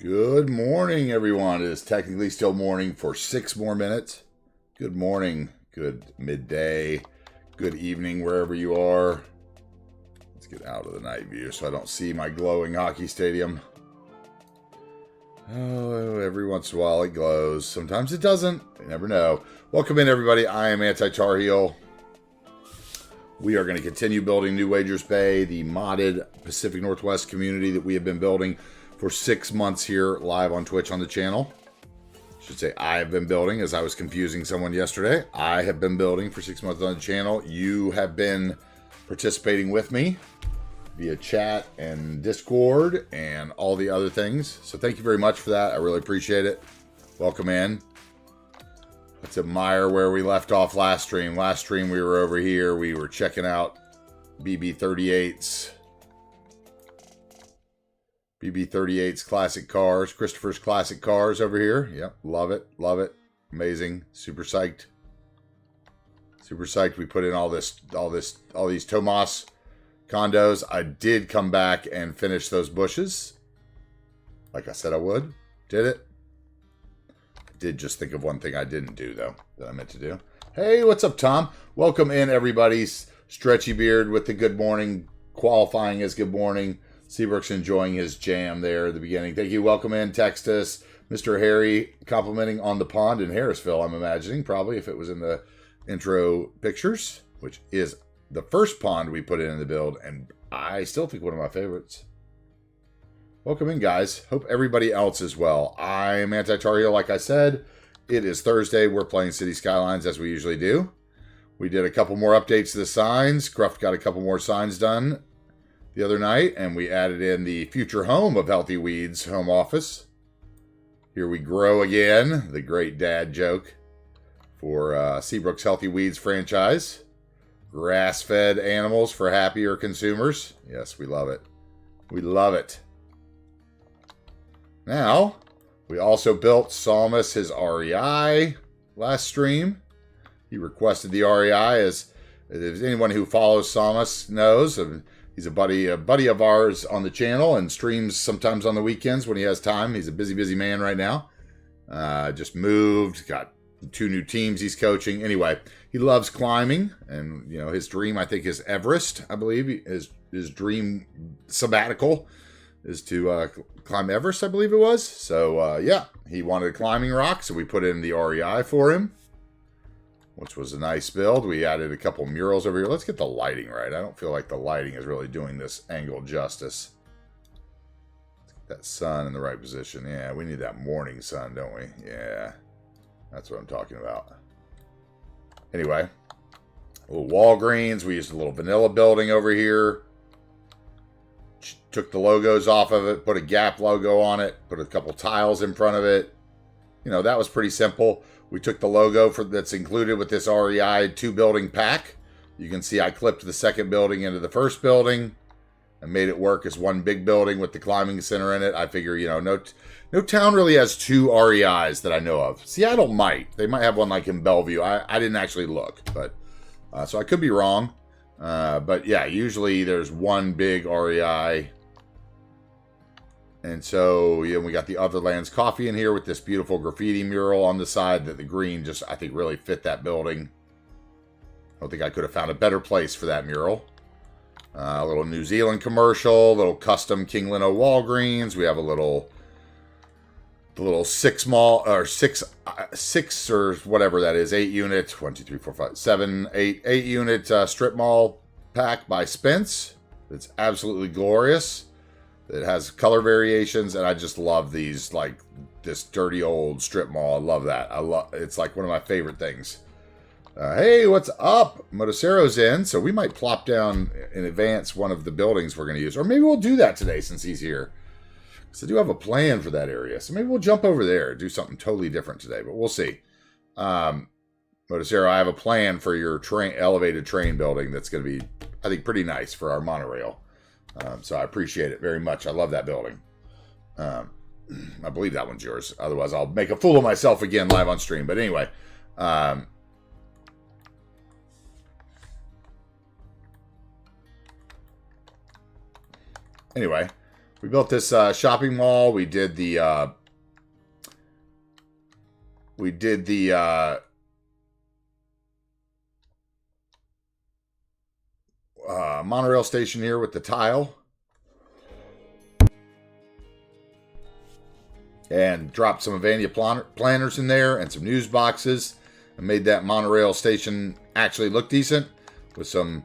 Good morning, everyone. It is technically still morning for 6 more minutes. Good morning, good midday, good evening, wherever you are. Let's get out of the night view so I don't see my glowing hockey stadium. Oh, every once in a while it glows. Sometimes it doesn't. You never know. Welcome in, everybody. I am AntiTarheel. We are going to continue building New Wagers Bay, the modded Pacific Northwest community that we have been building for 6 months here live on Twitch on the channel. I should say I have been building, as I was confusing someone yesterday. I have been building for 6 months on the channel. You have been participating with me via chat and Discord and all the other things. So thank you very much for that. I really appreciate it. Welcome in. Let's admire where we left off last stream. Last stream we were over here. We were checking out BB38's classic cars, Christopher's classic cars over here. Yep, love it, love it. Amazing. Super psyched. Super psyched. We put in all these Tomas condos. I did come back and finish those bushes, like I said I would. Did it. I did just think of one thing I didn't do, though, that I meant to do. Hey, what's up, Tom? Welcome in, everybody. Stretchy Beard with the good morning, qualifying as good morning. Seabrook's enjoying his jam there at the beginning. Thank you. Welcome in, Texas. Mr. Harry complimenting on the pond in Harrisville, I'm imagining, probably, if it was in the intro pictures, which is the first pond we put in the build, and I still think one of my favorites. Welcome in, guys. Hope everybody else is well. I'm AntiTarheel, like I said. It is Thursday. We're playing City Skylines, as we usually do. We did a couple more updates to the signs. Cruft got a couple more signs done the other night, and we added in the future home of Healthy Weeds home office. Here we grow again, the great dad joke for Seabrook's Healthy Weeds franchise. Grass-fed animals for happier consumers. Yes, we love it. We love it. Now, we also built Salmus his REI last stream. He requested the REI, as anyone who follows Salmus knows. He's a buddy of ours on the channel and streams sometimes on the weekends when he has time. He's a busy man right now. Just moved, got 2 new teams he's coaching. Anyway, he loves climbing, and his dream, I think, is Everest. I believe his dream sabbatical is to climb Everest, I believe it was. So yeah, he wanted a climbing rock, so we put in the REI for him, which was a nice build. We added a couple murals over here. Let's get the lighting right. I don't feel like the lighting is really doing this angle justice. Let's get that sun in the right position. Yeah, we need that morning sun, don't we? Yeah, that's what I'm talking about. Anyway, a little Walgreens. We used a little vanilla building over here. Took the logos off of it, put a Gap logo on it, put a couple tiles in front of it. That was pretty simple. We took the logo that's included with this REI 2-building pack. You can see I clipped the second building into the first building and made it work as one big building with the climbing center in it. I figure, no town really has 2 REIs that I know of. Seattle might. They might have one like in Bellevue. I didn't actually look, but so I could be wrong. But yeah, usually there's one big REI. And so, we got the Otherlands Coffee in here with this beautiful graffiti mural on the side that the green just, I think, really fit that building. I don't think I could have found a better place for that mural. A little New Zealand commercial, little custom King Lino Walgreens. We have the little 6 or whatever that is, 8 unit, 1, 2, 3, 4, 5, 7, 8 unit strip mall pack by Spence. It's absolutely glorious. It has color variations, and I just love these, like this dirty old strip mall. I love that. It's like one of my favorite things. Hey, what's up? Motocero's in, so we might plop down in advance one of the buildings we're going to use. Or maybe we'll do that today since he's here. So I do have a plan for that area. So maybe we'll jump over there, do something totally different today, but we'll see. Motocero, I have a plan for your elevated train building that's going to be, I think, pretty nice for our monorail. So I appreciate it very much. I love that building. I believe that one's yours. Otherwise, I'll make a fool of myself again live on stream. But anyway, We built this shopping mall. We did the monorail station here with the tile. And dropped some Avania planners in there and some news boxes. And made that monorail station actually look decent. With some,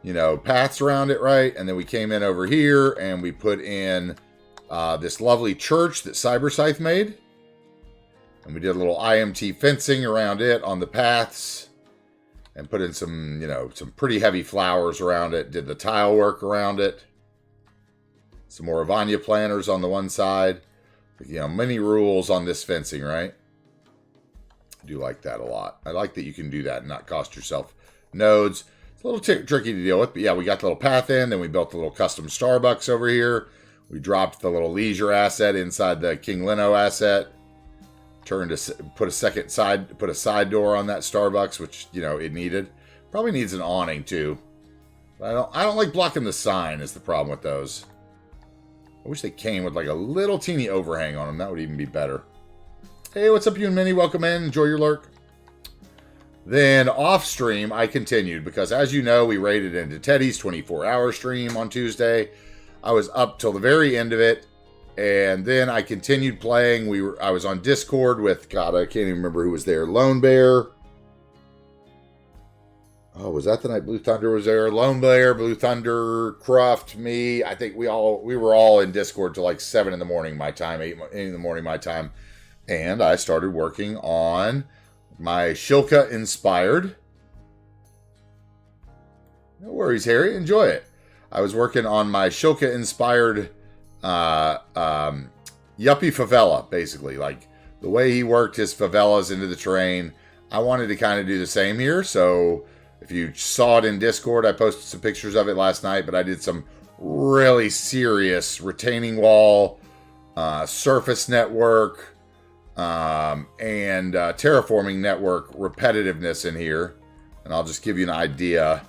you know, paths around it, right? And then we came in over here and we put in this lovely church that CyberScythe made. And we did a little IMT fencing around it on the paths. And put in some, you know, some pretty heavy flowers around it. Did the tile work around it. Some more Avania planners on the one side. You know, many rules on this fencing, right? I do like that a lot. I like that you can do that and not cost yourself nodes. It's a little tricky to deal with, but yeah, we got the little path in. Then we built the little custom Starbucks over here. We dropped the little leisure asset inside the King Lino asset. Put a side door on that Starbucks, which, you know, it needed. Probably needs an awning too. But I don't like blocking the sign is the problem with those. I wish they came with like a little teeny overhang on them. That would even be better. Hey, what's up, you and Minnie? Welcome in. Enjoy your lurk. Then off stream, I continued because, as you know, we raided into Teddy's 24-hour stream on Tuesday. I was up till the very end of it, and then I continued playing. I was on Discord with, God, I can't even remember who was there. Lone Bear. Oh, was that the night Blue Thunder was there? Lone Bear, Blue Thunder, Cruft, me. I think we were all in Discord till like 7 in the morning my time, 8 in the morning my time. And I started working on my Shilka inspired. No worries, Harry. Enjoy it. I was working on my Shilka inspired Yuppie favela, basically. Like the way he worked his favelas into the terrain. I wanted to kind of do the same here, so if you saw it in Discord, I posted some pictures of it last night, but I did some really serious retaining wall, surface network, and terraforming network repetitiveness in here. And I'll just give you an idea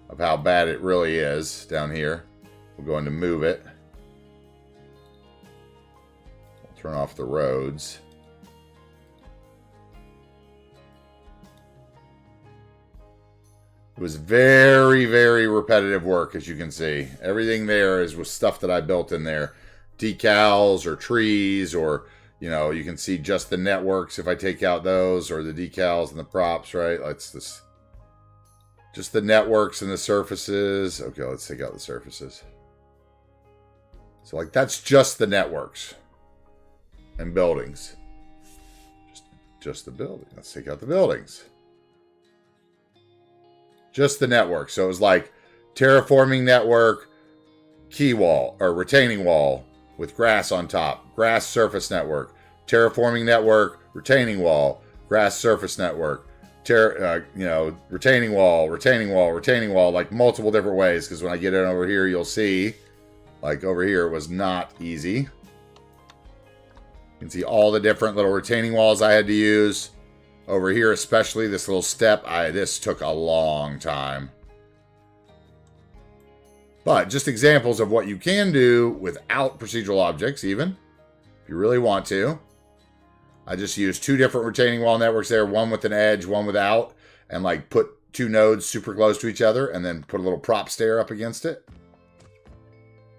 of how bad it really is down here. We're going to move it. We'll turn off the roads. It was very, very repetitive work, as you can see. Everything there was stuff that I built in there. Decals or trees or, you know, you can see just the networks if I take out those or the decals and the props, right? Just the networks and the surfaces. Okay, let's take out the surfaces. So, like, that's just the networks and buildings. Just the building. Let's take out the buildings. Just the network. So it was like terraforming network, key wall, or retaining wall with grass on top. Grass surface network. Terraforming network, retaining wall, grass surface network. Retaining wall, like multiple different ways. Because when I get in over here, you'll see, like over here, it was not easy. You can see all the different little retaining walls I had to use. Over here, especially this little step, this took a long time. But just examples of what you can do without procedural objects, even, if you really want to. I just used 2 different retaining wall networks there, one with an edge, one without, and like put 2 nodes super close to each other, and then put a little prop stair up against it.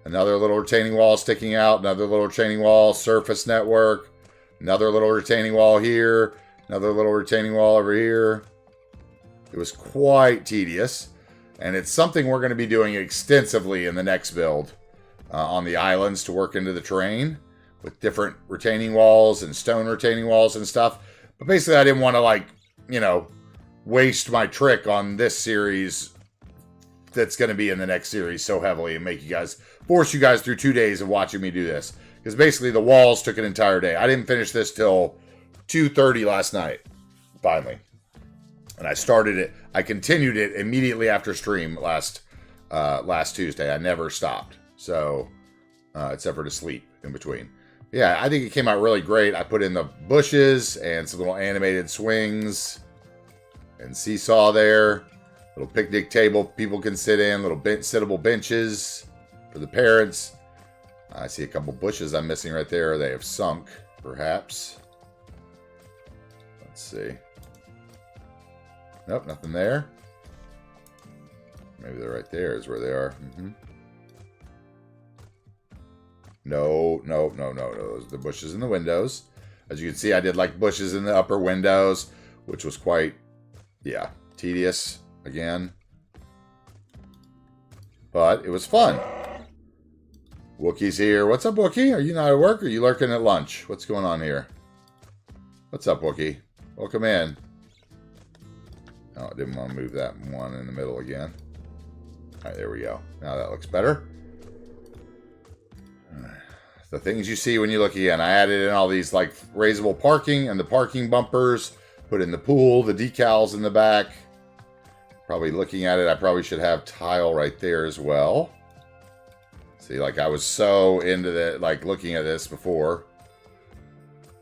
Another little retaining wall sticking out, another little retaining wall, surface network, another little retaining wall here. Another little retaining wall over here. It was quite tedious. And it's something we're going to be doing extensively in the next build. On the islands to work into the terrain. With different retaining walls and stone retaining walls and stuff. But basically I didn't want to, like, you know, waste my trick on this series. That's going to be in the next series so heavily. And force you guys through 2 days of watching me do this. Because basically the walls took an entire day. I didn't finish this till 2:30 last night, finally. And I continued it immediately after stream last Tuesday. I never stopped. So, except for to sleep in between. Yeah, I think it came out really great. I put in the bushes and some little animated swings and seesaw there. Little picnic table people can sit in. Little sittable benches for the parents. I see a couple bushes I'm missing right there. They have sunk, perhaps. Let's see. Nope, nothing there. Maybe they're right there is where they are. No. Those are the bushes in the windows. As you can see, I did like bushes in the upper windows, which was quite, yeah, tedious again. But it was fun. Wookie's here. What's up, Wookie? Are you not at work or are you lurking at lunch? What's going on here? What's up, Wookie? Welcome in. Oh, I didn't want to move that one in the middle again. All right, there we go. Now that looks better. The things you see when you look again. I added in all these like raisable parking and the parking bumpers. Put in the pool, the decals in the back. Probably looking at it, I probably should have tile right there as well. See, like I was so into that, like looking at this before,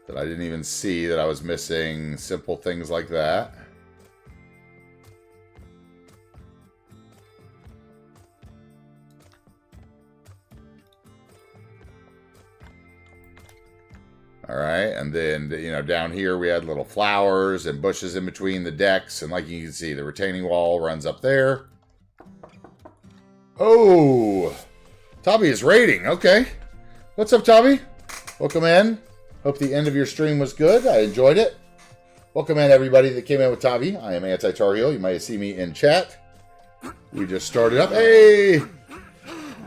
that I didn't even see that I was missing simple things like that. All right, and then, you know, down here we had little flowers and bushes in between the decks. And like you can see, the retaining wall runs up there. Oh, Tabby is raiding. Okay. What's up, Tabby? Welcome in. Hope the end of your stream was good. I enjoyed it. Welcome in, everybody that came in with Tabby. I am AntiTarheel. You might see me in chat. We just started up. Hey!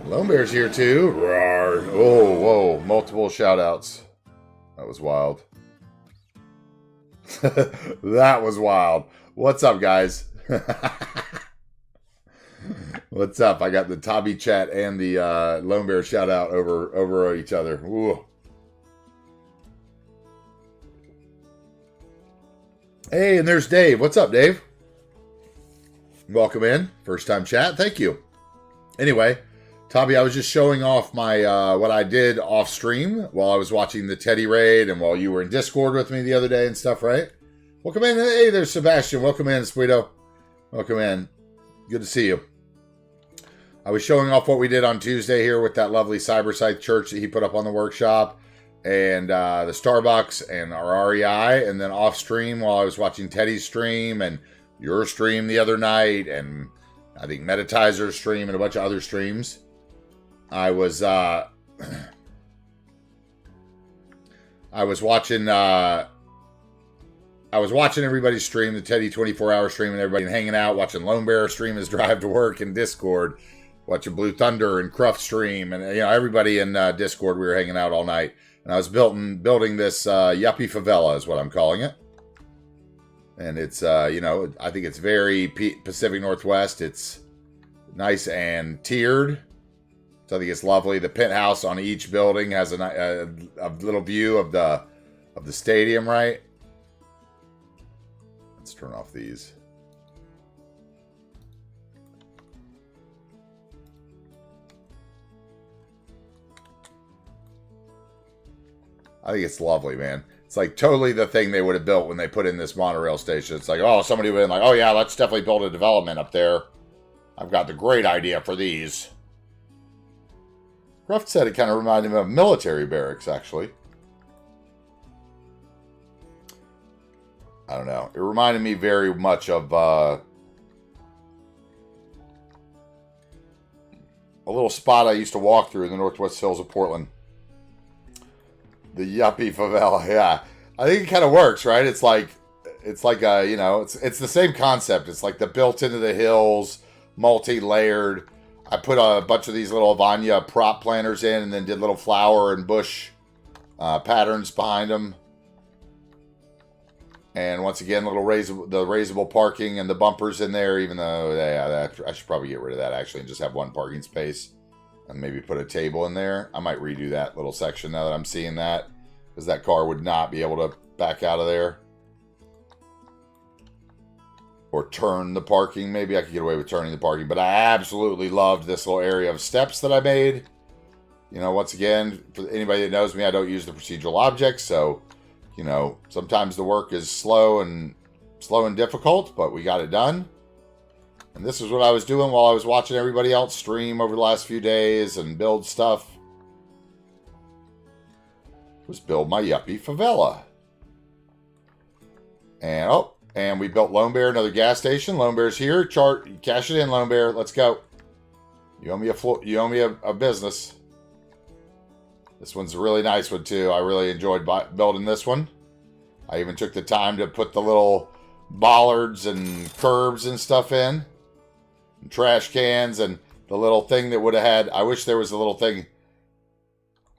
Lone Bear's here, too. Rawr. Oh, whoa. Multiple shout-outs. That was wild. That was wild. What's up, guys? What's up? I got the Tabby chat and the Lone Bear shout out over each other. Ooh. Hey, and there's Dave. What's up, Dave? Welcome in. First time chat. Thank you. Anyway, Tabby, I was just showing off my what I did off stream while I was watching the Teddy raid and while you were in Discord with me the other day and stuff, right? Welcome in. Hey, there's Sebastian. Welcome in, Sweeto. Welcome in. Good to see you. I was showing off what we did on Tuesday here with that lovely CyberScythe church that he put up on the workshop and the Starbucks and our REI, and then off stream while I was watching Teddy's stream and your stream the other night and I think Meditizer's stream and a bunch of other streams. I was watching everybody's stream, the Teddy 24-hour stream, and everybody hanging out, watching Lone Bear stream his drive to work in Discord, watching Blue Thunder and Cruft stream, and you know everybody in Discord. We were hanging out all night, and I was building this yuppie favela, is what I'm calling it, and it's you know, I think it's very Pacific Northwest. It's nice and tiered. So I think it's lovely. The penthouse on each building has a little view of the stadium, right? Let's turn off these. I think it's lovely, man. It's like totally the thing they would have built when they put in this monorail station. It's like, oh, somebody would have been like, oh yeah, let's definitely build a development up there. I've got the great idea for these. Ruff said it kind of reminded him of military barracks, actually. I don't know. It reminded me very much of a little spot I used to walk through in the Northwest Hills of Portland. The yuppie favela, yeah. I think it kind of works, right? It's like a, you know, it's the same concept. It's like the built into the hills, multi-layered. I put a bunch of these little Vanya prop planters in and then did little flower and bush patterns behind them. And once again, little raisable parking and the bumpers in there, even though I should probably get rid of that actually and just have one parking space and maybe put a table in there. I might redo that little section now that I'm seeing that, because that car would not be able to back out of there. Or turn the parking. Maybe I could get away with turning the parking. But I absolutely loved this little area of steps that I made. You know, once again, for anybody that knows me, I don't use the procedural objects. So, you know, sometimes the work is slow and difficult, but we got it done. And this is what I was doing while I was watching everybody else stream over the last few days and build stuff. was build my yuppie favela. And and we built Lone Bear, another gas station. Lone Bear's here. Cash it in, Lone Bear. Let's go. You owe me a business. This one's a really nice one too. I really enjoyed building this one. I even took the time to put the little bollards and curbs and stuff in, and trash cans, and the little thing that would have had. I wish there was a little thing.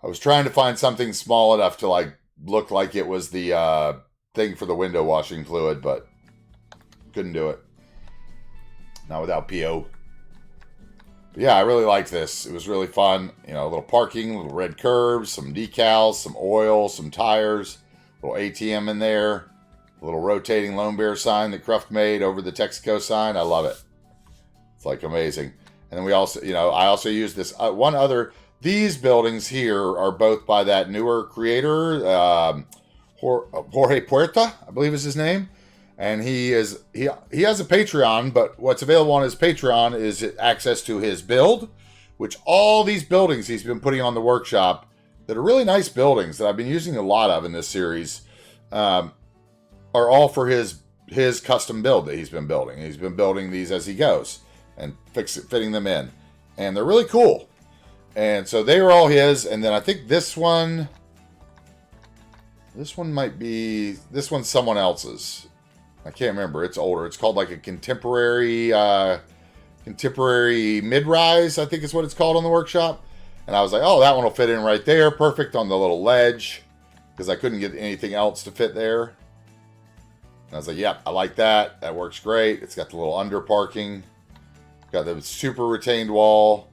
I was trying to find something small enough to like look like it was the thing for the window washing fluid, but couldn't do it. Not without PO. But yeah, I really liked this. It was really fun. You know, a little parking, little red curbs, some decals, some oil, some tires, little ATM in there, a little rotating Lone Bear sign that Cruft made over the Texaco sign. I love it. It's like amazing. And then we also, you know, I also used this one other. These buildings here are both by that newer creator, Jorge Puerta, I believe is his name. And he has a Patreon, but what's available on his Patreon is access to his build, which all these buildings he's been putting on the workshop that are really nice buildings that I've been using a lot of in this series, are all for his custom build that he's been building. He's been building these as he goes and fitting them in. And they're really cool. And so they were all his. And then I think this one might be, this one's someone else's. I can't remember. It's older. It's called like a contemporary mid-rise, I think is what it's called on the workshop. And I was like, oh, that one will fit in right there. Perfect on the little ledge, because I couldn't get anything else to fit there. And I was like, yep, I like that. That works great. It's got the little under parking. Got the super retained wall.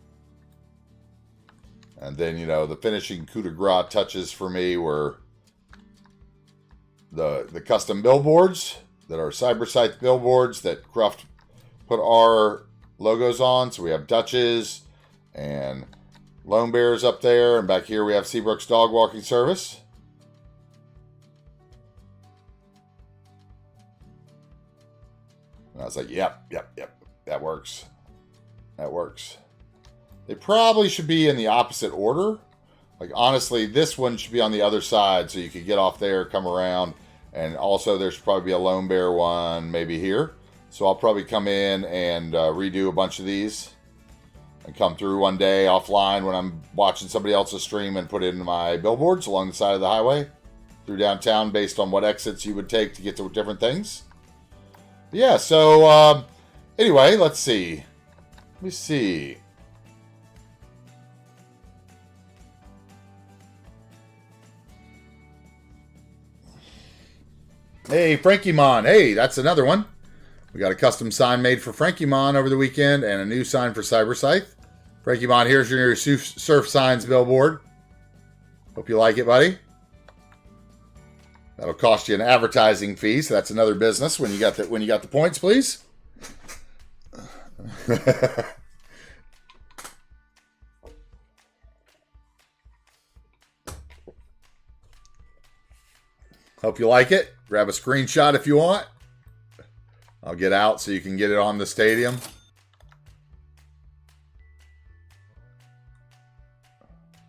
And then, you know, the finishing coup de grace touches for me were the custom billboards that are CyberScythe billboards that Cruft put our logos on. So we have Dutch's and Lone Bears up there. And back here we have Seabrook's Dog Walking Service. And I was like, yep. That works. That works. They probably should be in the opposite order. Like, honestly, this one should be on the other side so you could get off there, come around. And also, there should probably be a Lone Bear one maybe here. So I'll probably come in and redo a bunch of these. And come through one day offline when I'm watching somebody else's stream and put in my billboards along the side of the highway through downtown based on what exits you would take to get to different things. Yeah, so anyway, let's see. Let me see. Hey, Frankie Mon. Hey, that's another one. We got a custom sign made for Frankie Mon over the weekend and a new sign for CyberScythe. Frankie Mon, here's your surf signs billboard. Hope you like it, buddy. That'll cost you an advertising fee, so that's another business when you got the points, please. Hope you like it. Grab a screenshot if you want. I'll get out so you can get it on the stadium.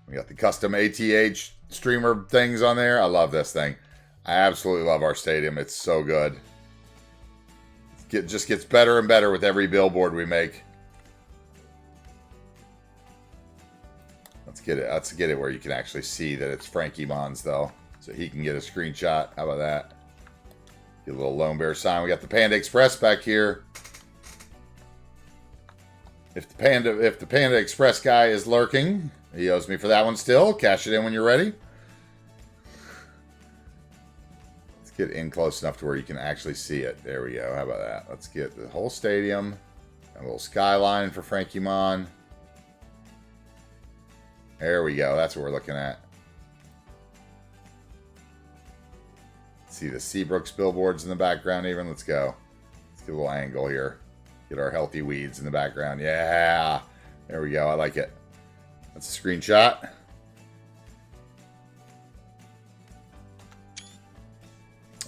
We got the custom ATH streamer things on there. I love this thing. I absolutely love our stadium. It's so good. It just gets better and better with every billboard we make. Let's get it. Let's get it where you can actually see that it's Frankie Mon's though, so he can get a screenshot. How about that? Get a little Lone Bear sign. We got the Panda Express back here. If the Panda Express guy is lurking, he owes me for that one still. Cash it in when you're ready. Let's get in close enough to where you can actually see it. There we go. How about that? Let's get the whole stadium. A little skyline for Frankie Mon. There we go. That's what we're looking at. See the Seabrooks billboards in the background even. Let's go. Let's get a little angle here. Get our healthy weeds in the background. Yeah. There we go. I like it. That's a screenshot.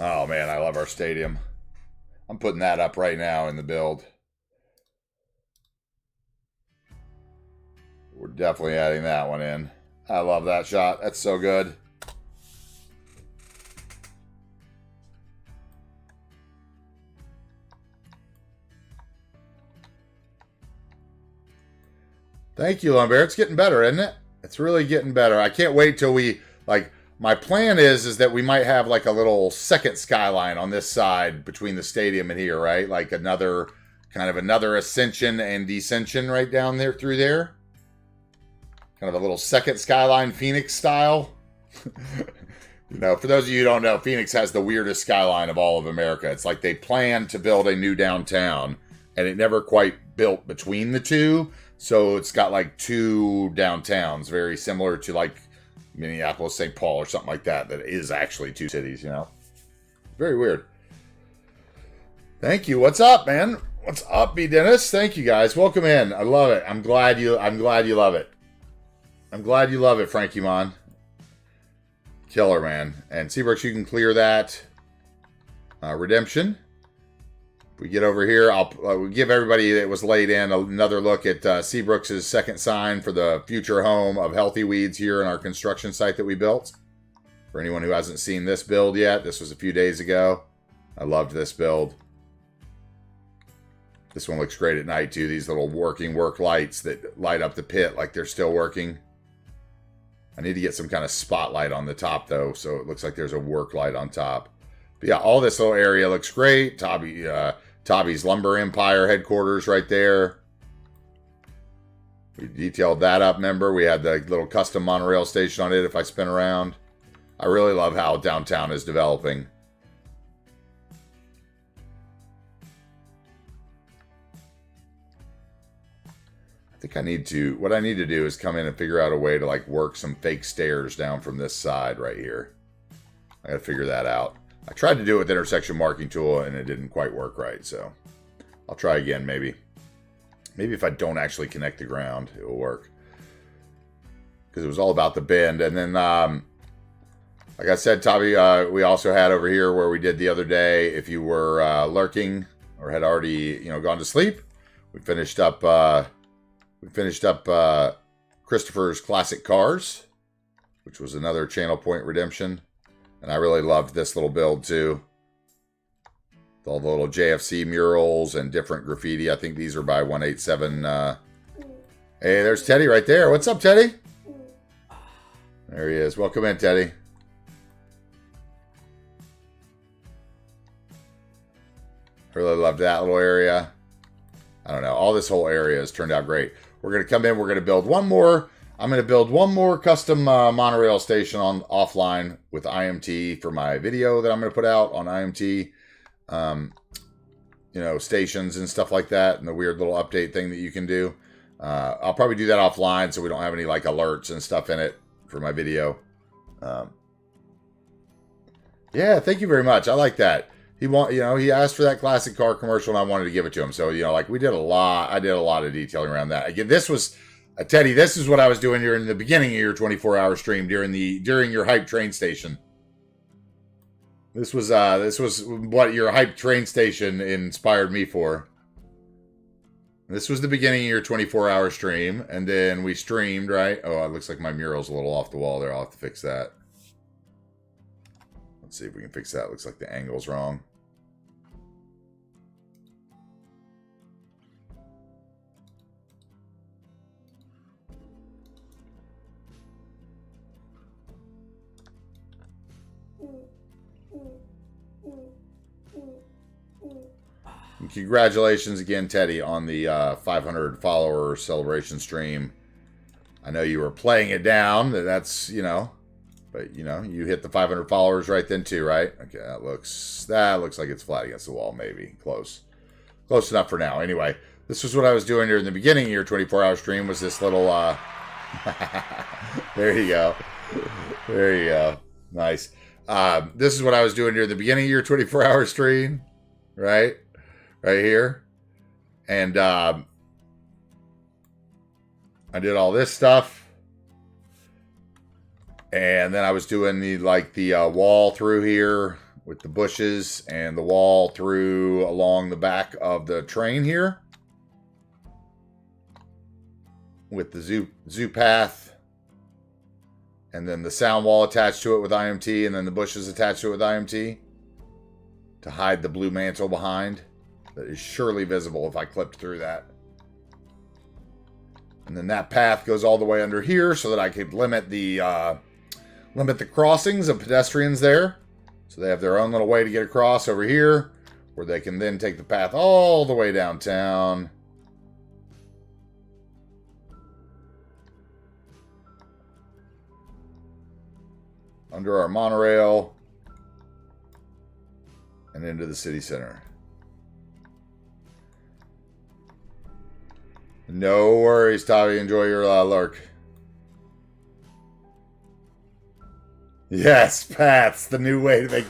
Oh, man. I love our stadium. I'm putting that up right now in the build. We're definitely adding that one in. I love that shot. That's so good. Thank you, Lumbear. It's getting better, isn't it? It's really getting better. I can't wait till we, like, my plan is that we might have like a little second skyline on this side between the stadium and here, right? Like another, kind of another ascension and descension right down there through there. Kind of a little second skyline, Phoenix style. You know, for those of you who don't know, Phoenix has the weirdest skyline of all of America. It's like they planned to build a new downtown, and it never quite built between the two. So it's got like two downtowns, very similar to like Minneapolis, St. Paul, or something like that. That is actually two cities, you know. Very weird. Thank you. What's up, man? What's up, B. Dennis? Thank you, guys. Welcome in. I love it. I'm glad you love it. I'm glad you love it, Frankie Mon. Killer, man. And Seabrooks, you can clear that. Redemption. If we get over here, we'll give everybody that was laid in another look at Seabrooks' second sign for the future home of Healthy Weeds here in our construction site that we built. For anyone who hasn't seen this build yet, this was a few days ago. I loved this build. This one looks great at night, too. These little work lights that light up the pit like they're still working. I need to get some kind of spotlight on the top, though, so it looks like there's a work light on top. But yeah, all this little area looks great. Tabby's Lumber Empire headquarters right there. We detailed that up, remember? We had the little custom monorail station on it if I spin around. I really love how downtown is developing. I think what I need to do is come in and figure out a way to like work some fake stairs down from this side right here. I gotta figure that out. I tried to do it with the intersection marking tool and it didn't quite work right, so I'll try again maybe. Maybe if I don't actually connect the ground, it will work. Because it was all about the bend. And then, like I said, Tabby, we also had over here where we did the other day, if you were lurking or had already, gone to sleep, we finished up Christopher's Classic Cars, which was another channel point redemption. And I really loved this little build too. With all the little JFC murals and different graffiti. I think these are by 187. Hey, there's Teddy right there. What's up, Teddy? There he is. Welcome in, Teddy. Really loved that little area. I don't know. All this whole area has turned out great. We're going to come in. We're going to build one more. I'm going to build one more custom monorail station on offline with IMT for my video that I'm going to put out on IMT. Stations and stuff like that, and the weird little update thing that you can do. I'll probably do that offline so we don't have any like alerts and stuff in it for my video. Yeah, thank you very much. I like that. He asked for that classic car commercial and I wanted to give it to him. So, we did a lot. I did a lot of detailing around that. Again, this was, Teddy, this is what I was doing during the beginning of your 24-hour stream during your hype train station. This was what your hype train station inspired me for. This was the beginning of your 24-hour stream. And then we streamed, right? Oh, it looks like my mural's a little off the wall there. I'll have to fix that. Let's see if we can fix that. Looks like the angle's wrong. And congratulations again, Teddy, on the 500 follower celebration stream. I know you were playing it down. That's, but you hit the 500 followers right then too, right? Okay, that looks like it's flat against the wall, maybe. Close enough for now. Anyway, this was what I was doing during the beginning of your 24-hour stream, was this little there you go. Nice. This is what I was doing during the beginning of your 24-hour stream, right here. And I did all this stuff. And then I was doing the wall through here with the bushes and the wall through along the back of the train here with the zoo path, and then the sound wall attached to it with IMT, and then the bushes attached to it with IMT to hide the blue mantle behind that is surely visible if I clipped through that. And then that path goes all the way under here so that I could limit the crossings of pedestrians there. So they have their own little way to get across over here, where they can then take the path all the way downtown. Under our monorail. And into the city center. No worries, Tavi. Enjoy your lurk. Yes, paths. The new way to make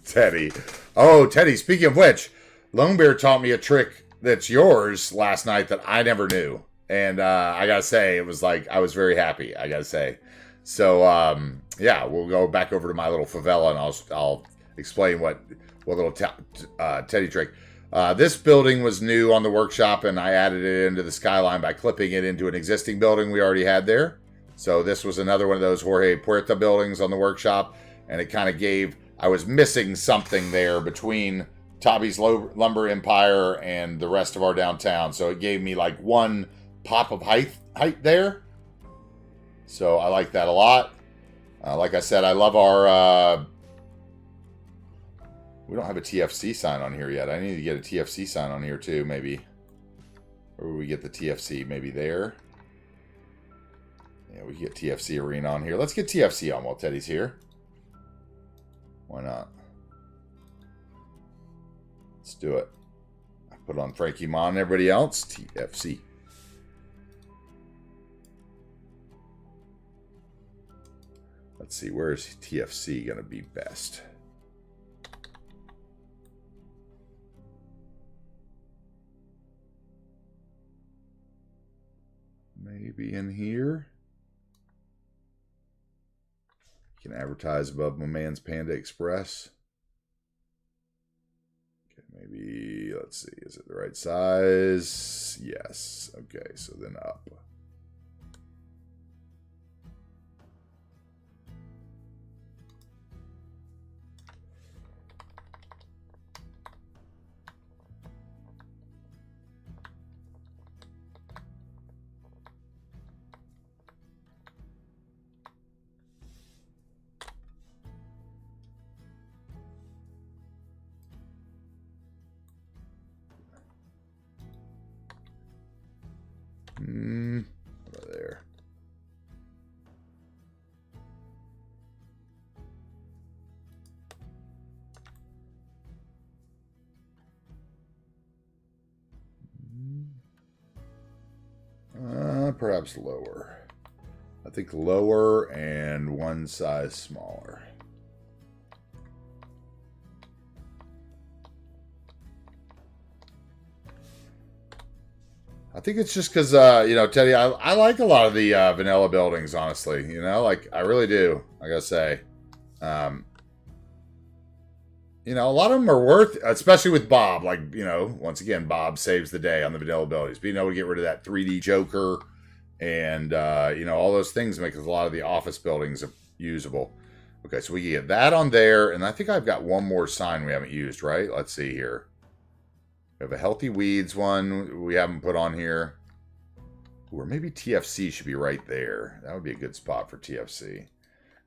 Teddy. Oh, Teddy, speaking of which, Lone Bear taught me a trick that's yours last night that I never knew. And I got to say, it was like, I was very happy, I got to say. So, yeah, we'll go back over to my little favela and I'll explain what little Teddy trick. This building was new on the workshop and I added it into the skyline by clipping it into an existing building we already had there. So this was another one of those Jorge Puerta buildings on the workshop, and it kind of gave, I was missing something there between Tavi's Lumber Empire and the rest of our downtown. So it gave me like one pop of height there. So I like that a lot. Like I said, I love our, we don't have a TFC sign on here yet. I need to get a TFC sign on here too, maybe. Where would we get the TFC? Maybe there. Yeah, we get TFC Arena on here. Let's get TFC on while Teddy's here. Why not? Let's do it. I put on Frankie Mon and everybody else. TFC. Let's see, where is TFC going to be best? Maybe in here. You can advertise above my man's Panda Express. Okay, maybe, let's see, is it the right size? Yes. Okay, so then up. There. Perhaps lower. I think lower and one size smaller. I think it's just because, you know, Teddy, I like a lot of the vanilla buildings, honestly. You know, like, I really do, I gotta say. You know, a lot of them are worth, especially with Bob. Like, you know, once again, Bob saves the day on the vanilla buildings. Being able to get rid of that 3D Joker and, you know, all those things make a lot of the office buildings usable. Okay, so we can get that on there. And I think I've got one more sign we haven't used, right? Let's see here. We have a Healthy Weeds one we haven't put on here. Or maybe TFC should be right there. That would be a good spot for TFC.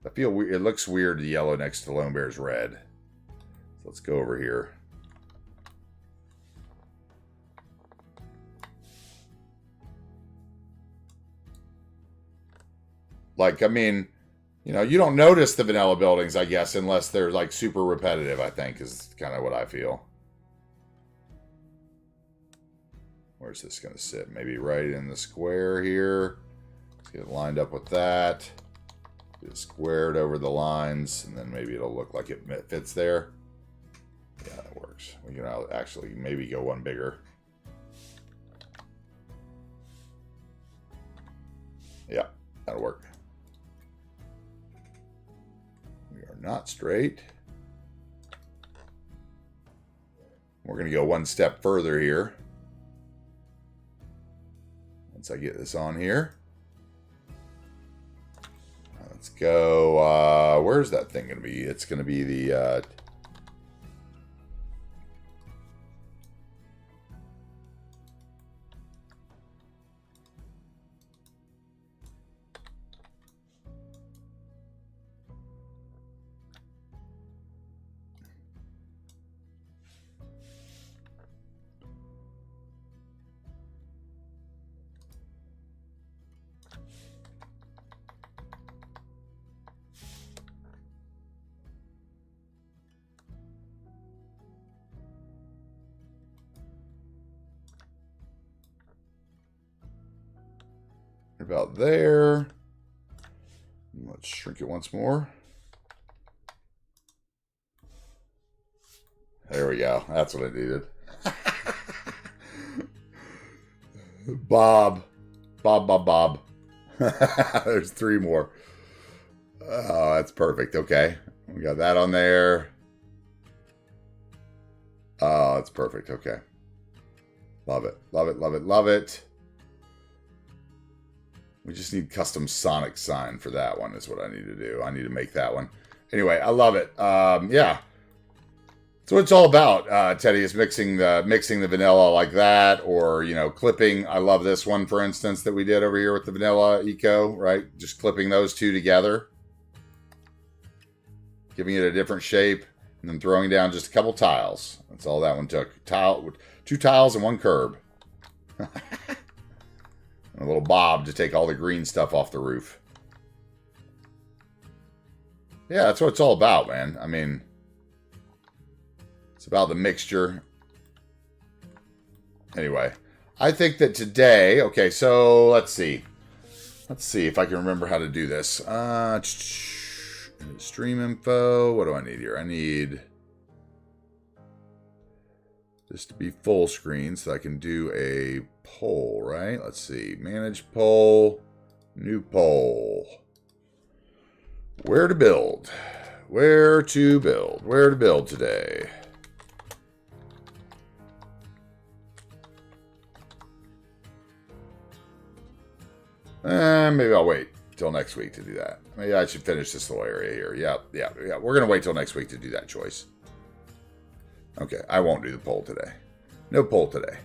I feel it looks weird, the yellow next to Lone Bear's red. So let's go over here. Like, I mean, you know, you don't notice the vanilla buildings, I guess, unless they're like super repetitive, I think, is kind of what I feel. Where's this going to sit? Maybe right in the square here. Let's get it lined up with that. Get it squared over the lines, and then maybe it'll look like it fits there. Yeah, that works. We can actually maybe go one bigger. Yeah, that'll work. We are not straight. We're going to go one step further here. Once I get this on here. Let's go, where's that thing going to be? It's going to be the, about there. Let's shrink it once more. There we go. That's what I needed. Bob. There's 3 more. Oh, that's perfect. Okay. We got that on there. Oh, that's perfect. Okay. Love it. Love it. We just need custom Sonic sign for that one is what I need to do. I need to make that one. Anyway, I love it. Yeah. So what it's all about, Teddy, is mixing the vanilla like that, or, clipping. I love this one, for instance, that we did over here with the vanilla eco, right? Just clipping those 2 together, giving it a different shape, and then throwing down just a couple tiles. That's all that one took. 2 tiles and 1 curb. And a little bob to take all the green stuff off the roof. Yeah, that's what it's all about, man. I mean, it's about the mixture. Anyway, I think that today... Okay, so let's see. Let's see if I can remember how to do this. Stream info. What do I need here? I need this to be full screen so I can do a poll, right? Let's see. Manage poll. New poll. Where to build? Where to build? Where to build today? Maybe I'll wait till next week to do that. Maybe I should finish this little area here. Yeah. We're going to wait till next week to do that choice. Okay, I won't do the poll today. No poll today.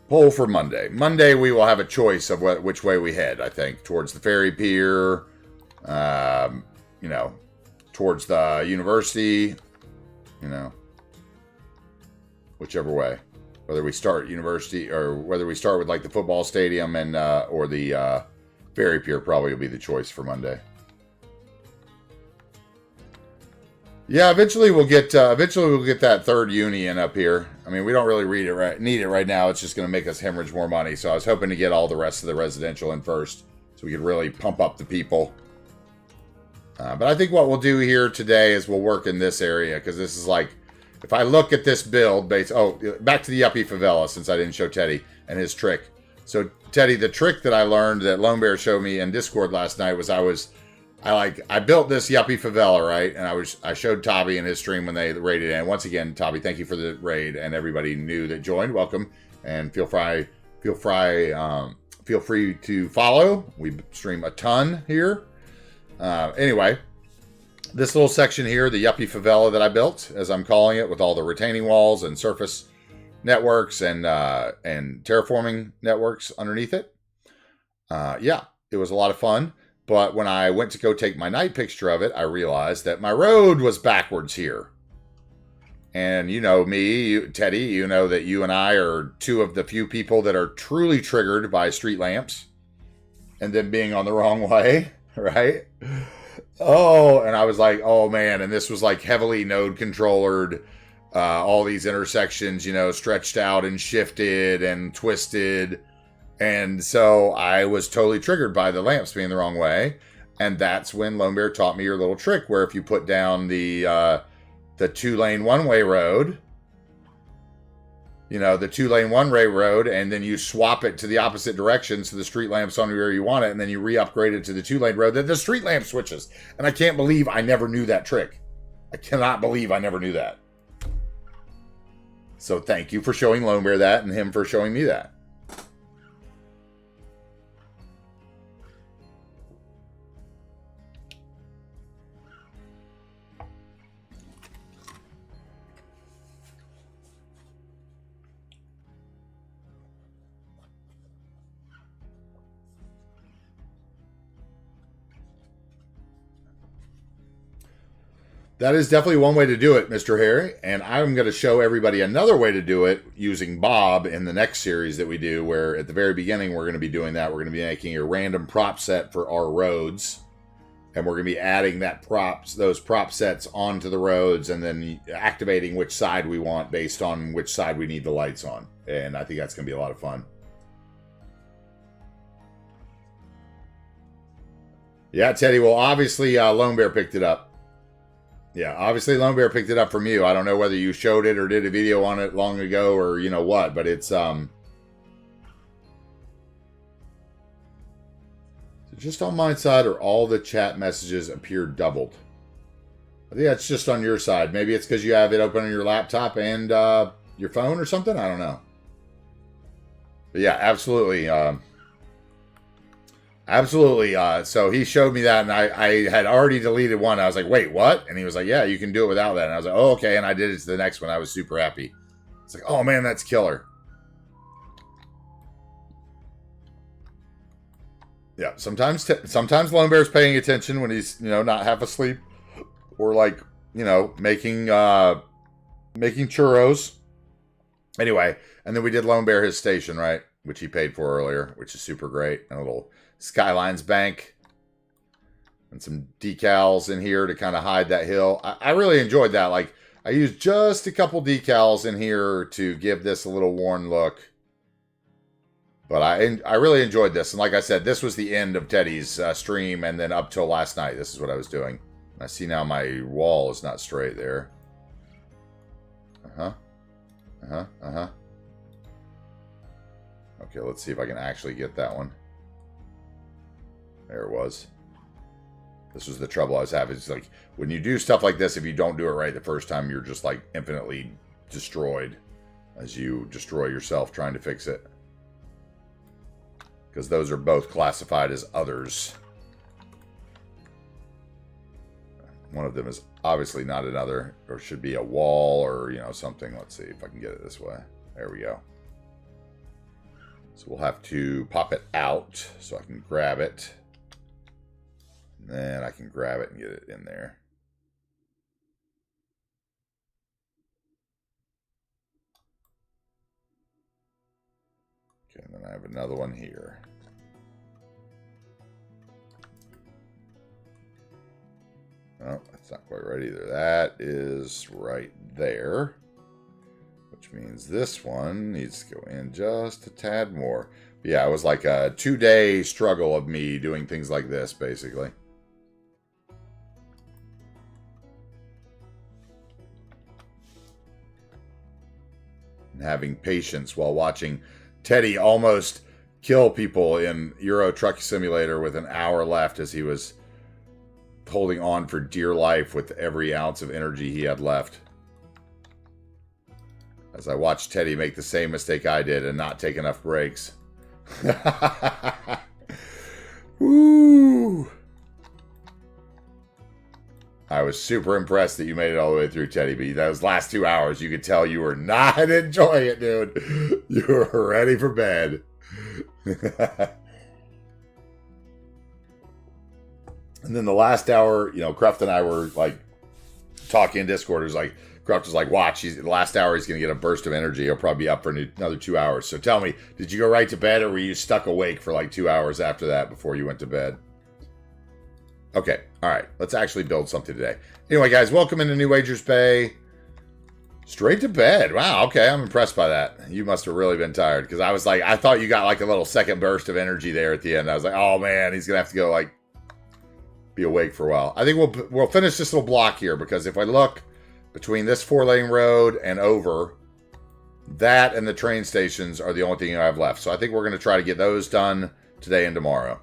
Poll for Monday. Monday we will have a choice of which way we head, I think. Towards the ferry pier, towards the university, whichever way. Whether we start university or whether we start with like the football stadium and or the ferry pier probably will be the choice for Monday. Yeah, eventually we'll get that third union up here. I mean, we don't really need it right now. It's just going to make us hemorrhage more money. So I was hoping to get all the rest of the residential in first, so we could really pump up the people. But I think what we'll do here today is we'll work in this area, because this is like, if I look at this build base. Oh, back to the Yuppie Favela, since I didn't show Teddy and his trick. So Teddy, the trick that I learned that Lone Bear showed me in Discord last night was I built this Yuppie Favela, right? And I showed Tabby in his stream when they raided in. Once again, Tabby, thank you for the raid, and everybody new that joined, welcome. And feel free to follow. We stream a ton here. Anyway, this little section here, the Yuppie Favela that I built, as I'm calling it, with all the retaining walls and surface networks and terraforming networks underneath it. Yeah, it was a lot of fun. But when I went to go take my night picture of it, I realized that my road was backwards here. And you know me, Teddy, you know that you and I are 2 of the few people that are truly triggered by street lamps and then being on the wrong way, right? Oh, and I was like, oh man, and this was like heavily node controllered, all these intersections, stretched out and shifted and twisted. And so I was totally triggered by the lamps being the wrong way. And that's when Lone Bear taught me your little trick, where if you put down the 2-lane one-way road, the 2-lane one-way road, and then you swap it to the opposite direction so the street lamp's on where you want it, and then you re-upgrade it to the 2-lane road, then the street lamp switches. And I can't believe I never knew that trick. I cannot believe I never knew that. So thank you for showing Lone Bear that, and him for showing me that. That is definitely one way to do it, Mr. Harry. And I'm going to show everybody another way to do it using Bob in the next series that we do, where at the very beginning we're going to be doing that. We're going to be making a random prop set for our roads. And we're going to be adding those prop sets onto the roads, and then activating which side we want based on which side we need the lights on. And I think that's going to be a lot of fun. Yeah, Teddy. Well, obviously, Lone Bear picked it up. Yeah, obviously, Lone Bear picked it up from you. I don't know whether you showed it or did a video on it long ago or you know what, but it's So just on my side, or all the chat messages appear doubled. I think that's just on your side. Maybe it's because you have it open on your laptop and your phone or something. I don't know. But yeah, absolutely. Absolutely. So he showed me that, and I had already deleted one. I was like, wait, what? And he was like, yeah, you can do it without that. And I was like, oh, okay. And I did it to the next one. I was super happy. It's like, oh, man, that's killer. Yeah, sometimes Lone Bear's paying attention when he's, not half asleep. Or like, making churros. Anyway, and then we did Lone Bear his station, right? Which he paid for earlier, which is super great. And a little Skylines bank. And some decals in here to kind of hide that hill. I really enjoyed that. Like, I used just a couple decals in here to give this a little worn look. But I really enjoyed this. And like I said, this was the end of Teddy's stream. And then up till last night, this is what I was doing. I see now my wall is not straight there. Okay, let's see if I can actually get that one. There it was. This was the trouble I was having. It's like, when you do stuff like this, if you don't do it right the first time, you're just like infinitely destroyed as you destroy yourself trying to fix it. Because those are both classified as others. One of them is obviously not another, or should be a wall or, something. Let's see if I can get it this way. There we go. So we'll have to pop it out so I can grab it. And then I can grab it and get it in there. Okay, and then I have another one here. Oh, that's not quite right either. That is right there. Which means this one needs to go in just a tad more. But yeah, it was like a 2-day struggle of me doing things like this, basically. And having patience while watching Teddy almost kill people in Euro Truck Simulator with an hour left as he was holding on for dear life with every ounce of energy he had left. As I watched Teddy make the same mistake I did and not take enough breaks. Woo! I was super impressed that you made it all the way through, Teddy B. Those last 2 hours, you could tell you were not enjoying it, dude. You were ready for bed. And then the last hour, Cruft and I were like talking in Discord. It was like, Cruft was like, watch, the last hour he's going to get a burst of energy. He'll probably be up for another 2 hours. So tell me, did you go right to bed or were you stuck awake for like 2 hours after that before you went to bed? Okay, all right. Let's actually build something today. Anyway, guys, welcome into New Wagers Bay. Straight to bed. Wow, okay, I'm impressed by that. You must have really been tired because I was like, I thought you got like a little second burst of energy there at the end. I was like, oh man, he's going to have to go like be awake for a while. I think we'll finish this little block here because if I look between this 4-lane road and over, that and the train stations are the only thing I have left. So I think we're going to try to get those done today and tomorrow.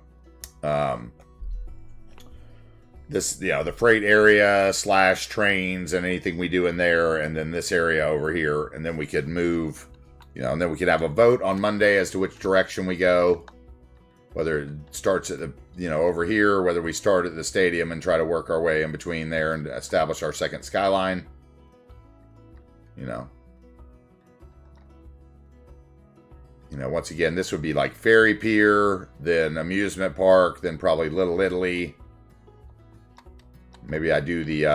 The freight area / trains and anything we do in there, and then this area over here, and then we could move, and then we could have a vote on Monday as to which direction we go. Whether it starts at the, over here, whether we start at the stadium and try to work our way in between there and establish our second skyline. Once again, this would be like Ferry Pier, then Amusement Park, then probably Little Italy. Maybe I do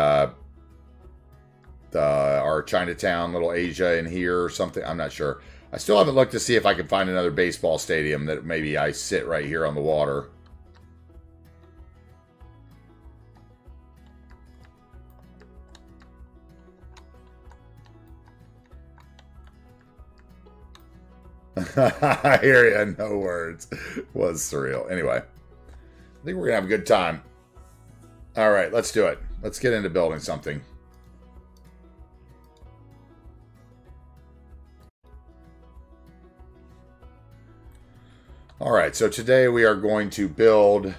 our Chinatown, Little Asia in here or something. I'm not sure. I still haven't looked to see if I can find another baseball stadium that maybe I sit right here on the water. I hear ya. No words. Was surreal. Anyway. I think we're going to have a good time. All right, let's do it. Let's get into building something. All right, so today we are going to build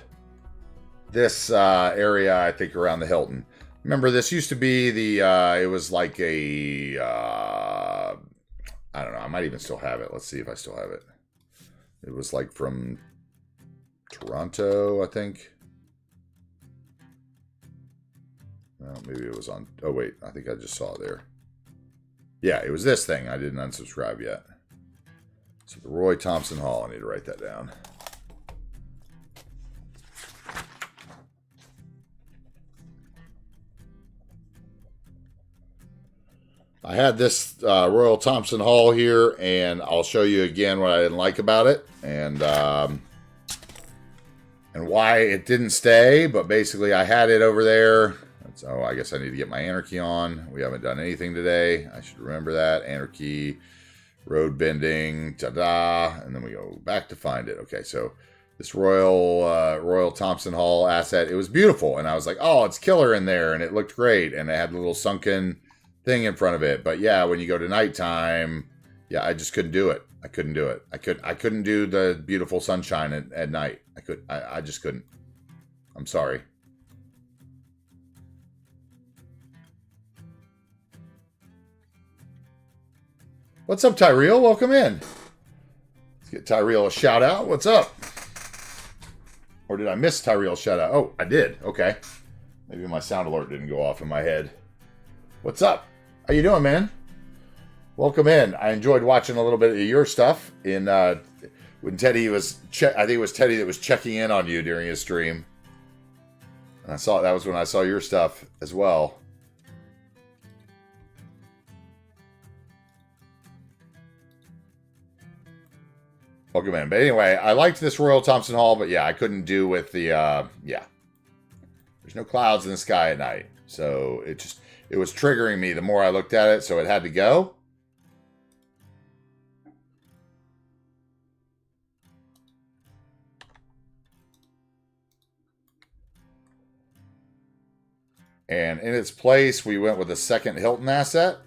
this area, I think, around the Hilton. Remember, this used to be the, it was like a, I don't know, I might even still have it. Let's see if I still have it. It was like from Toronto, I think. Well, maybe it was on, oh wait, I think I just saw it there. Yeah, it was this thing. I didn't unsubscribe yet. So the Roy Thompson Hall, I need to write that down. I had this Royal Thompson Hall here, and I'll show you again what I didn't like about it, and why it didn't stay. But basically, I had it over there. So I guess I need to get my Anarchy on. We haven't done anything today. I should remember that. Anarchy, road bending, ta-da, and then we go back to find it. Okay, so this Royal Thompson Hall asset, it was beautiful, and I was like, oh, it's killer in there, and it looked great, and it had a little sunken thing in front of it. But yeah, when you go to nighttime, yeah, I just couldn't do it. I couldn't do it. I couldn't do the beautiful sunshine at night. I just couldn't. I'm sorry. What's up, Tyrell? Welcome in. Let's get Tyrell a shout out. What's up? Or did I miss Tyrell's shout out? Oh, I did. Okay. Maybe my sound alert didn't go off in my head. What's up? How you doing, man? Welcome in. I enjoyed watching a little bit of your stuff in when Teddy was I think it was Teddy that was checking in on you during his stream. And that was when I saw your stuff as well. Welcome in. But anyway, I liked this Royal Thompson Hall, but yeah, I couldn't do with the yeah. There's no clouds in the sky at night. So it was triggering me the more I looked at it, so it had to go. And in its place, we went with a second Hilton asset.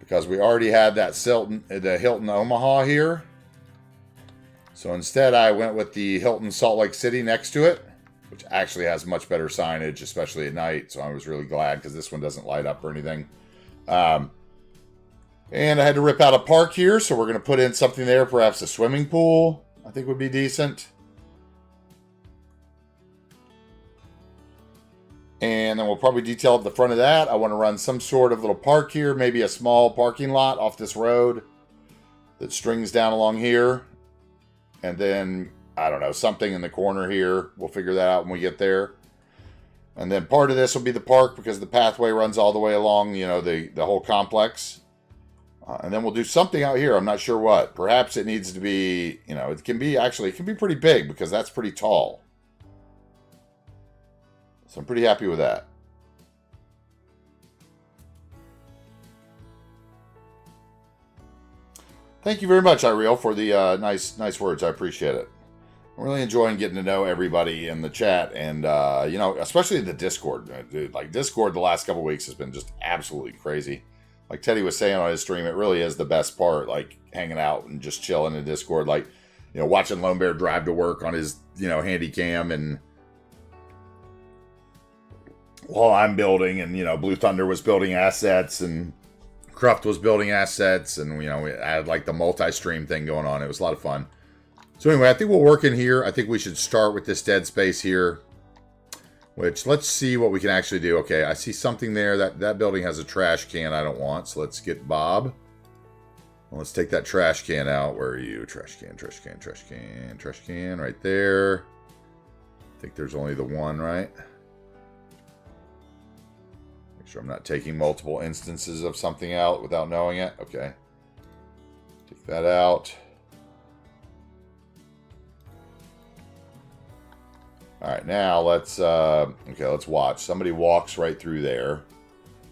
Because we already had the Hilton Omaha here. So instead, I went with the Hilton Salt Lake City next to it, which actually has much better signage, especially at night. So I was really glad because this one doesn't light up or anything. And I had to rip out a park here, so we're going to put in something there, perhaps a swimming pool, I think would be decent. And then we'll probably detail up the front of that. I want to run some sort of little park here, maybe a small parking lot off this road that strings down along here. And then, I don't know, something in the corner here. We'll figure that out when we get there. And then part of this will be the park because the pathway runs all the way along, you know, the whole complex. And then we'll do something out here. I'm not sure what. Perhaps it needs to be, you know, it can be pretty big because that's pretty tall. So I'm pretty happy with that. Thank you very much, Ariel, for the nice words. I appreciate it. I'm really enjoying getting to know everybody in the chat, and you know, especially the Discord. Dude, like Discord, the last couple weeks has been just absolutely crazy. Like Teddy was saying on his stream, it really is the best part. Like hanging out and just chilling in Discord, like you know, watching Lone Bear drive to work on his handy cam and. While I'm building, and Blue Thunder was building assets, and Cruft was building assets, and we had like the multi-stream thing going on. It was a lot of fun. So anyway, I think we'll work in here. I think we should start with this dead space here, which let's see what we can actually do. Okay, I see something there. That building has a trash can I don't want, so let's get Bob. Well, let's take that trash can out. Where are you? Trash can, trash can, trash can, trash can, right there. I think there's only the one, right? Sure I'm not taking multiple instances of something out without knowing it. Okay. Take that out. All right, now let's watch. Somebody walks right through there.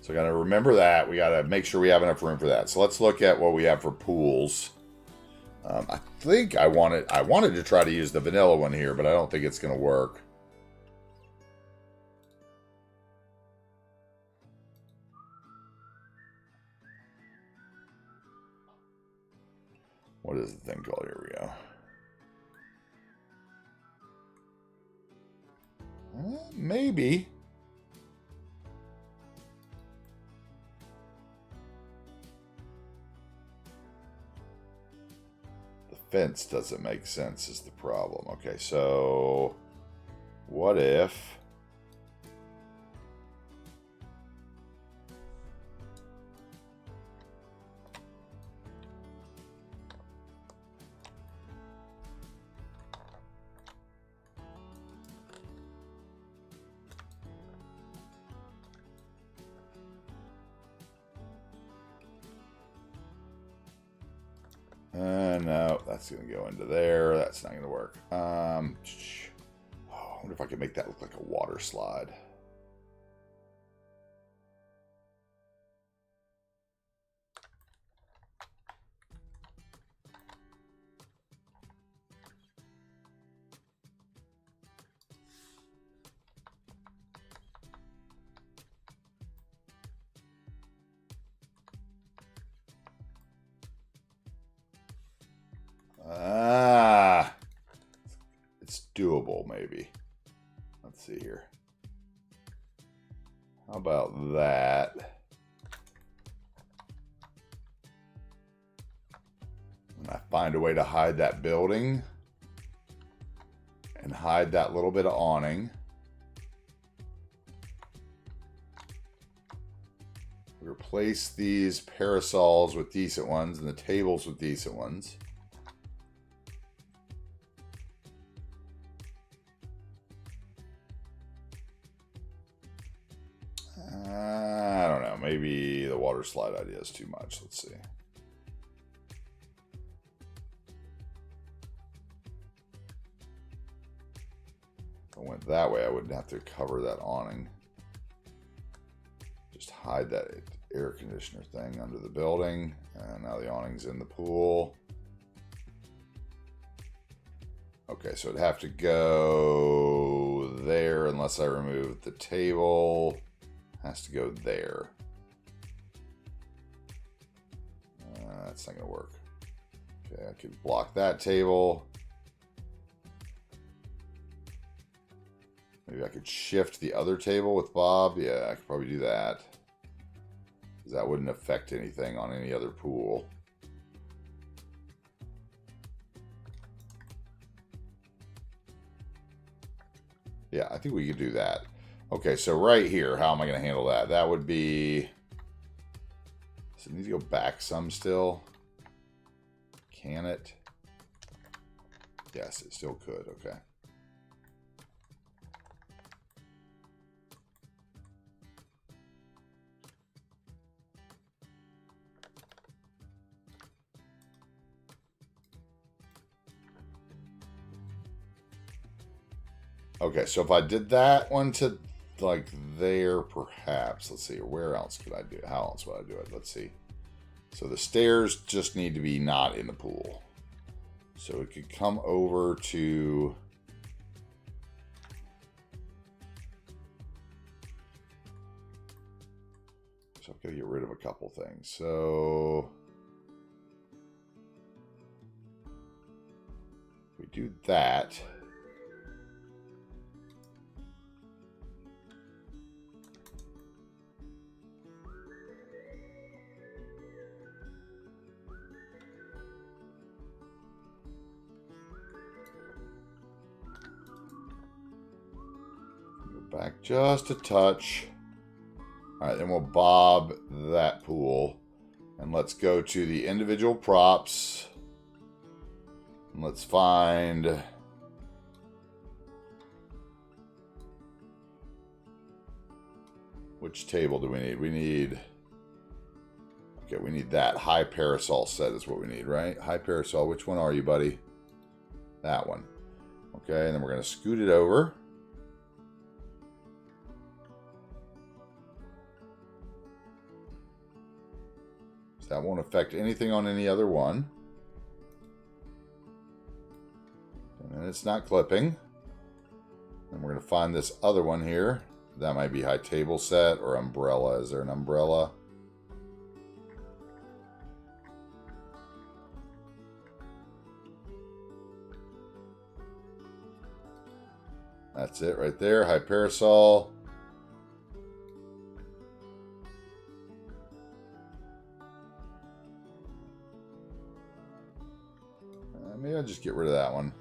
So I got to remember that. We got to make sure we have enough room for that. So let's look at what we have for pools. I think I wanted to try to use the vanilla one here, but I don't think it's going to work. What is the thing called? Here we go. Maybe. The fence doesn't make sense is the problem. Okay, so what if... no, that's going to go into there. That's not going to work. I wonder if I could make that look like a water slide. It's doable, maybe. Let's see here. How about that? And I find a way to hide that building and hide that little bit of awning. Replace these parasols with decent ones and the tables with decent ones. I don't know. Maybe the water slide idea is too much. Let's see. If I went that way, I wouldn't have to cover that awning. Just hide that air conditioner thing under the building. And now the awning's in the pool. Okay, so it'd have to go there unless I remove the table. Has to go there. That's not going to work. Okay, I could block that table. Maybe I could shift the other table with Bob. Yeah, I could probably do that. Because that wouldn't affect anything on any other pool. Yeah, I think we could do that. Okay, so right here, how am I going to handle that? That would be... Does it need to go back some still? Can it? Yes, it still could. Okay. Okay, so if I did that one to like there, perhaps, let's see, where else could I do it? How else would I do it? Let's see. So the stairs just need to be not in the pool. So it could come over to... So I've got to get rid of a couple things. So we do that. Back just a touch. All right, then we'll bob that pool. And let's go to the individual props. And let's find... Which table do we need? We need... Okay, we need that. High parasol set is what we need, right? High parasol. Which one are you, buddy? That one. Okay, and then we're going to scoot it over. That won't affect anything on any other one. And it's not clipping. And we're going to find this other one here. That might be high table set or umbrella. Is there an umbrella? That's it right there. High parasol. Maybe I'll just get rid of that one.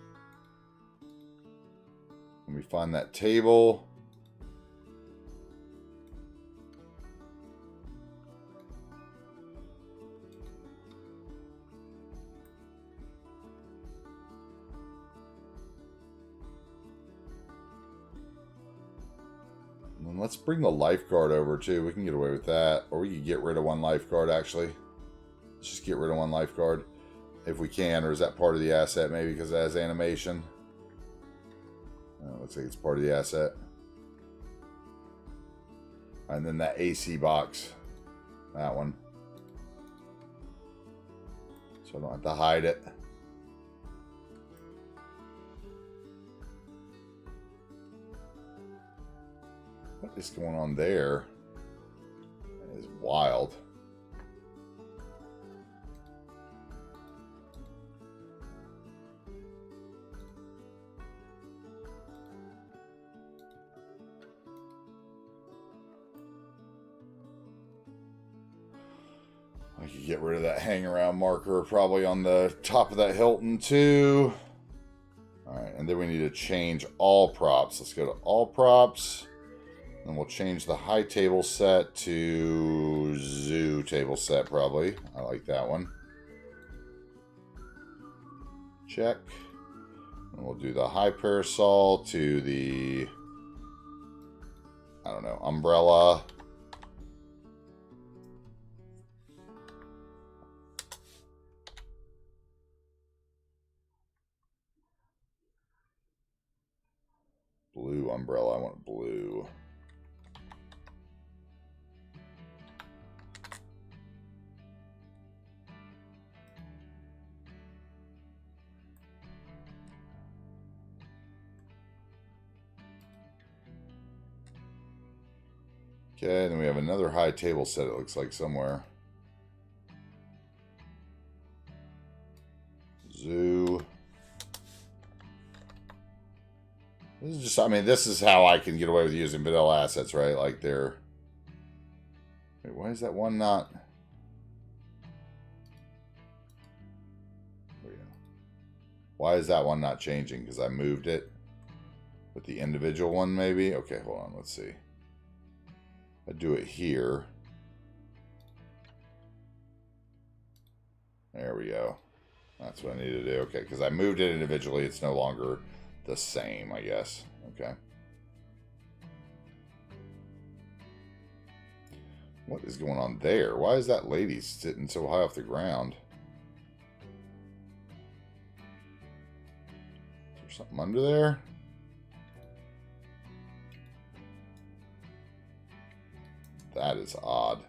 Let me find that table. And then let's bring the lifeguard over too. We can get away with that. Or we could get rid of one lifeguard actually. Let's just get rid of one lifeguard. If we can, or is that part of the asset maybe because it has animation? Looks like it's part of the asset. And then that AC box. That one. So I don't have to hide it. What is going on there? That is wild. I could get rid of that hang around marker probably on the top of that Hilton too. Alright, and then we need to change all props. Let's go to all props. And we'll change the high table set to zoo table set probably. I like that one. Check. And we'll do the high parasol to the, I don't know, umbrella. Blue umbrella. I want blue. Okay, then we have another high table set, it looks like, somewhere. Zoo. This is just, I mean, this is how I can get away with using vanilla assets, right? Like they're... Wait, why is that one not... Why is that one not changing? Because I moved it with the individual one, maybe? Okay, hold on, let's see. I do it here. There we go. That's what I need to do. Okay, because I moved it individually, it's no longer the same, I guess. Okay. What is going on there? Why is that lady sitting so high off the ground? Is there something under there? That is odd.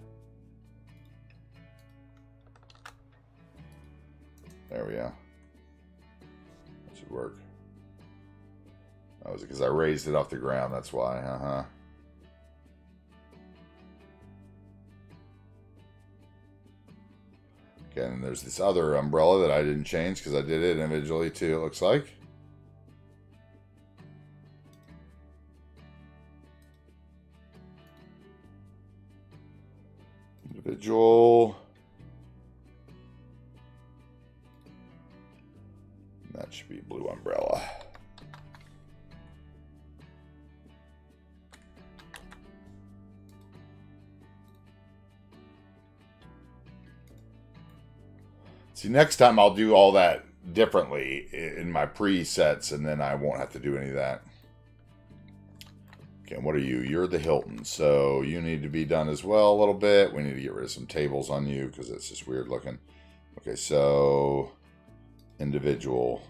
There we go. That should work. That was because I raised it off the ground, that's why. Okay, and there's this other umbrella that I didn't change because I did it individually too, it looks like. Individual. That should be blue umbrella. See, next time I'll do all that differently in my presets, and then I won't have to do any of that. Okay, what are you? You're the Hilton, so you need to be done as well a little bit. We need to get rid of some tables on you because it's just weird looking. Okay, so individual.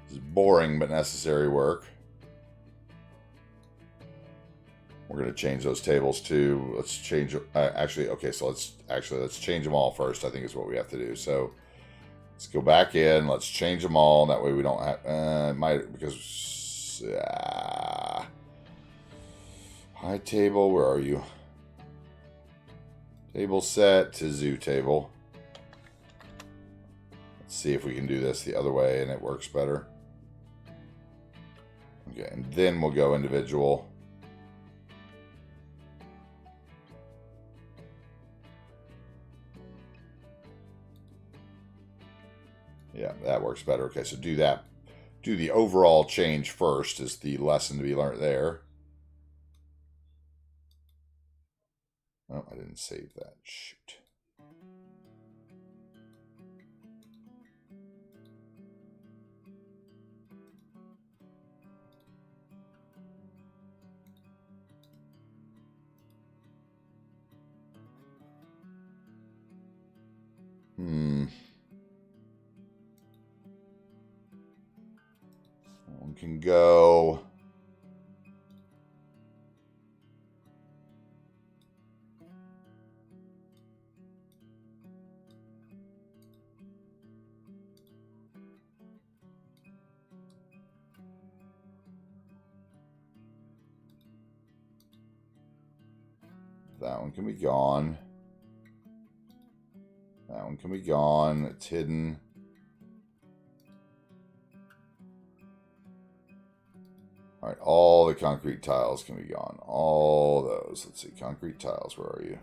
This is boring but necessary work. going to change those tables too. Let's change. Actually, okay. So let's change them all first. I think is what we have to do. So let's go back in. Let's change them all. That way we don't have because high table. Where are you? Table set to zoo table. Let's see if we can do this the other way and it works better. Okay, and then we'll go individual. Yeah, that works better. Okay, so do that. Do the overall change first is the lesson to be learned there. Oh, I didn't save that. Shoot. One can go. That one can be gone. That one can be gone. It's hidden. All right, all the concrete tiles can be gone. All those. Let's see, concrete tiles, where are you?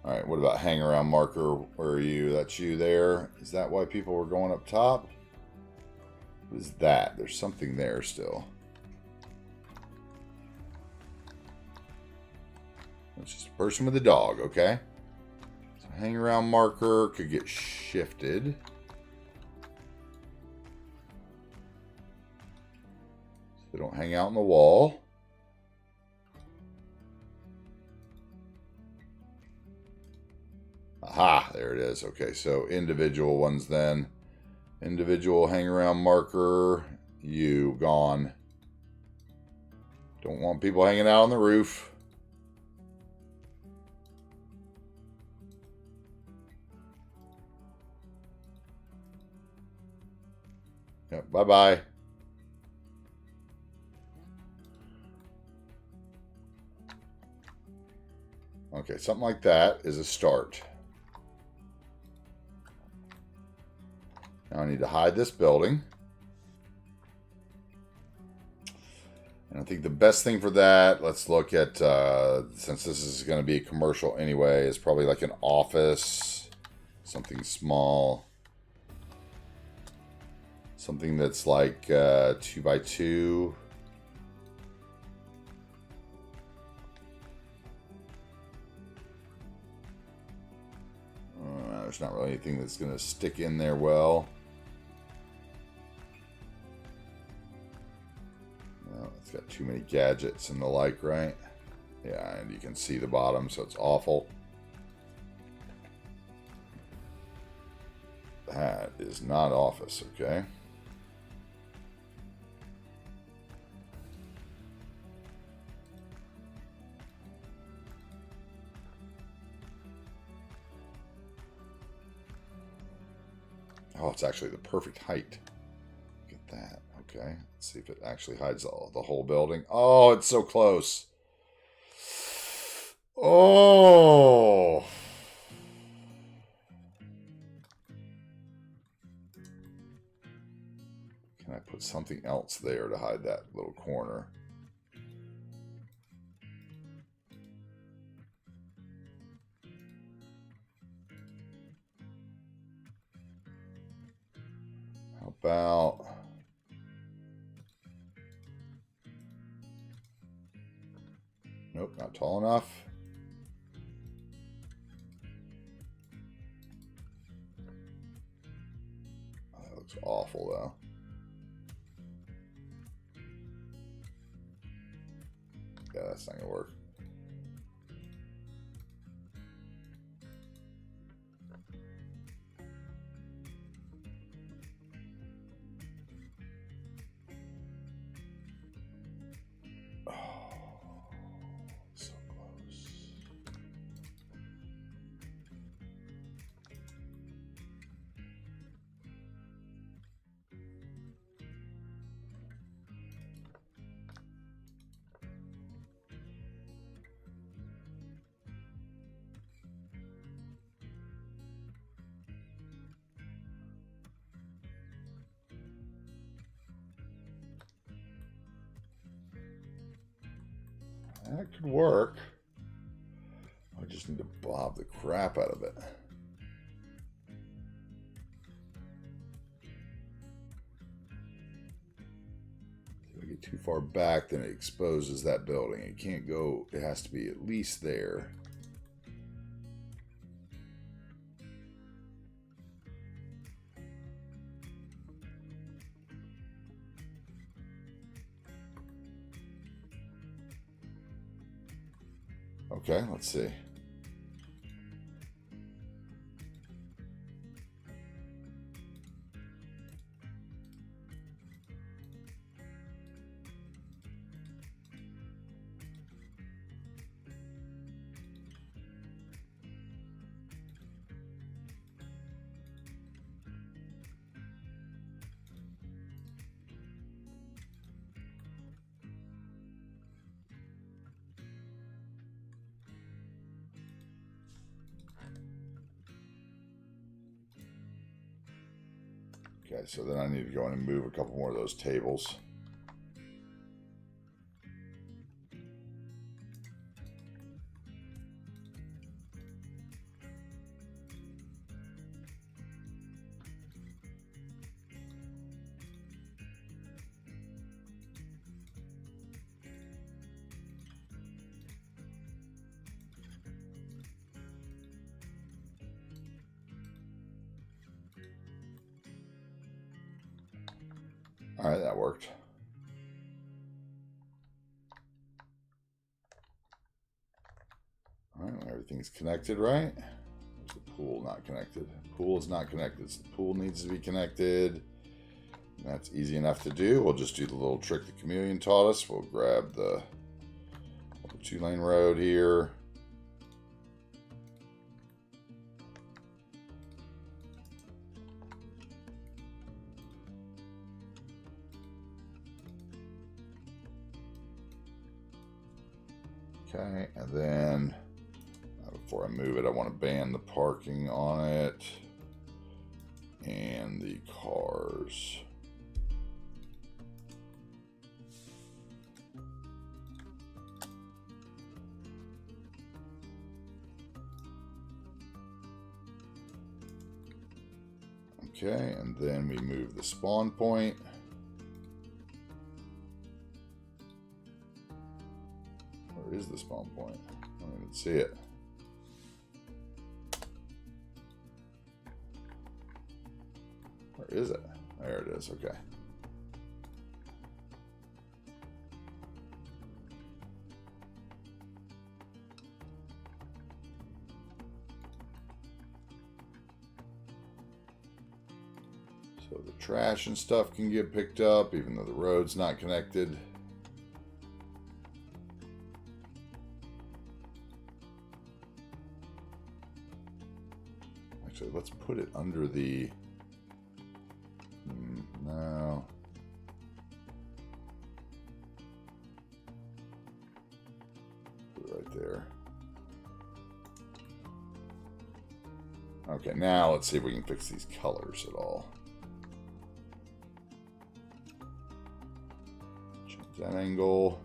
All right, what about hang around marker? Where are you? That's you there. Is that why people were going up top? What is that? There's something there still. It's just a person with a dog, okay? So hang around marker could get shifted. So they don't hang out on the wall. Aha, there it is. Okay, so individual ones then. Individual hang around marker. You gone. Don't want people hanging out on the roof. Yep, bye-bye. Okay, something like that is a start. Now I need to hide this building. And I think the best thing for that, let's look at, since this is going to be a commercial anyway, is probably like an office, something small. Something that's like 2x2. There's not really anything that's going to stick in there well. No, it's got too many gadgets and the like, right? Yeah, and you can see the bottom, so it's awful. That is not office, okay? Oh, it's actually the perfect height. Look at that. Okay, let's see if it actually hides the whole building. Oh, it's so close. Oh. Can I put something else there to hide that little corner? How about... Nope, not tall enough. Oh, that looks awful, though. Yeah, that's not gonna work. That could work. I just need to bob the crap out of it. If I get too far back, then it exposes that building. It can't go, it has to be at least there. Okay, let's see. Okay, so then I need to go in and move a couple more of those tables. All right, that worked. All right, everything's connected, right? There's the pool not connected. Pool is not connected, so the pool needs to be connected. That's easy enough to do. We'll just do the little trick the chameleon taught us. We'll grab the 2-lane road here. Okay, and then before I move it, I want to ban the parking on it and the cars. Okay, and then we move the spawn point. Where is the spawn point? I don't even see it. Where is it? There it is, okay. So the trash and stuff can get picked up even though the road's not connected. Actually, let's put it under the... No. Put it right there. Okay, now let's see if we can fix these colors at all. Change that angle.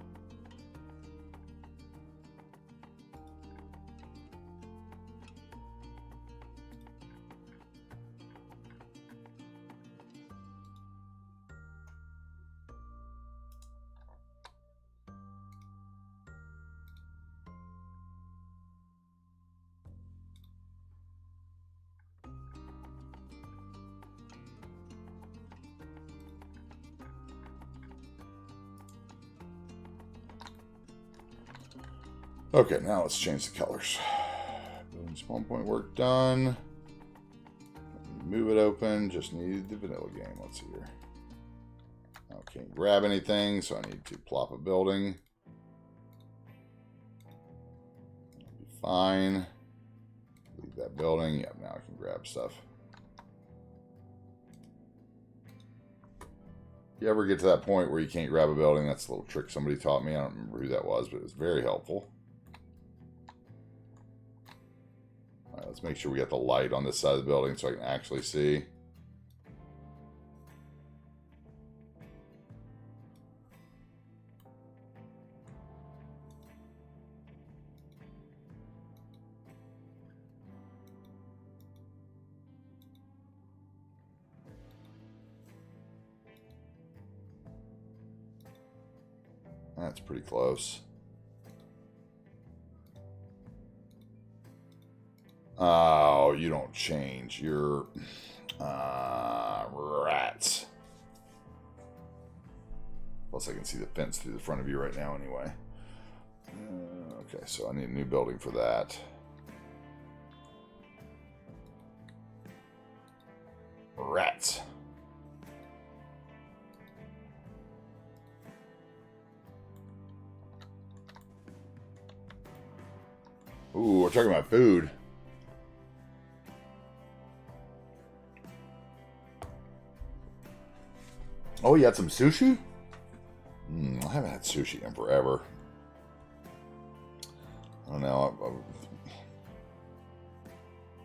Okay, now let's change the colors. Building spawn point work done. Move it open. Just need the vanilla game. Let's see here. I can't grab anything, so I need to plop a building. That'll be fine. Leave that building. Yep, now I can grab stuff. You ever get to that point where you can't grab a building? That's a little trick somebody taught me. I don't remember who that was, but it was very helpful. All right, let's make sure we got the light on this side of the building so I can actually see. That's pretty close. Oh, you don't change. You're... rats. Plus I can see the fence through the front of you right now anyway. Okay, so I need a new building for that. Rats. Ooh, we're talking about food. Oh, you had some sushi? I haven't had sushi in forever. I don't know.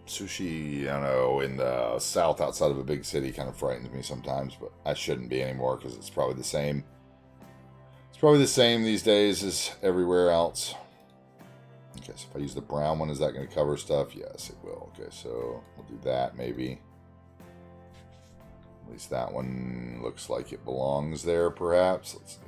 Sushi, I don't know, in the south outside of a big city kind of frightens me sometimes, but I shouldn't be anymore because it's probably the same. It's probably the same these days as everywhere else. Okay, so if I use the brown one, is that going to cover stuff? Yes, it will. Okay, so we'll do that maybe. At least that one looks like it belongs there, perhaps. Let's see.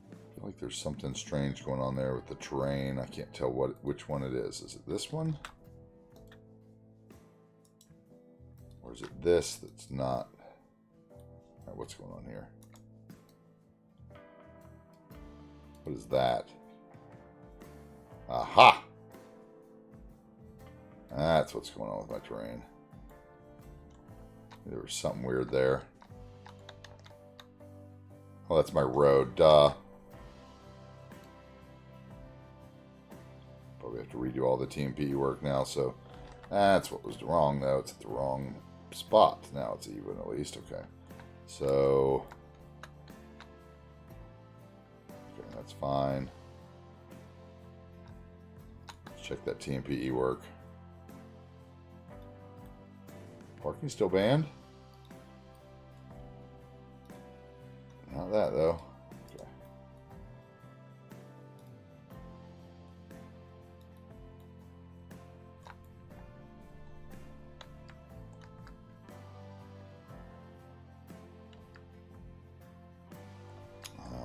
I feel like there's something strange going on there with the terrain. I can't tell which one it is. Is it this one? Or is it this that's not? All right, what's going on here? What is that? Aha! That's what's going on with my terrain. There was something weird there. Oh, that's my road. Duh. Probably have to redo all the TMP work now, so that's what was wrong, though. It's at the wrong spot. Now it's even, at least. Okay. So... okay, that's fine. Let's check that TMPE work. Parking still banned? Not that, though. Okay.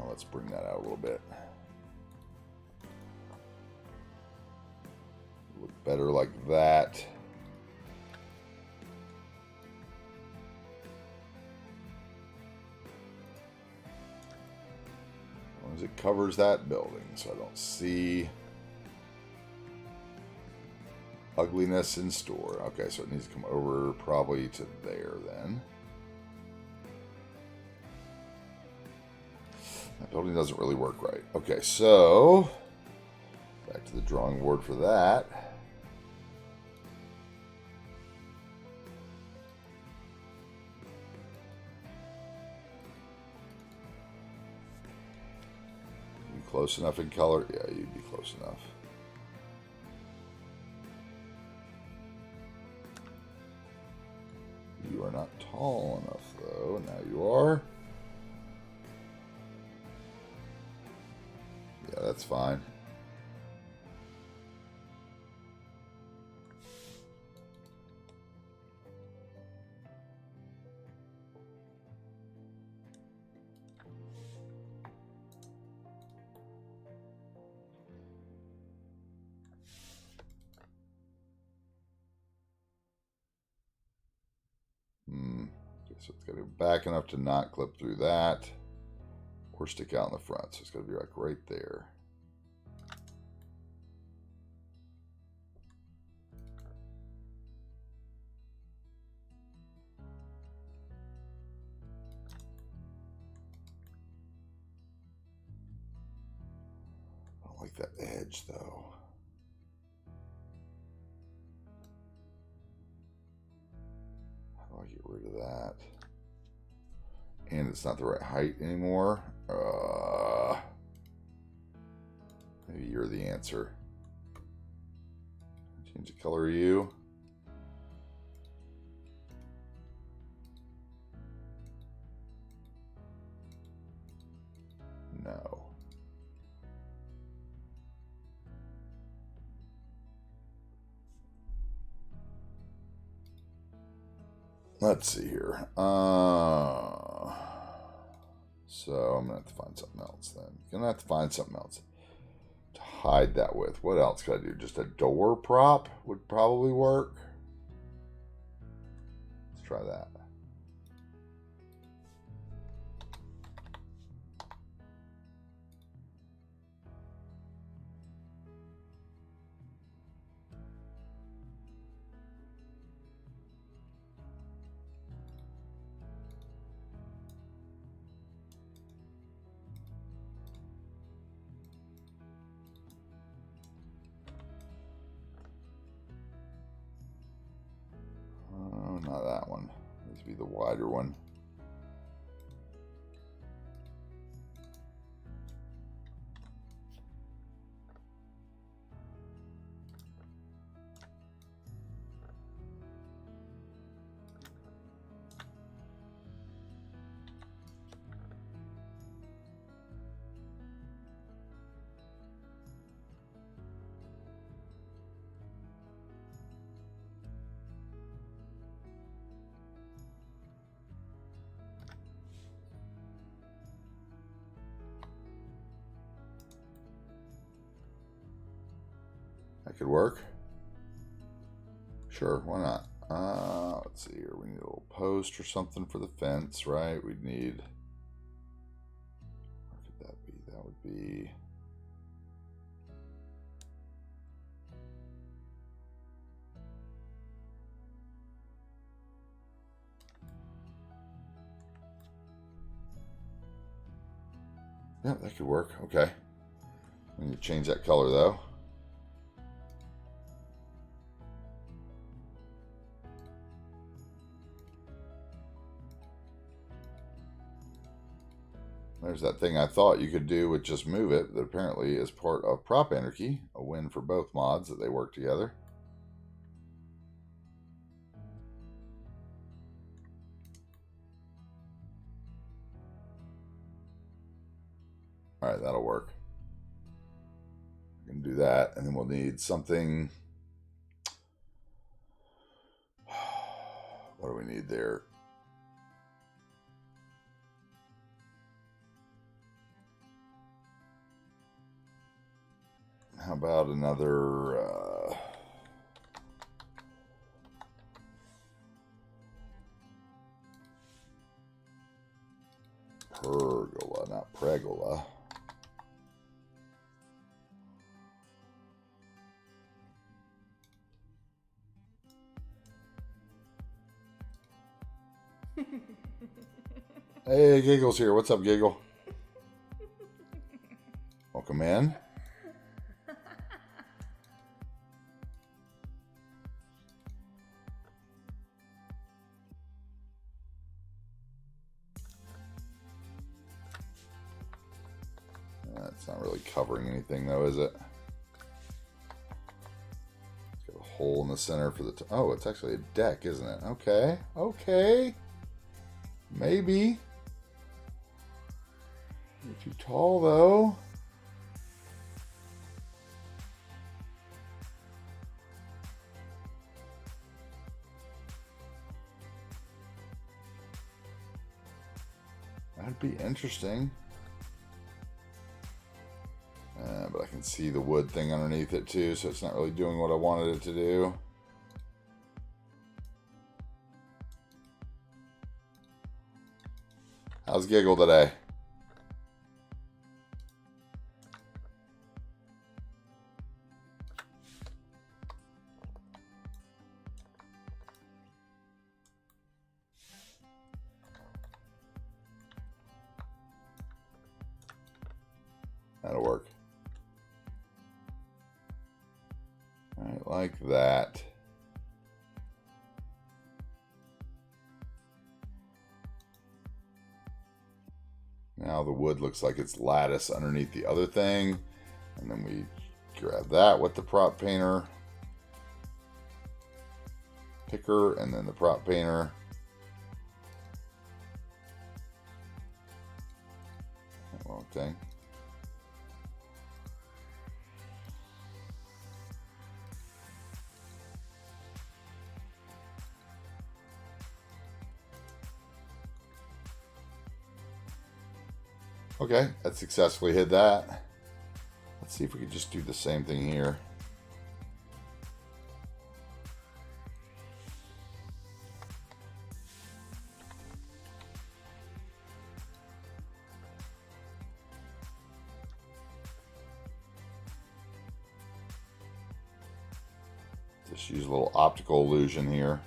Let's bring that out a little bit. Look better like that. As long as it covers that building, so I don't see ugliness in store. Okay, so it needs to come over probably to there then. That building doesn't really work right. Okay, so back to the drawing board for that. You close enough in color? Yeah, you'd be close enough. You are not tall enough, though. Now you are. Yeah, that's fine. Okay, so it's got to go back enough to not clip through that. Or stick out in the front, so it's got to be like right there. I don't like that edge, though. How do I get rid of that? And it's not the right height anymore. Maybe you're the answer. Change the color of you. No. Let's see here. So I'm gonna have to find something else then. Gonna have to find something else to hide that with. What else could I do? Just a door prop would probably work. Let's try that. Oh, not that one. Needs to be the wider one. That could work. Sure, why not? Let's see here. We need a little post or something for the fence, right? We'd need. Where could that be? That would be. Yeah, that could work. Okay. We need to change that color though. There's that thing I thought you could do with just move it, that apparently is part of Prop Anarchy. A win for both mods that they work together. Alright, that'll work. We can do that, and then we'll need something. What do we need there? How about another pergola, not pregola. Hey, Giggle's here. What's up, Giggle? Welcome in. That's not really covering anything, though, is it? It's got a hole in the center for the... Oh, it's actually a deck, isn't it? Okay. Okay. Maybe. You're too tall, though. That'd be interesting. But I can see the wood thing underneath it too, so it's not really doing what I wanted it to do. How's Giggle today? That'll work. Alright, like that. Now the wood looks like it's lattice underneath the other thing. And then we grab that with the prop painter. Picker, and then the prop painter. That wrong thing. Okay, that successfully hid that. Let's see if we can just do the same thing here. Just use a little optical illusion here.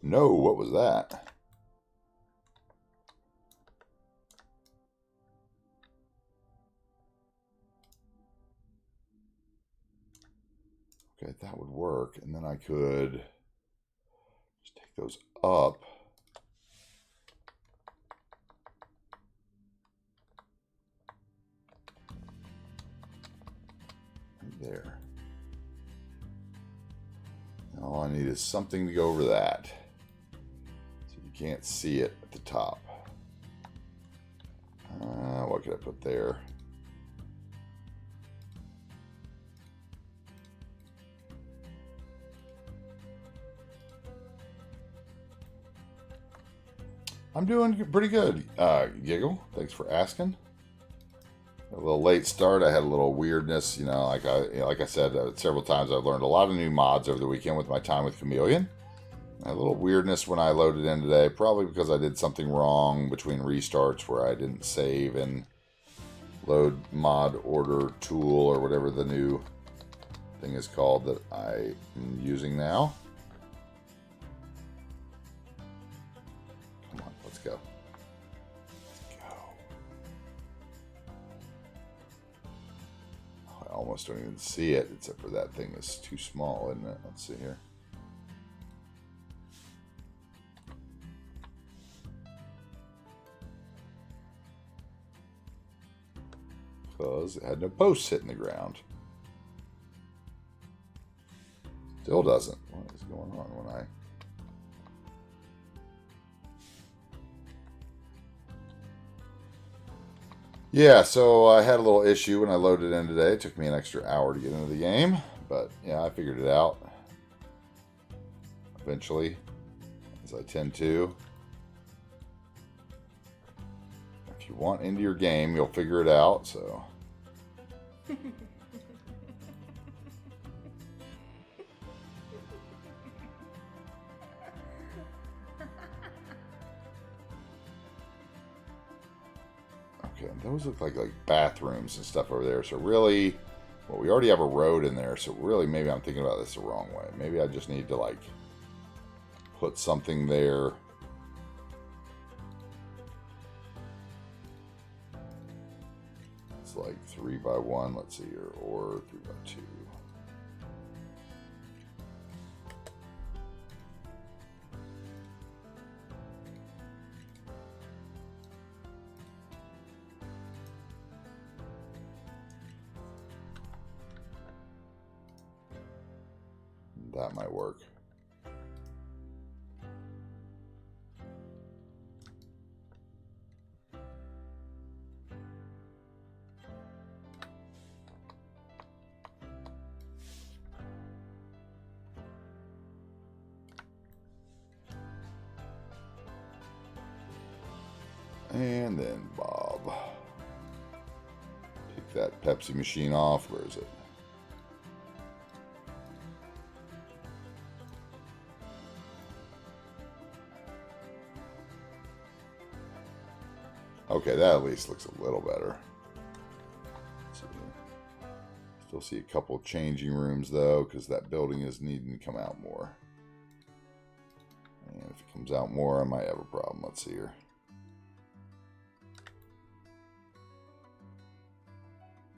No, what was that? Okay, that would work. And then I could just take those up. Right there. And all I need is something to go over that. So you can't see it at the top. What could I put there? I'm doing pretty good, Giggle. Thanks for asking. A little late start. I had a little weirdness, like I said several times. I've learned a lot of new mods over the weekend with my time with Chameleon. I had a little weirdness when I loaded in today, probably because I did something wrong between restarts where I didn't save and load mod order tool or whatever the new thing is called that I am using now. Come on, let's go. Let's go. Oh, I almost don't even see it, except for that thing is too small, isn't it? Let's see here. Because it had no posts hitting the ground. Still doesn't. What is going on when I... Yeah, so I had a little issue when I loaded in today. It took me an extra hour to get into the game. But, yeah, I figured it out. Eventually. As I tend to. If you want into your game, you'll figure it out, so... Okay, those look like bathrooms and stuff over there. So really, well, we already have a road in there. So really, maybe I'm thinking about this the wrong way. Maybe I just need to put something there. It's like 3 by 1. Let's see here, or 3 by 2. That might work. And then Bob. Take that Pepsi machine off. Where is it? Okay, that at least looks a little better. Still see a couple of changing rooms though, because that building is needing to come out more. And if it comes out more, I might have a problem. Let's see here.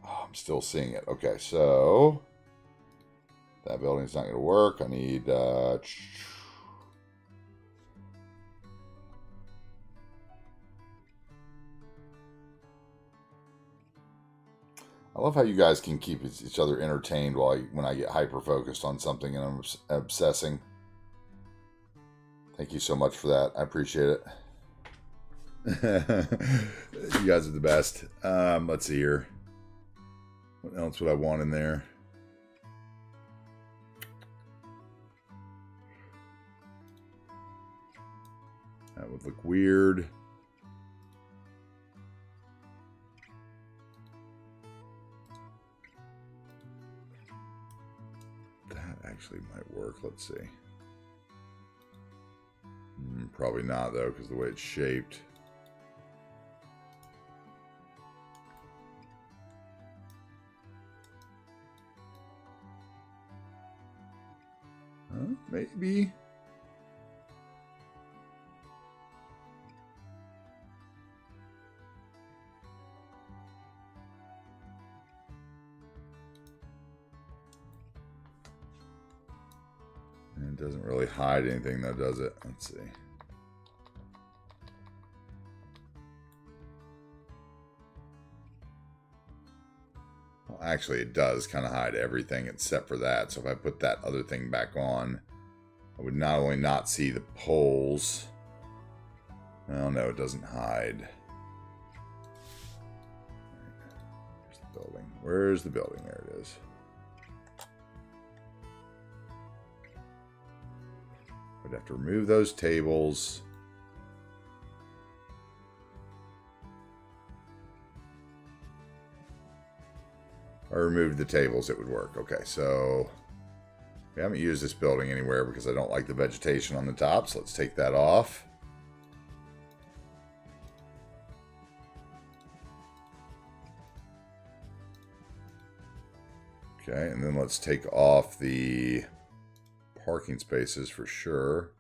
Oh, I'm still seeing it. Okay, so that building's not going to work. I need I love how you guys can keep each other entertained when I get hyper-focused on something and I'm obsessing. Thank you so much for that. I appreciate it. You guys are the best. Let's see here. What else would I want in there? That would look weird. That actually might work. Let's see. Probably not, though, because the way it's shaped. Maybe. And it doesn't really hide anything, though, does it? Let's see. Well, actually, it does kind of hide everything except for that. So if I put that other thing back on, I would not only not see the poles. Oh, no, it doesn't hide. Where's the building? Where's the building? There it is. I'd have to remove those tables. If I removed the tables, it would work. Okay, so we haven't used this building anywhere because I don't like the vegetation on the top, so let's take that off. Okay, and then let's take off the parking spaces for sure.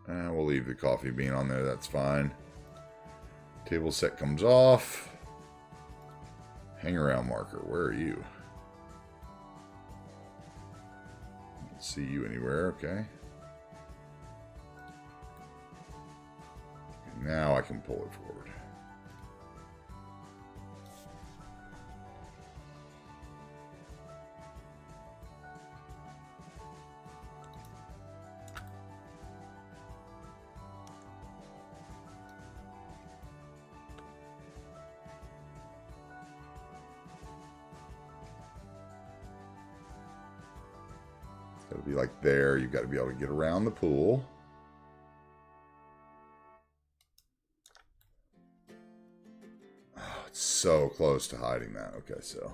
We'll leave the coffee bean on there, that's fine. Table set comes off. Hang around marker, where are you? Don't see you anywhere, okay. Now I can pull it forward. Got to be like there. You've got to be able to get around the pool. Oh, it's so close to hiding that. Okay, so.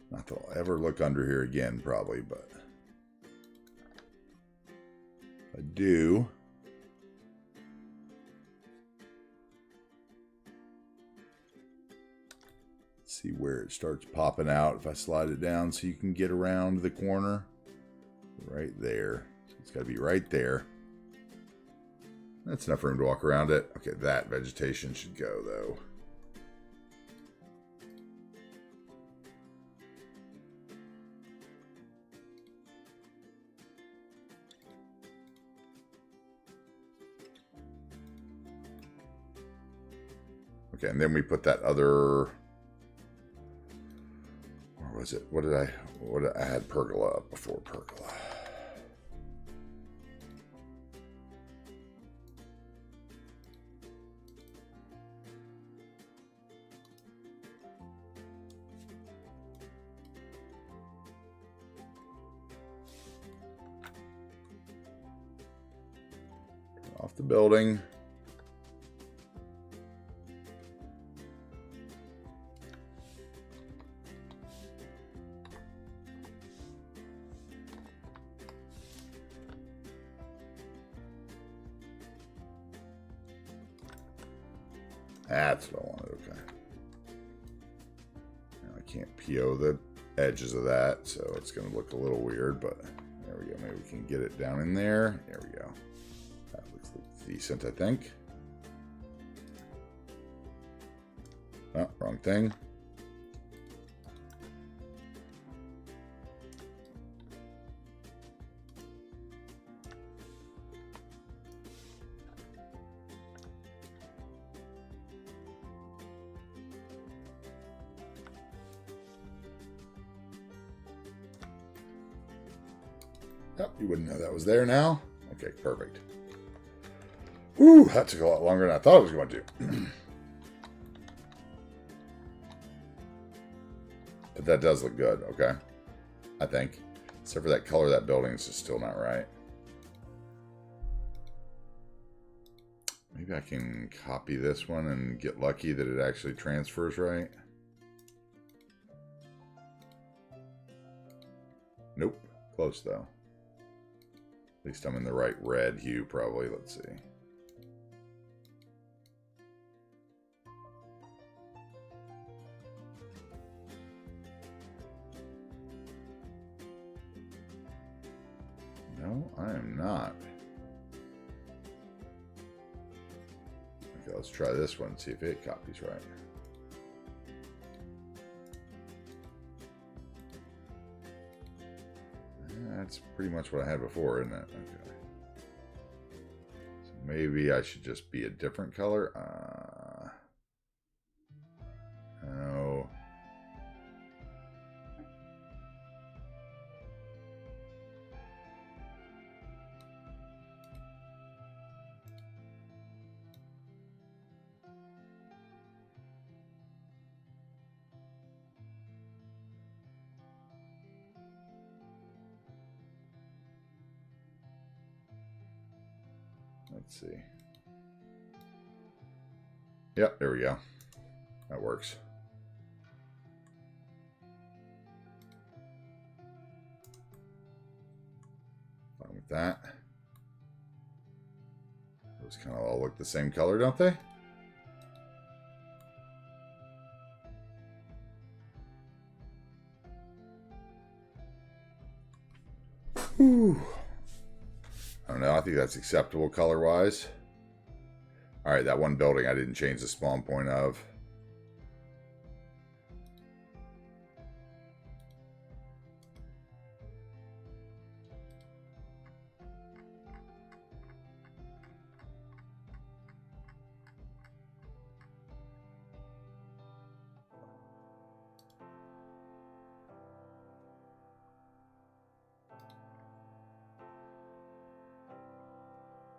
Not that I'll ever look under here again, probably, but if I do. See where it starts popping out if I slide it down so you can get around the corner. Right there. So it's got to be right there. That's enough room to walk around it. Okay, that vegetation should go though. Okay, and then we put that other... Was it? What did I had pergola up before pergola? Off the building. That's what I wanted, okay. Now I can't PO the edges of that, so it's going to look a little weird, but there we go. Maybe we can get it down in there. There we go. That looks decent, I think. Oh, wrong thing. Oh, you wouldn't know that was there now? Okay, perfect. Whew, that took a lot longer than I thought it was going to. But that does look good, okay? I think. Except for that color of that building is just still not right. Maybe I can copy this one and get lucky that it actually transfers right. Nope. Close, though. At least I'm in the right red hue, probably. Let's see. No, I am not. Okay, let's try this one and see if it copies right. That's pretty much what I had before, isn't it? Okay. So maybe I should just be a different color. No. Let's see. Yep, there we go. That works. Fine with that. Those kind of all look the same color, don't they? Whew. I don't know. I think that's acceptable color-wise. All right, that one building I didn't change the spawn point of.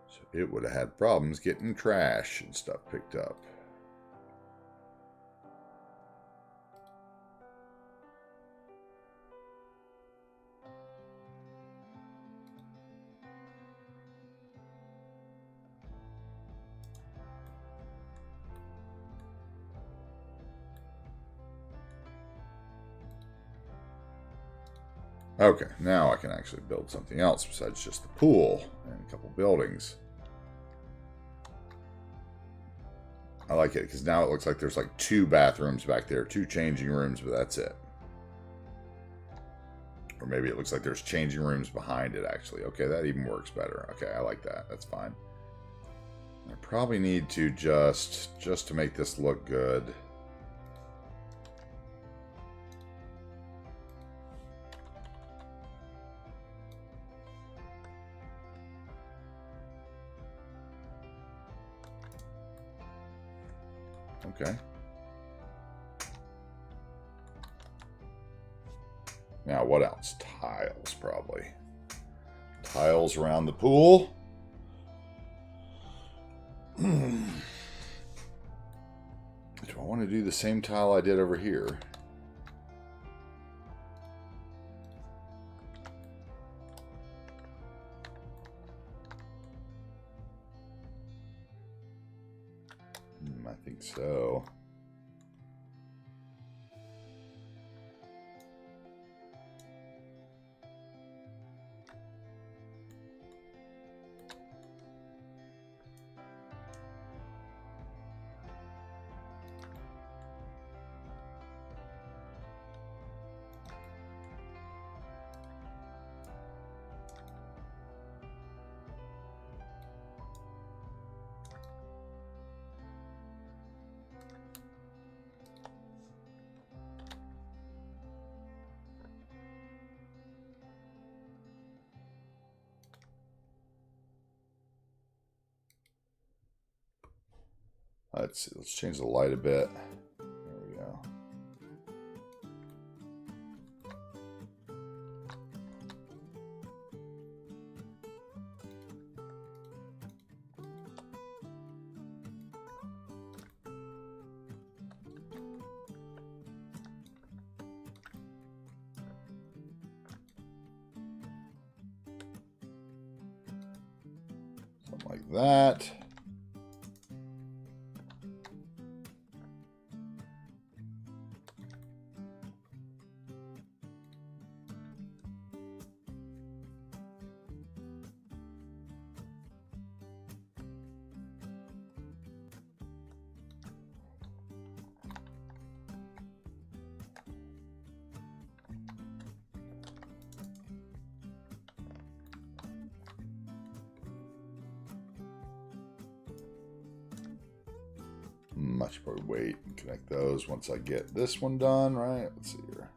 So it would have had problems getting trash and stuff picked up. Okay, now I can actually build something else besides just the pool and a couple buildings. I like it because now it looks like there's like 2 bathrooms back there, 2 changing rooms, but that's it. Or maybe it looks like there's changing rooms behind it, actually. Okay, that even works better. Okay, I like that. That's fine. I probably need to just to make this look good. Okay. Now, what else? Tiles, probably. Tiles around the pool. Do I want to do the same tile I did over here? I think so. Let's see, let's change the light a bit. There we go. Something like that. I should probably wait and connect those once I get this one done, right? Let's see here.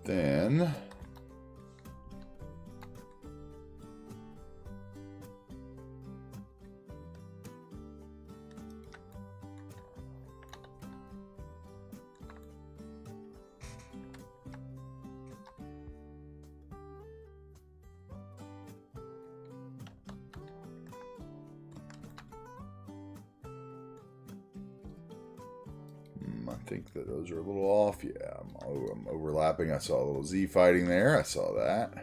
Then I think that those are a little off. Yeah, I'm overlapping. I saw a little Z fighting there. I saw that.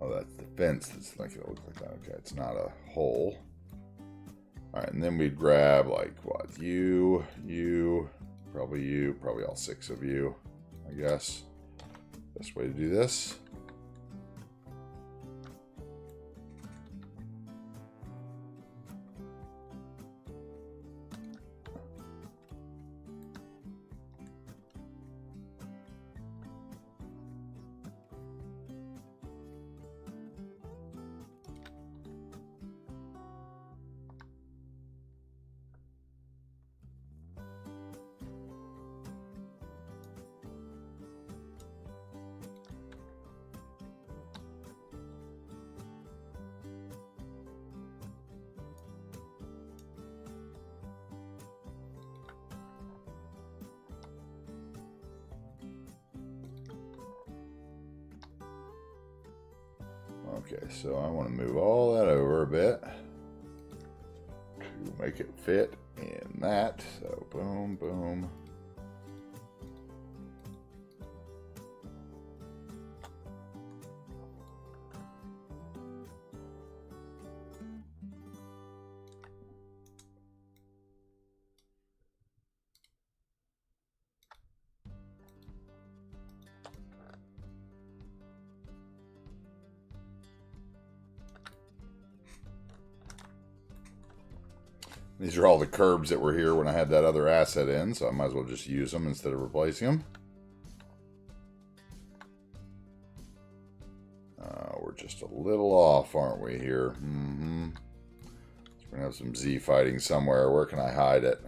Oh, that's the fence that's making it look like that. Okay, it's not a hole. All right, and then we'd grab like what? You, probably all 6 of you, I guess. Best way to do this. Okay, so I want to move all that over a bit to make it fit in that. So boom, boom. These are all the curbs that were here when I had that other asset in, so I might as well just use them instead of replacing them. We're just a little off, aren't we, here? Mm-hmm. So we're going to have some Z fighting somewhere. Where can I hide it?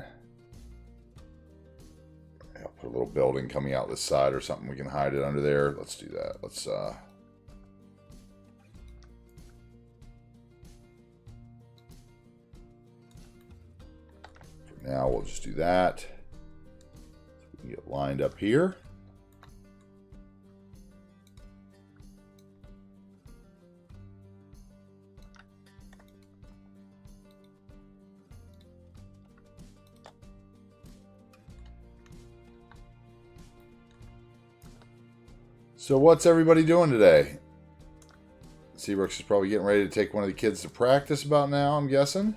I'll put a little building coming out this side or something. We can hide it under there. Let's do that. Let's, now we'll just do that. So we can get lined up here. So what's everybody doing today? Seabrooks is probably getting ready to take one of the kids to practice about now, I'm guessing.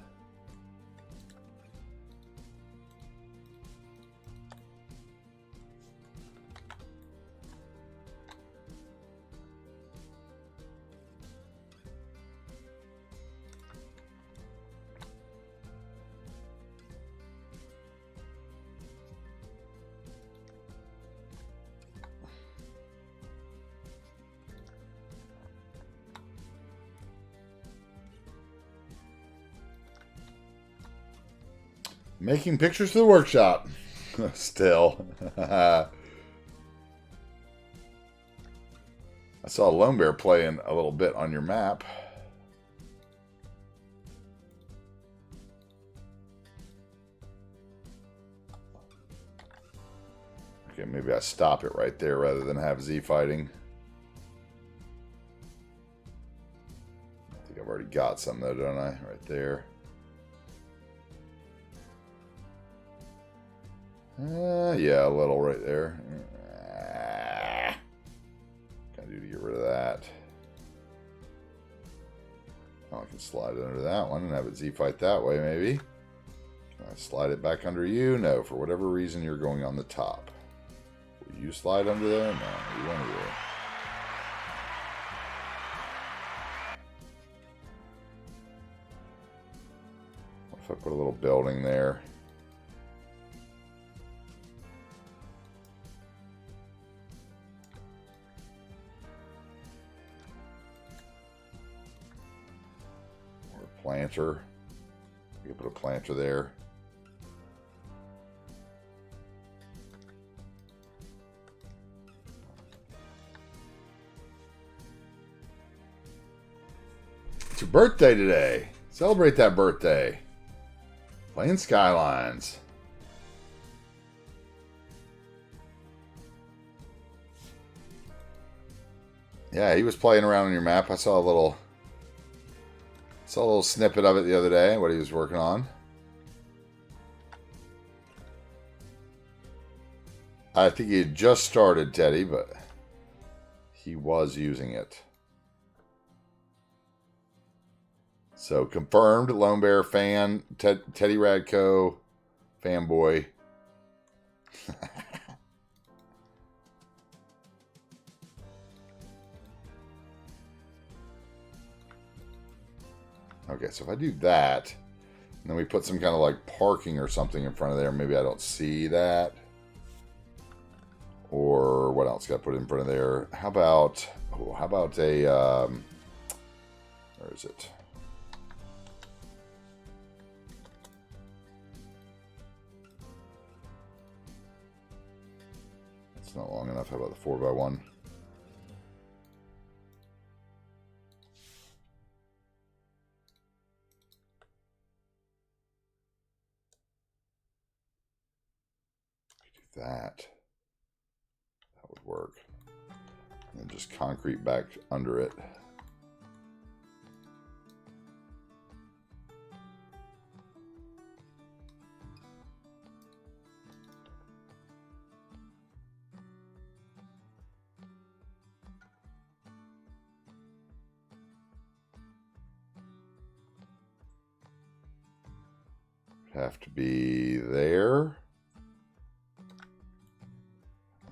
Making pictures for the workshop. Still. I saw Lone Bear playing a little bit on your map. maybe I stop it right there rather than have Z fighting. I think I've already got some though, don't I? Right there. Yeah, a little right there. What can I do to get rid of that? Oh, I can slide it under that one and have it Z fight that way, maybe. Can I slide it back under you? No, for whatever reason, you're going on the top. Will you slide under there? No, you under there. What if I put a little building there? Planter. You can put a planter there. It's your birthday today. Celebrate that birthday. Playing Skylines. Yeah, he was playing around on your map. I saw a little snippet of it the other day, what he was working on. I think he had just started, Teddy, but he was using it. So, confirmed, Lone Bear fan, Teddy Radco, fanboy. Okay, so if I do that, and then we put some kind of like parking or something in front of there, maybe I don't see that. Or what else got to put in front of there? How about a, where is it? It's not long enough. How about the 4x1? That would work. And just concrete back under it. Have to be there.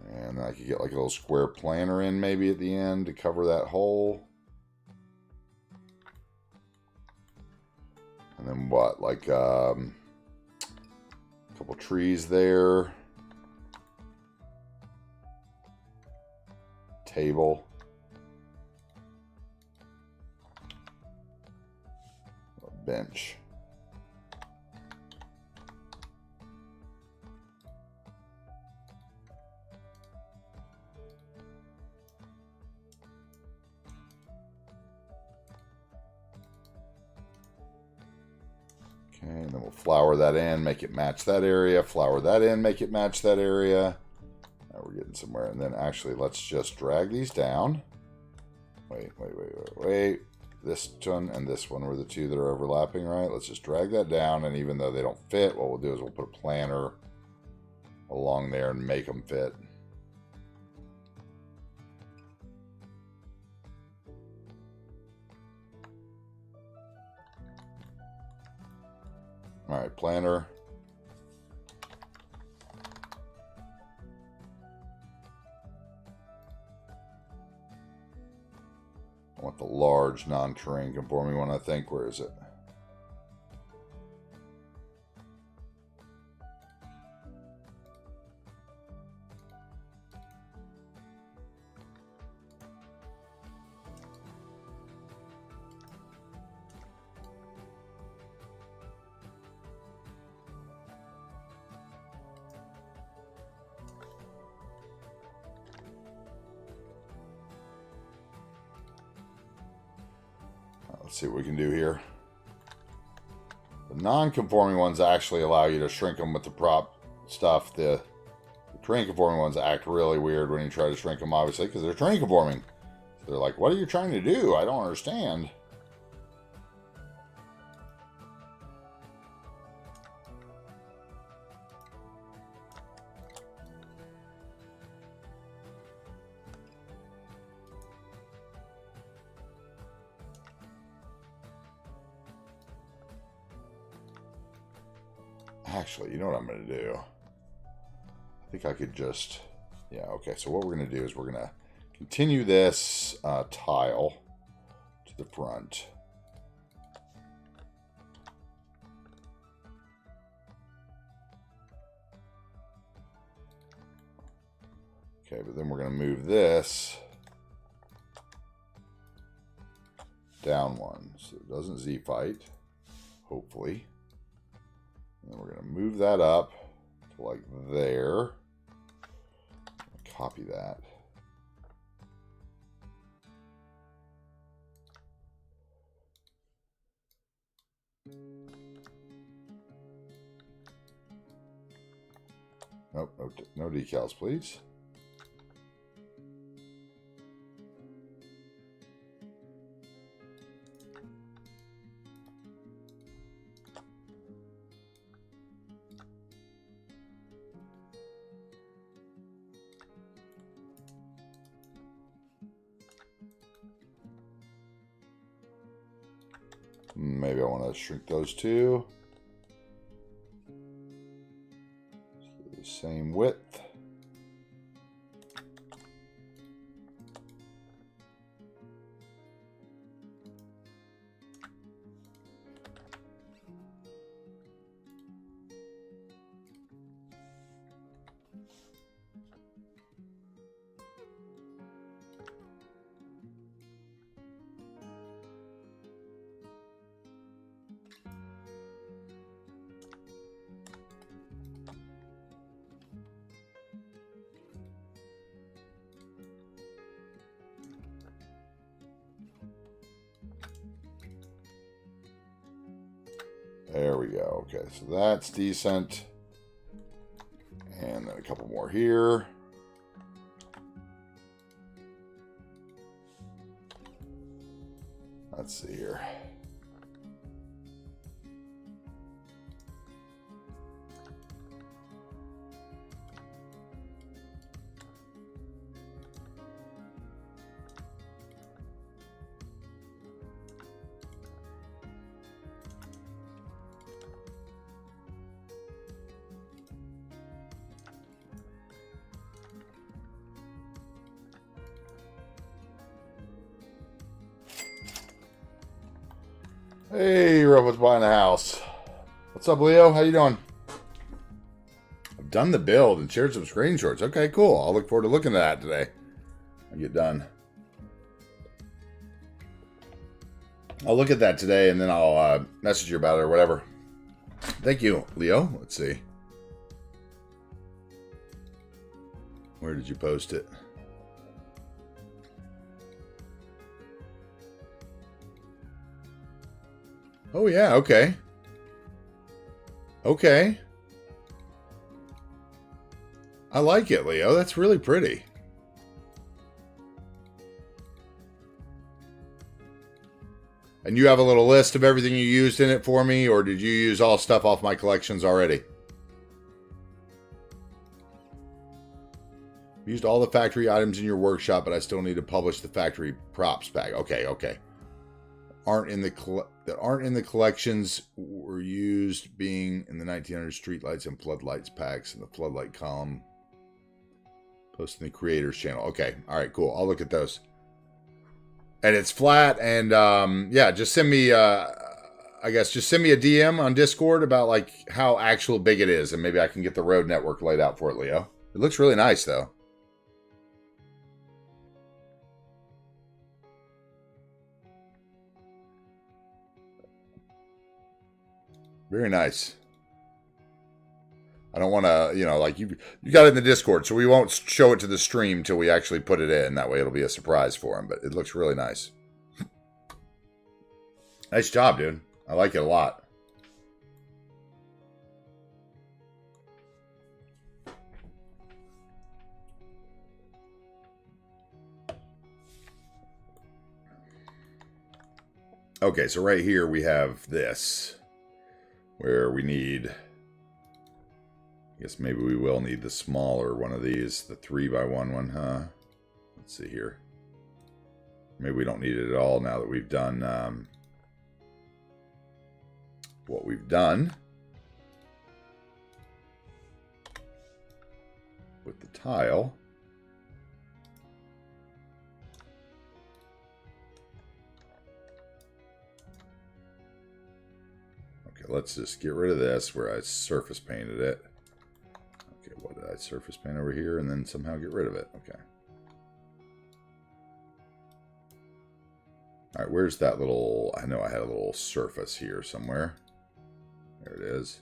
And I could get like a little square planter in maybe at the end to cover that hole. And then what? Like a couple trees there. Table. A bench. Okay, and then we'll flower that in, make it match that area. Flower that in, make it match that area. Now we're getting somewhere. And then actually, let's just drag these down. Wait. This one and this one were the two that are overlapping, right? Let's just drag that down, and even though they don't fit, what we'll do is we'll put a planter along there and make them fit. All right, planter. I want the large non-terrain conforming one, I think. Where is it? Let's see what we can do here. The non-conforming ones actually allow you to shrink them with the prop stuff. The Terrain conforming ones act really weird when you try to shrink them, obviously, because they're terrain conforming. So they're like, what are you trying to do? I don't understand. Actually, you know what I'm going to do? I think I could just... Yeah, okay. So what we're going to do is we're going to continue this tile to the front. Okay, but then we're going to move this down one so it doesn't Z-fight, hopefully. And we're going to move that up to like there. Copy that. Nope, no decals, please. Maybe I want to shrink those two. So the same width. There we go. Okay, so that's decent. And then a couple more here. Let's see here. Hey, Robots buying a house. What's up, Leo? How you doing? I've done the build and shared some screenshots. Okay, cool. I'll look forward to looking at that today. I get done. I'll look at that today and then I'll message you about it or whatever. Thank you, Leo. Let's see. Where did you post it? Oh, yeah, okay. Okay. I like it, Leo. That's really pretty. And you have a little list of everything you used in it for me, or did you use all stuff off my collections already? Used all the factory items in your workshop, but I still need to publish the factory props pack. Okay, okay. That aren't in the collections were used being in the 1900 streetlights and floodlights packs and the floodlight column posted in the creators channel. Okay, all right, cool. I'll look at those. And it's flat, and yeah, just send me I guess just send me a DM on Discord about like how actual big it is, and maybe I can get the road network laid out for it, Leo. It looks really nice though. Very nice. I don't want to, you know, like you got it in the Discord, so we won't show it to the stream till we actually put it in. That way it'll be a surprise for him, but it looks really nice. Nice job, dude. I like it a lot. Okay, so right here we have this, where we need, I guess maybe we will need the smaller one of these, the 3x1 one, huh? Let's see here. Maybe we don't need it at all now that we've done what we've done with the tile. Okay, let's just get rid of this where I surface painted it. Okay, what did I surface paint over here and then somehow get rid of it? Okay. All right, where's that little, I know I had a little surface here somewhere. There it is.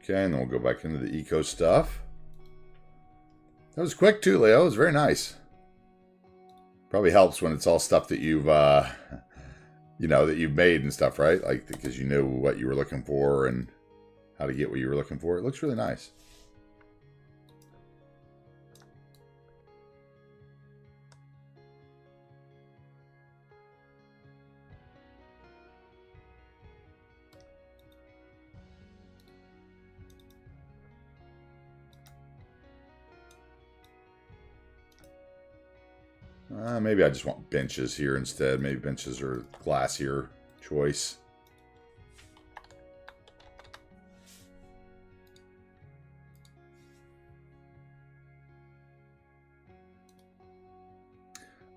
Okay, and then we'll go back into the eco stuff. That was quick too, Leo. It was very nice. Probably helps when it's all stuff that you've, you know, that you've made and stuff, right? Like, because you knew what you were looking for and how to get what you were looking for. It looks really nice. Maybe I just want benches here instead. Maybe benches are glassier choice.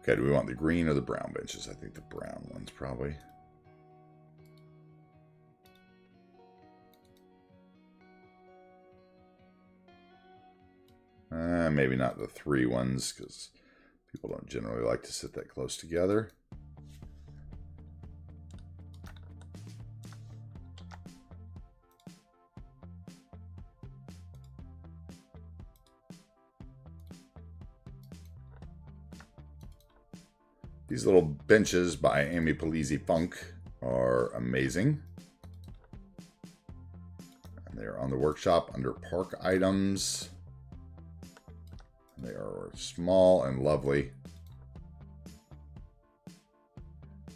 Okay, do we want the green or the brown benches? I think the brown ones probably. Maybe not the 3 ones because people don't generally like to sit that close together. These little benches by Amy Polizzi Funk are amazing. And they're on the workshop under park items. They are small and lovely.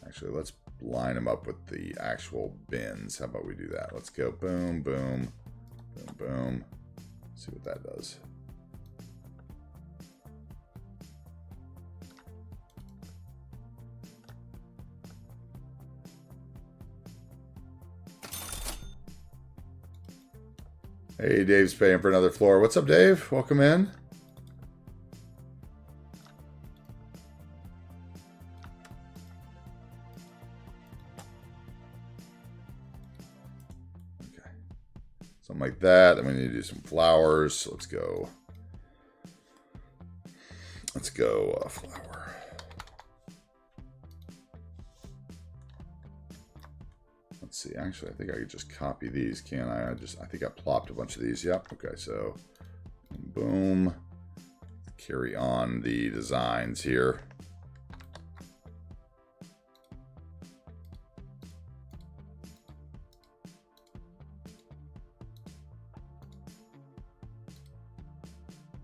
Actually, let's line them up with the actual bins. How about we do that? Let's go boom, boom, boom, boom. See what that does. Hey, Dave's paying for another floor. What's up, Dave? Welcome in. Okay. Something like that. Then we need to do some flowers. So let's go. Let's go flower. Let's see. Actually, I think I could just copy these, can't I? I think I plopped a bunch of these. Yep. Okay, so boom. Carry on the designs here.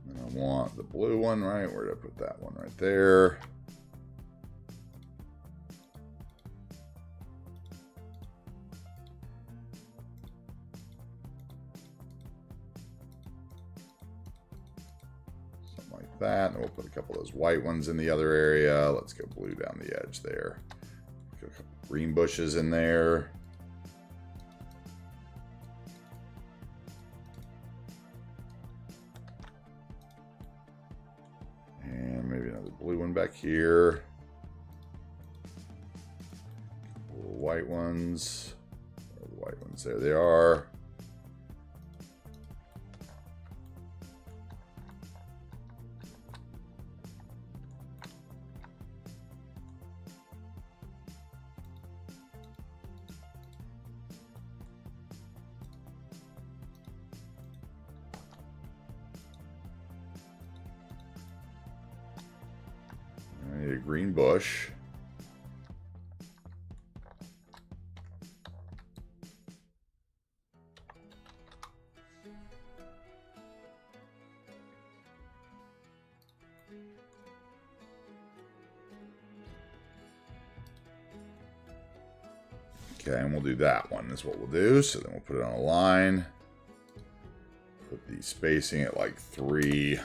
And I want the blue one, right? Where did I put that one? Right there. That, and we'll put a couple of those white ones in the other area. Let's go blue down the edge there. Got a couple green bushes in there. And maybe another blue one back here. White ones. The white ones, there they are. I need a green bush. Okay, and we'll do that one is what we'll do. So then we'll put it on a line. Put the spacing at like 3.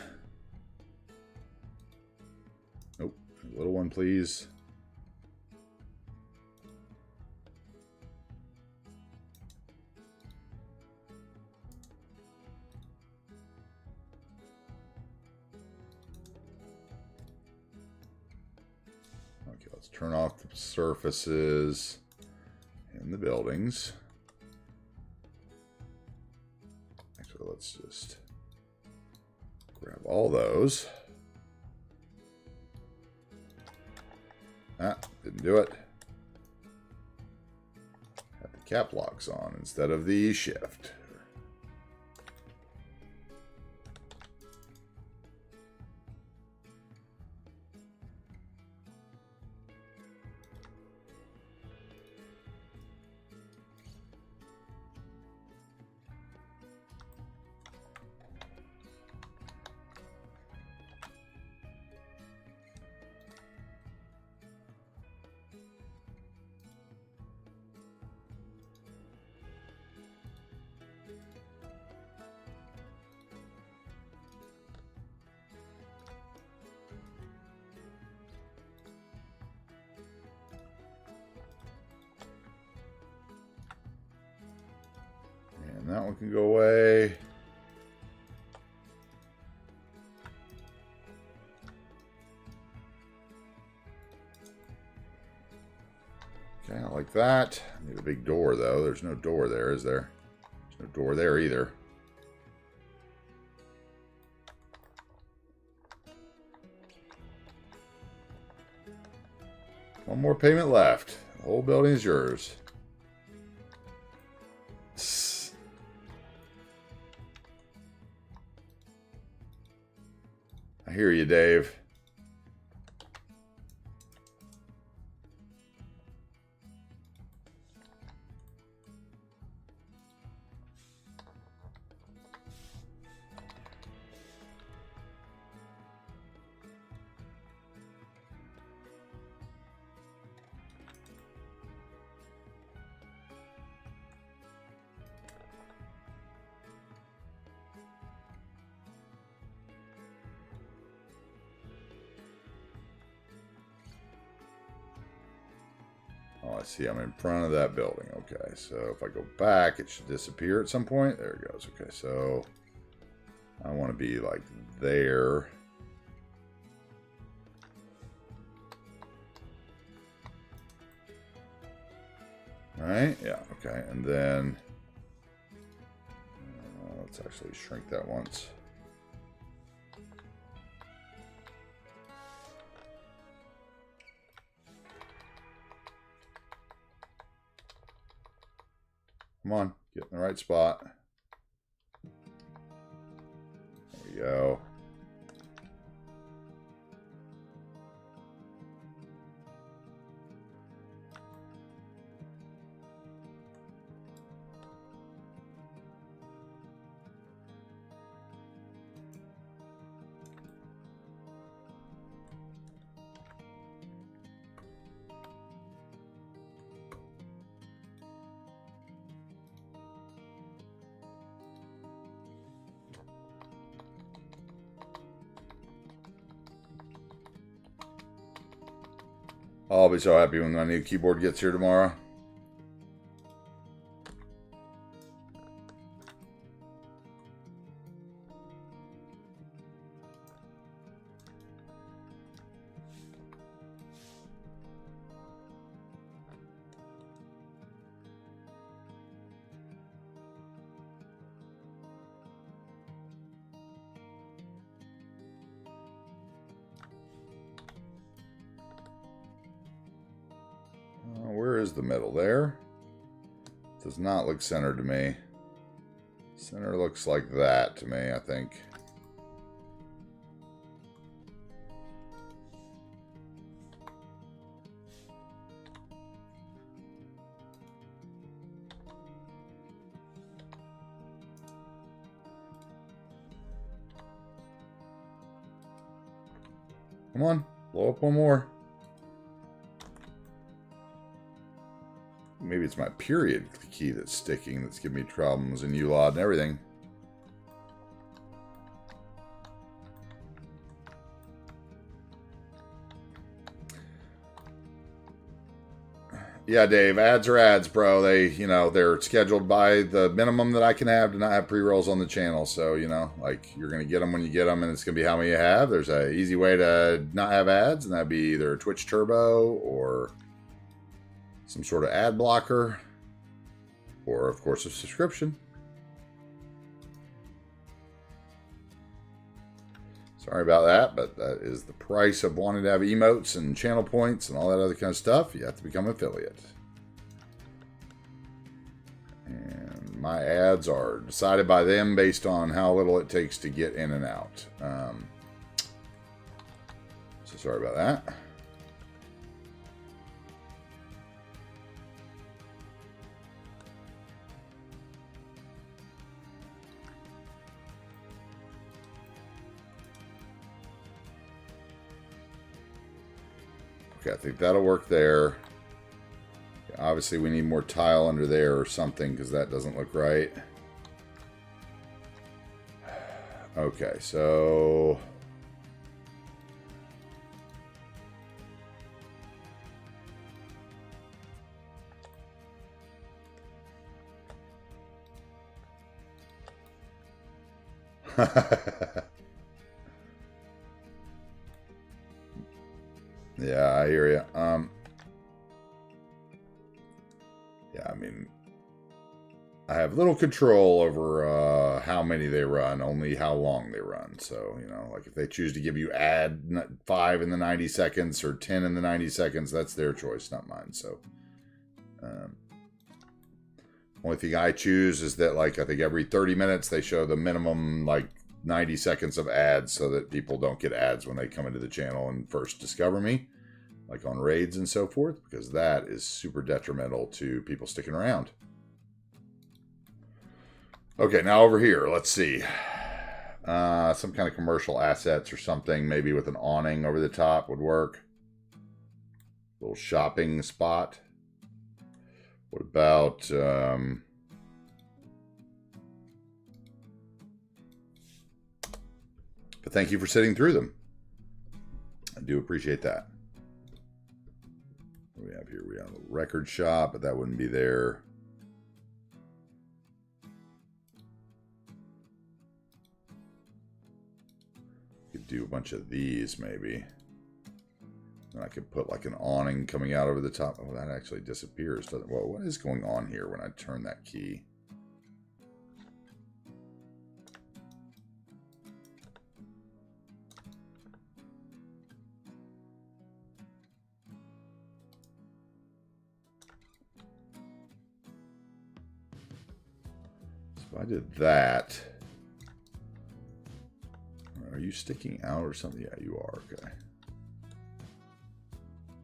Nope, a little one, please. Okay, let's turn off the surfaces in the buildings. Actually, let's just grab all those. Ah, didn't do it. Have the cap locks on instead of the shift. And that one can go away. Okay, I like that. I need a big door, though. There's no door there, is there? There's no door there either. One more payment left. The whole building is yours. I hear you, Dave. Oh, I see. I'm in front of that building. Okay, so if I go back, it should disappear at some point. There it goes. Okay, so I want to be like there. Right? Yeah, okay. And then let's actually shrink that once. Come on, get in the right spot. There we go. I'll be so happy when my new keyboard gets here tomorrow. Where is the middle? There? Does not look centered to me. Center looks like that to me, I think. Come on. Blow up one more. Maybe it's my period key that's sticking that's giving me problems in ULOD and everything. Yeah, Dave, ads are ads, bro. They, they're scheduled by the minimum that I can have to not have pre-rolls on the channel. So, like, you're going to get them when you get them, and it's going to be how many you have. There's an easy way to not have ads, and that'd be either Twitch Turbo or some sort of ad blocker, or, of course, a subscription. Sorry about that, but that is the price of wanting to have emotes and channel points and all that other kind of stuff. You have to become an affiliate. And my ads are decided by them based on how little it takes to get in and out. So sorry about that. Okay, I think that'll work there. Obviously, we need more tile under there or something because that doesn't look right. Okay, so... Yeah, I hear you. Yeah, I mean, I have little control over how many they run, only how long they run. So, like if they choose to give you ad 5 in the 90 seconds or 10 in the 90 seconds, that's their choice, not mine. So, only thing I choose is that, like, I think every 30 minutes they show the minimum, like, 90 seconds of ads so that people don't get ads when they come into the channel and first discover me, like on raids and so forth, because that is super detrimental to people sticking around. Okay, now over here, let's see. Some kind of commercial assets or something, maybe with an awning over the top would work. Little shopping spot. What about... But thank you for sitting through them. I do appreciate that. What do we have here? We have a record shop, but that wouldn't be there. Could do a bunch of these, maybe. And I could put like an awning coming out over the top. Oh, that actually disappears, doesn't it? Well, what is going on here when I turn that key? I did that. Are you sticking out or something? Yeah, you are. Okay.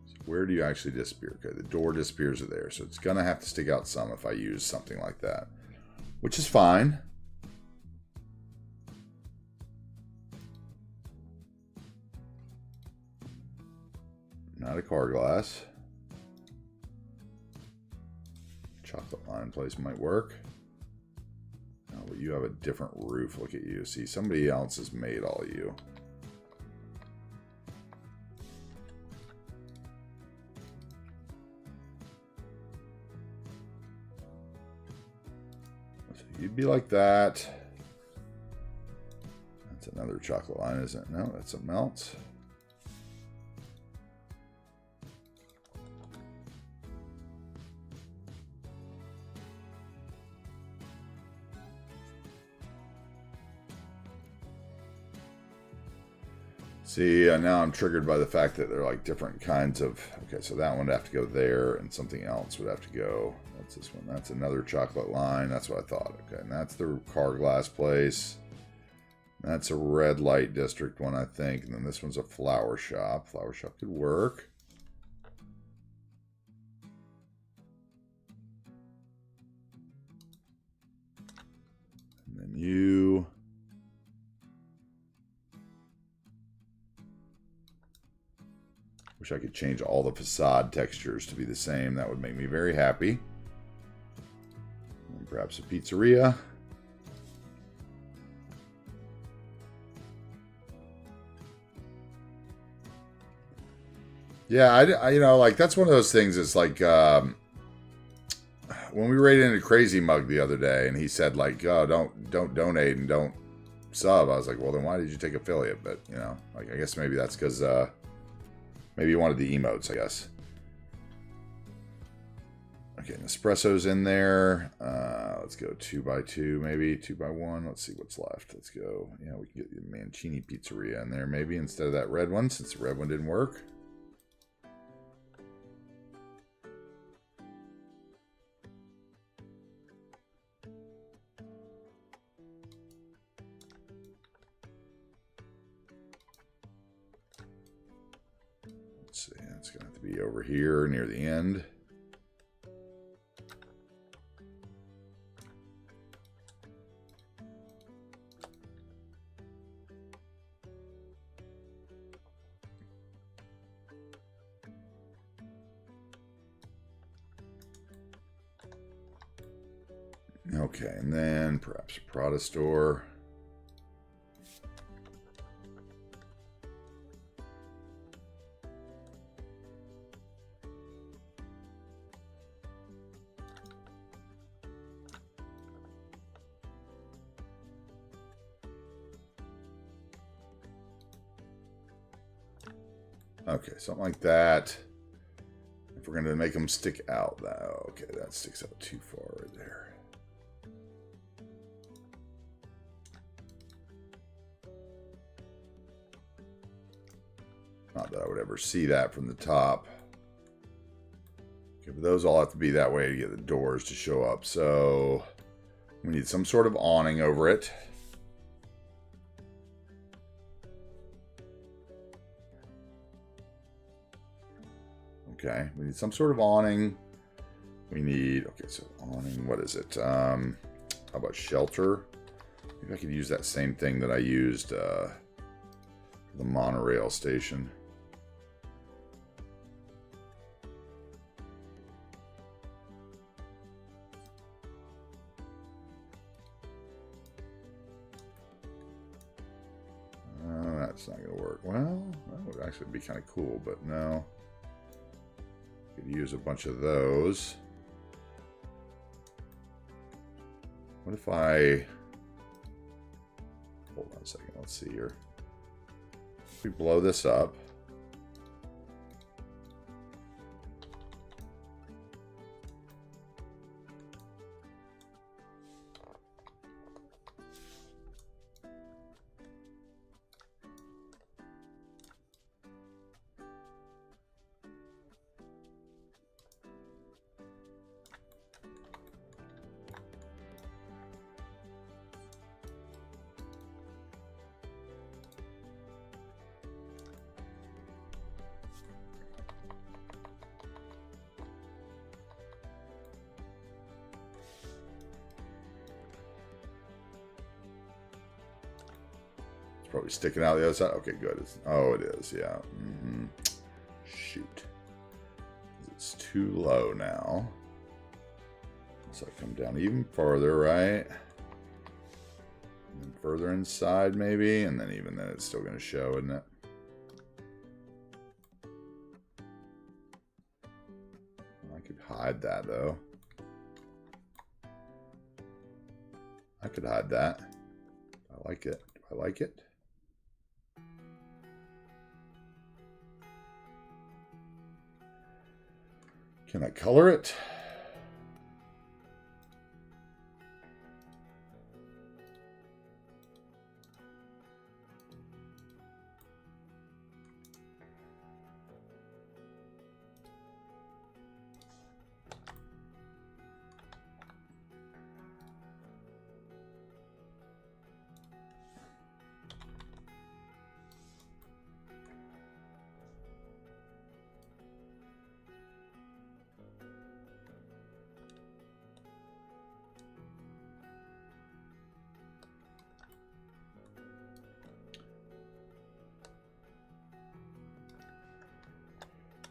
So where do you actually disappear? Okay, the door disappears there. So it's going to have to stick out some if I use something like that, which is fine. Not a car glass. Chocolate line place might work. Oh, but you have a different roof. Look at you. See, somebody else has made all of you. So you'd be like that. That's another chocolate line, isn't it? No, that's something else. See, now I'm triggered by the fact that they're like different kinds of... Okay, so that one would have to go there, and something else would have to go... What's this one? That's another chocolate line. That's what I thought. Okay, and that's the car glass place. That's a red light district one, I think. And then this one's a flower shop. Flower shop could work. And then you... Wish I could change all the facade textures to be the same. That would make me very happy. And perhaps a pizzeria. Yeah, I you know, like that's one of those things. It's like when we raided into Crazy Mug the other day, and he said like, "Oh, don't donate and don't sub." I was like, "Well, then why did you take affiliate?" But you know, like I guess maybe that's because maybe you wanted the emotes. I guess. Okay, Nespresso's in there. Let's go 2x2, maybe 2x1. Let's see what's left. Let's go. Yeah, we can get the Mancini Pizzeria in there maybe instead of that red one, since the red one didn't work. Let's see. It's going to have to be over here near the end. Okay, and then perhaps a Prada store. Okay, something like that. If we're going to make them stick out, though. Okay, that sticks out too far right there. Not that I would ever see that from the top. Okay, but those all have to be that way to get the doors to show up. So we need some sort of awning over it. Okay, we need some sort of awning. We need, okay, so awning, what is it? How about shelter? Maybe I could use that same thing that I used for the monorail station. That's not going to work. Well, that would actually be kind of cool, but no. Could use a bunch of those. What if I... Hold on a second. Let's see here. If we blow this up. Probably sticking out the other side. Okay, good. Oh, it is. Yeah. Shoot. It's too low now. So I come down even further, right? And then further inside, maybe. And then even then, it's still going to show, isn't it? I could hide that, though. I could hide that. I like it. I like it. Can I color it?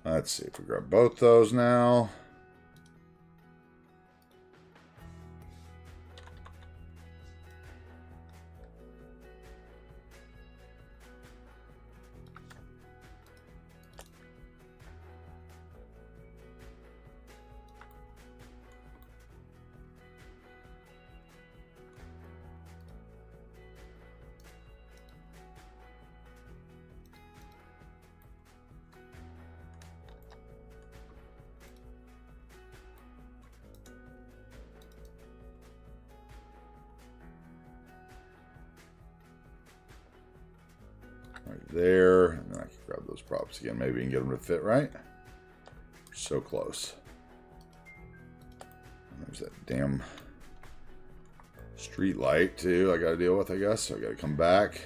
Let's see if we grab both those now. Right there, and then I can grab those props again. Maybe we can get them to fit right. So close. And there's that damn street light too I gotta deal with, I guess. So I gotta come back.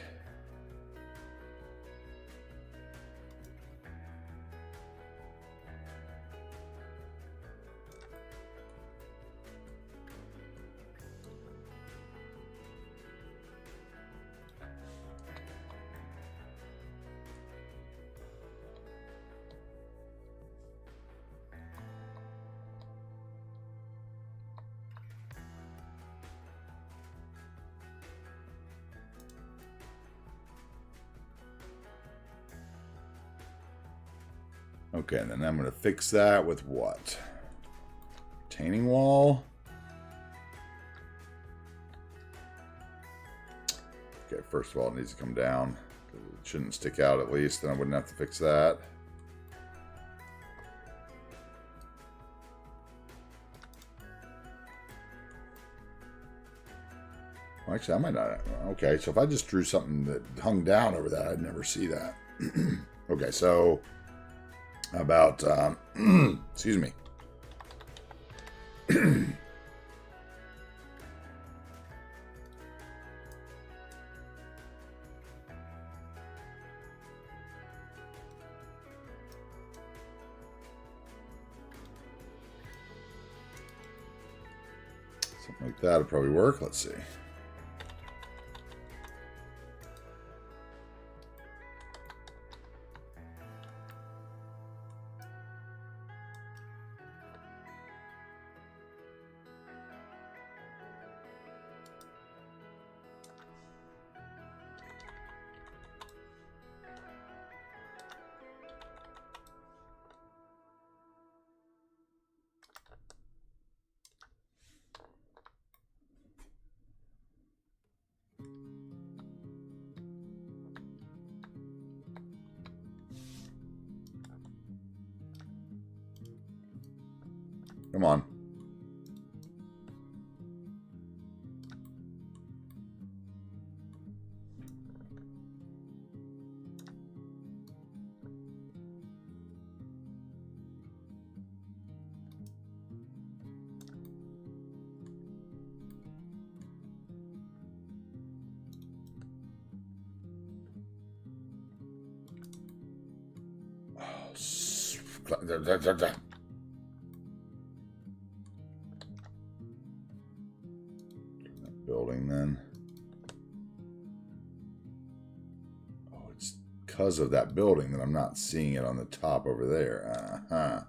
Okay, and then I'm going to fix that with what? Retaining wall. Okay, first of all, it needs to come down. It shouldn't stick out at least, then I wouldn't have to fix that. Well, actually, I might not. Okay, so if I just drew something that hung down over that, I'd never see that. Okay, so about, excuse me. Something like that would probably work. Let's see. Come on. Building then. Oh, it's because of that building that I'm not seeing it on the top over there.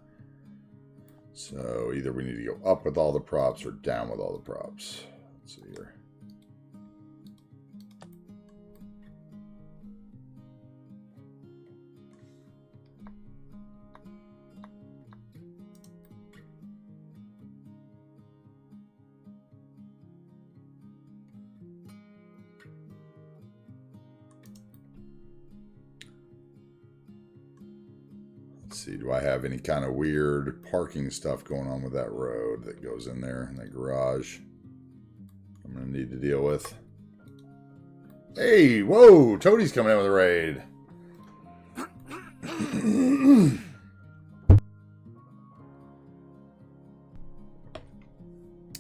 So either we need to go up with all the props or down with all the props. Let's see here. Let's see, do I have any kind of weird parking stuff going on with that road that goes in there in that garage? I'm going to need to deal with. Hey, whoa, Toadie's coming in with a raid.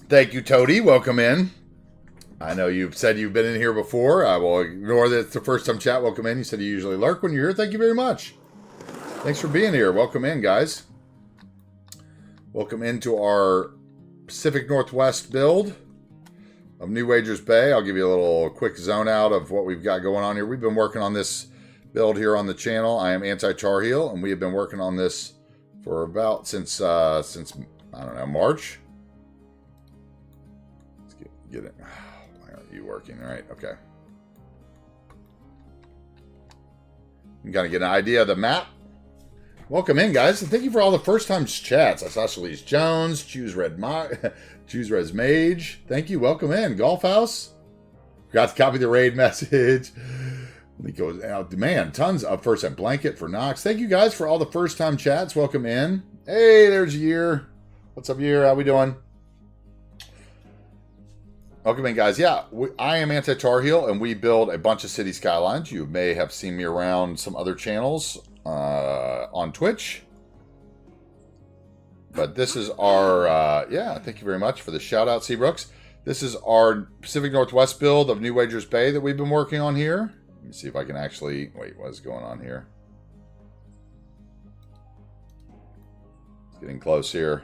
Thank you, Toadie. Welcome in. I know you've said you've been in here before. I will ignore that it's the first time chat. Welcome in. You said you usually lurk when you're here. Thank you very much. Thanks for being here. Welcome in, guys. Welcome into our Pacific Northwest build of New Wagers Bay. I'll give you a little quick zone out of what we've got going on here. We've been working on this build here on the channel. I am AntiTarheel, and we have been working on this for about since I don't know, March. Let's get it. Why aren't you working? All right, okay. You gotta get an idea of the map. Welcome in, guys, and thank you for all the first-time chats. I saw Shalise Jones, Choose Res Mage. Thank you. Welcome in, Golf House. Forgot to copy the raid message. He goes out. Man, tons of first-time blanket for Knox. Thank you guys for all the first-time chats. Welcome in. Hey, there's Year. What's up, Year? How we doing? Welcome in, guys. Yeah, I am AntiTarheel, and we build a bunch of city skylines. You may have seen me around some other channels on Twitch. But this is our, yeah, thank you very much for the shout-out, Seabrooks. This is our Pacific Northwest build of New Wagers Bay that we've been working on here. Let me see if I can actually, wait, what is going on here? It's getting close here.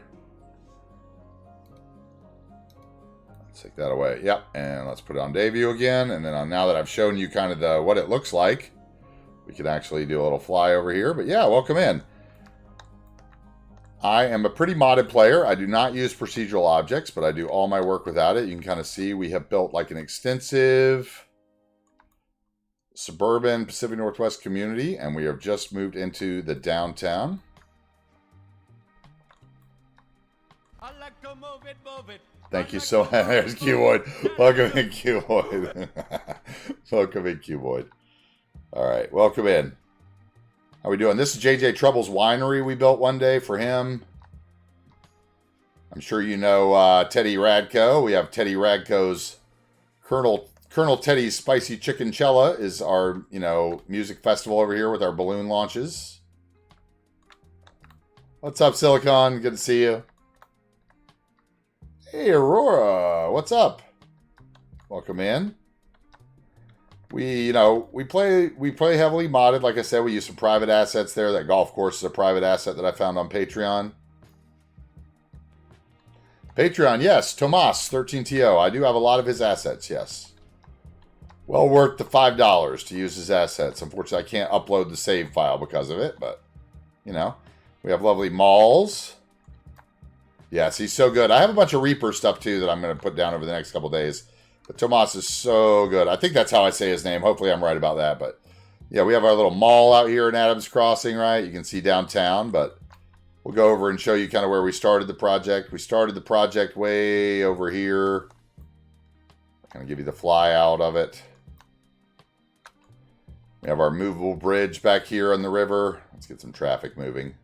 Let's take that away. Yep, and let's put it on day view again. And then now that I've shown you kind of what it looks like, we can actually do a little fly over here. But yeah, welcome in. I am a pretty modded player. I do not use procedural objects, but I do all my work without it. You can kind of see we have built like an extensive suburban Pacific Northwest community, and we have just moved into the downtown. I like to move it. Thank you so much. There's Q-Boyd. Welcome in, Q-Boyd. Welcome in, Q-Boyd. All right, welcome in. How we doing? This is JJ Trouble's winery we built one day for him. I'm sure you know Teddy Radko. We have Teddy Radko's Colonel Teddy's Spicy Chicken Cella is our, music festival over here with our balloon launches. What's up, Silicon? Good to see you. Hey, Aurora. What's up? Welcome in. We play heavily modded. Like I said, we use some private assets there. That golf course is a private asset that I found on Patreon. Patreon, yes. Tomas, 13TO. I do have a lot of his assets, yes. Well worth the $5 to use his assets. Unfortunately, I can't upload the save file because of it, but, we have lovely malls. Yes, he's so good. I have a bunch of Reaper stuff, too, that I'm going to put down over the next couple days. But Tomas is so good. I think that's how I say his name. Hopefully I'm right about that. But, yeah, we have our little mall out here in Adams Crossing, right? You can see downtown, but we'll go over and show you kind of where we started the project. We started the project way over here. I'm going to give you the fly out of it. We have our movable bridge back here on the river. Let's get some traffic moving.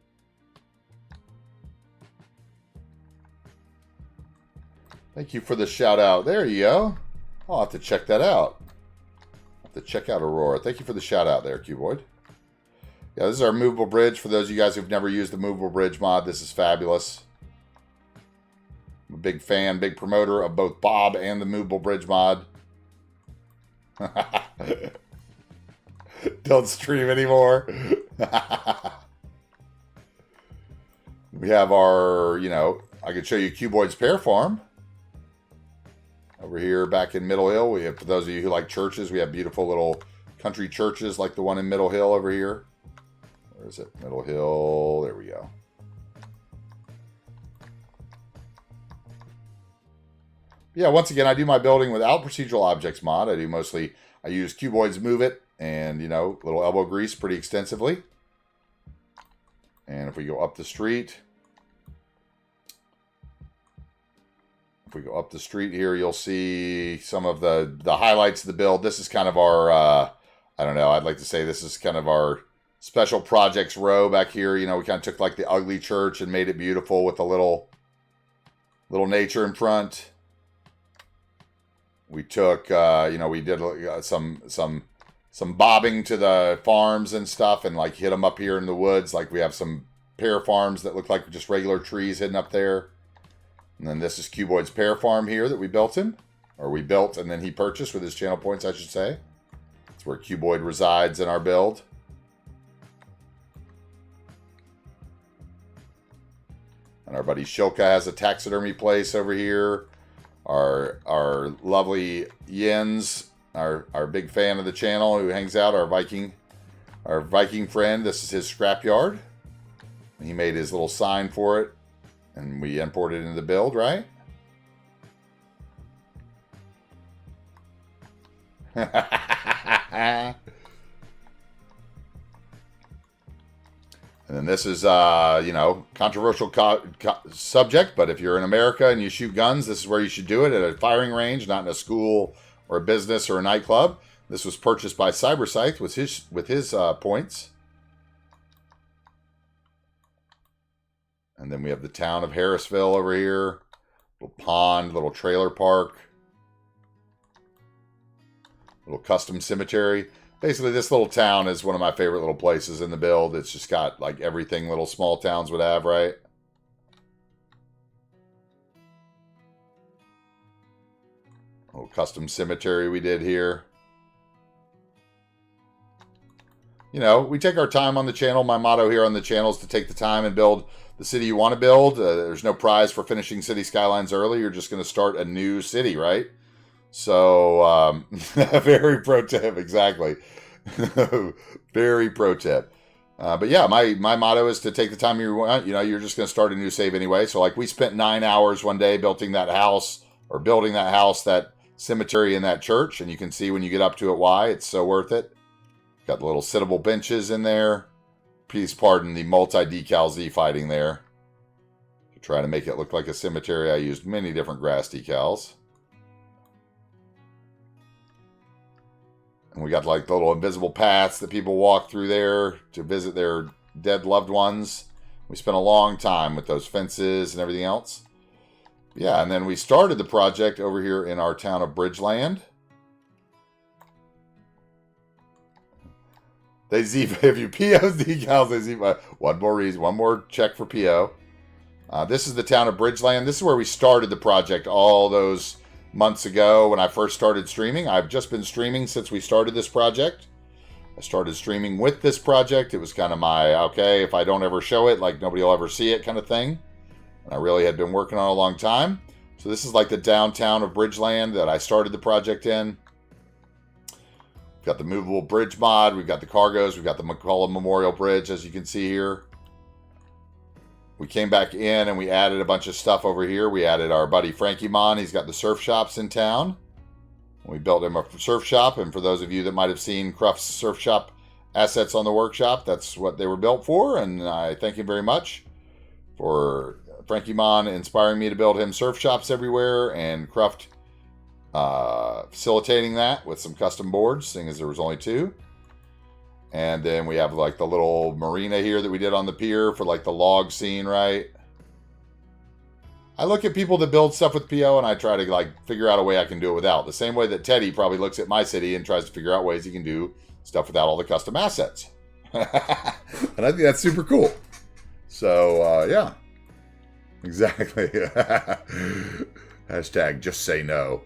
Thank you for the shout out. There you go. I'll have to check that out. I'll have to check out Aurora. Thank you for the shout out there, Cuboid. Yeah, this is our movable bridge. For those of you guys who've never used the movable bridge mod, this is fabulous. I'm a big fan, big promoter of both Bob and the movable bridge mod. Don't stream anymore. We have our, I could show you Cuboid's pear farm. Over here back in Middle Hill, we have, for those of you who like churches, we have beautiful little country churches like the one in Middle Hill over here. Where is it? Middle Hill. There we go. Yeah, once again, I do my building without procedural objects mod. I use Cuboid's Move It and, little elbow grease pretty extensively. And if we go up the street... If we go up the street here, you'll see some of the highlights of the build. This is kind of our, I don't know, I'd like to say this is kind of our special projects row back here. We kind of took like the ugly church and made it beautiful with a little nature in front. We took, we did some bobbing to the farms and stuff and like hit them up here in the woods. Like we have some pear farms that look like just regular trees hidden up there. And then this is Cuboid's pear farm here that we built him. Or we built and then he purchased with his channel points, I should say. That's where Cuboid resides in our build. And our buddy Shilka has a taxidermy place over here. Our lovely Jens, our big fan of the channel who hangs out, our Viking friend. This is his scrapyard. He made his little sign for it, and we imported it into the build, right? And then this is, you know, controversial subject, but if you're in America and you shoot guns, this is where you should do it, at a firing range, not in a school or a business or a nightclub. This was purchased by CyberScythe with his points. And then we have the town of Harrisville over here. Little pond, little trailer park. Little custom cemetery. Basically, this little town is one of my favorite little places in the build. It's just got like everything little small towns would have, right? Little custom cemetery we did here. You know, we take our time on the channel. My motto here on the channel is to take the time and build the city you want to build. There's no prize for finishing City Skylines early. You're just going to start a new city, right? So, very pro tip, exactly. Very pro tip. But yeah, my motto is to take the time you want. You know, you're just going to start a new save anyway. So like we spent 9 hours one day building that house, that cemetery and that church. And you can see when you get up to it why it's so worth it. Got the little sittable benches in there. Please pardon the multi-decal Z fighting there. To try to make it look like a cemetery, I used many different grass decals. And we got like the little invisible paths that people walk through there to visit their dead loved ones. We spent a long time with those fences and everything else. Yeah, and then we started the project over here in our town of Bridgeland. They Z, if you PO's decals, they Z. One more check for PO. This is the town of Bridgeland. This is where we started the project all those months ago when I first started streaming. I've just been streaming since we started this project. I started streaming with this project. It was kind of my, okay, if I don't ever show it, like nobody will ever see it kind of thing. And I really had been working on it a long time. So this is like the downtown of Bridgeland that I started the project in. We've got the movable bridge mod. We've got the cargoes. We've got the McCullough Memorial Bridge, as you can see here. We came back in and we added a bunch of stuff over here. We added our buddy Frankie Mon. He's got the surf shops in town. We built him a surf shop. And for those of you that might have seen Cruft's surf shop assets on the workshop, that's what they were built for. And I thank him very much for Frankie Mon inspiring me to build him surf shops everywhere. And Cruft facilitating that with some custom boards, seeing as there was only 2. And then we have like the little marina here that we did on the pier for like the log scene, right? I look at people that build stuff with PO and I try to like figure out a way I can do it without. The same way that Teddy probably looks at my city and tries to figure out ways he can do stuff without all the custom assets. And I think that's super cool. So, yeah. Exactly. Hashtag just say no.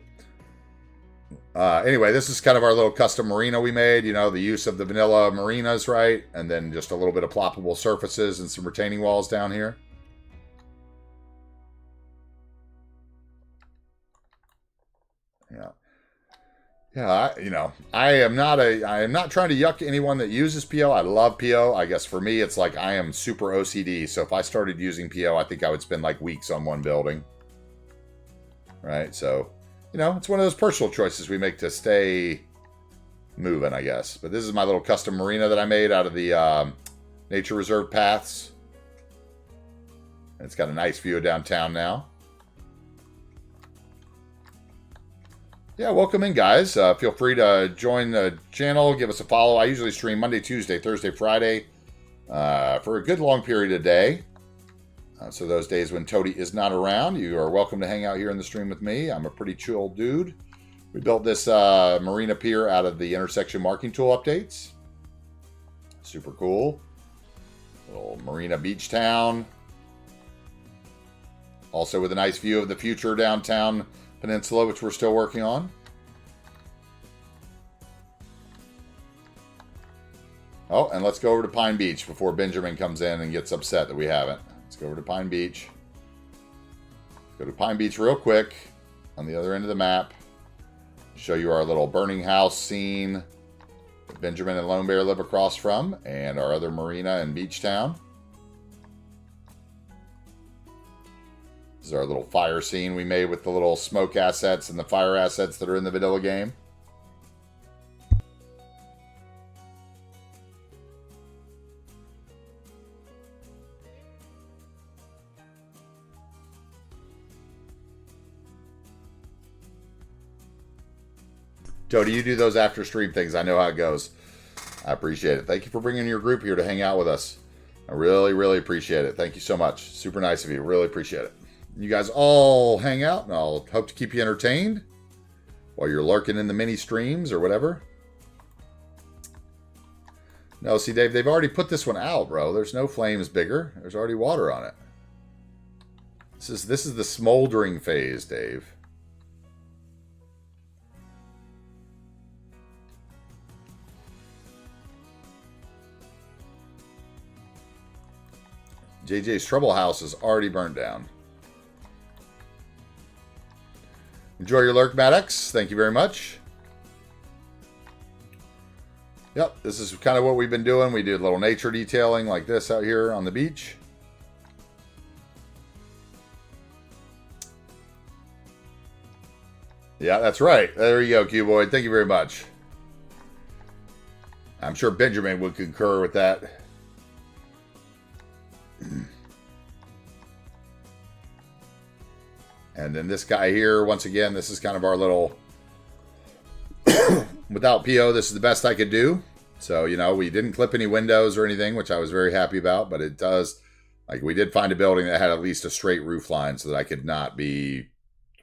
Anyway, this is kind of our little custom marina we made. You know, the use of the vanilla marinas, right? And then just a little bit of ploppable surfaces and some retaining walls down here. Yeah. Yeah, I am not trying to yuck anyone that uses PO. I love PO. I guess for me, it's like I am super OCD. So if I started using PO, I think I would spend like weeks on one building. Right? So, it's one of those personal choices we make to stay moving, I guess. But this is my little custom marina that I made out of the nature reserve paths. And it's got a nice view of downtown now. Yeah, welcome in, guys. Feel free to join the channel. Give us a follow. I usually stream Monday, Tuesday, Thursday, Friday for a good long period of day. So those days when Toady is not around, you are welcome to hang out here in the stream with me. I'm a pretty chill dude. We built this marina pier out of the intersection marking tool updates. Super cool. Little marina beach town. Also with a nice view of the future downtown peninsula, which we're still working on. Oh, and let's go over to Pine Beach before Benjamin comes in and gets upset that we haven't. Let's go over to Pine Beach. Go to Pine Beach real quick on the other end of the map. Show you our little burning house scene that Benjamin and Lone Bear live across from, and our other marina and beach town. This is our little fire scene we made with the little smoke assets and the fire assets that are in the vanilla game. Jody, you do those after stream things. I know how it goes. I appreciate it. Thank you for bringing your group here to hang out with us. I really, really appreciate it. Thank you so much. Super nice of you. Really appreciate it. You guys all hang out, and I'll hope to keep you entertained while you're lurking in the mini streams or whatever. No, see, Dave, they've already put this one out, bro. There's no flames bigger. There's already water on it. This is the smoldering phase, Dave. JJ's Trouble House is already burnt down. Enjoy your lurk, Maddox. Thank you very much. Yep, this is kind of what we've been doing. We did a little nature detailing like this out here on the beach. Yeah, that's right. There you go, Q-Boy. Thank you very much. I'm sure Benjamin would concur with that. And then this guy here, once again, this is kind of our little, without PO, this is the best I could do. So, you know, we didn't clip any windows or anything, which I was very happy about, but it does, like, we did find a building that had at least a straight roof line so that I could not be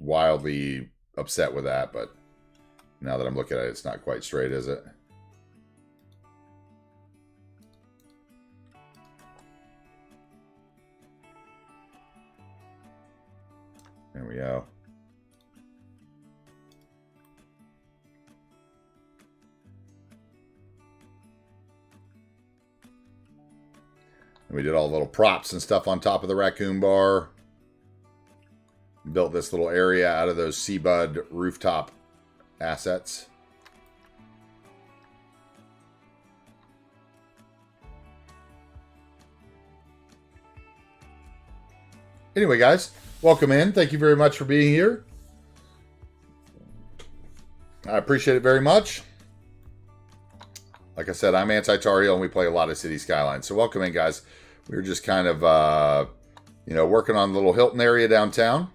wildly upset with that. But now that I'm looking at it, it's not quite straight, is it? There we go. And we did all the little props and stuff on top of the raccoon bar. Built this little area out of those Seabud rooftop assets. Anyway, guys. Welcome in. Thank you very much for being here. I appreciate it very much. Like I said, I'm AntiTarheel and we play a lot of City Skylines. So welcome in, guys. We were just kind of, you know, working on the little Hilton area downtown.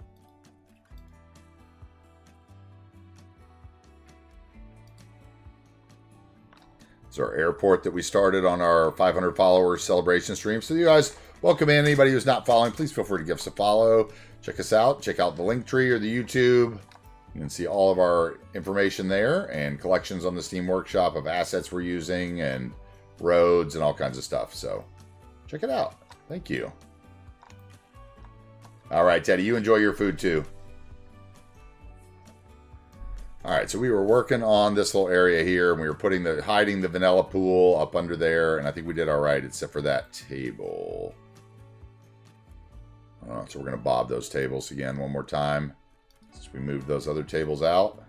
It's our airport that we started on our 500 followers celebration stream. So you guys, welcome in. Anybody who's not following, please feel free to give us a follow. Check us out. Check out the Linktree or the YouTube. You can see all of our information there and collections on the Steam Workshop of assets we're using and roads and all kinds of stuff. So check it out. Thank you. All right, Teddy, you enjoy your food too. All right, so we were working on this little area here, and we were hiding the vanilla pool up under there, and I think we did all right, except for that table. So we're going to bob those tables again one more time, since we moved those other tables out.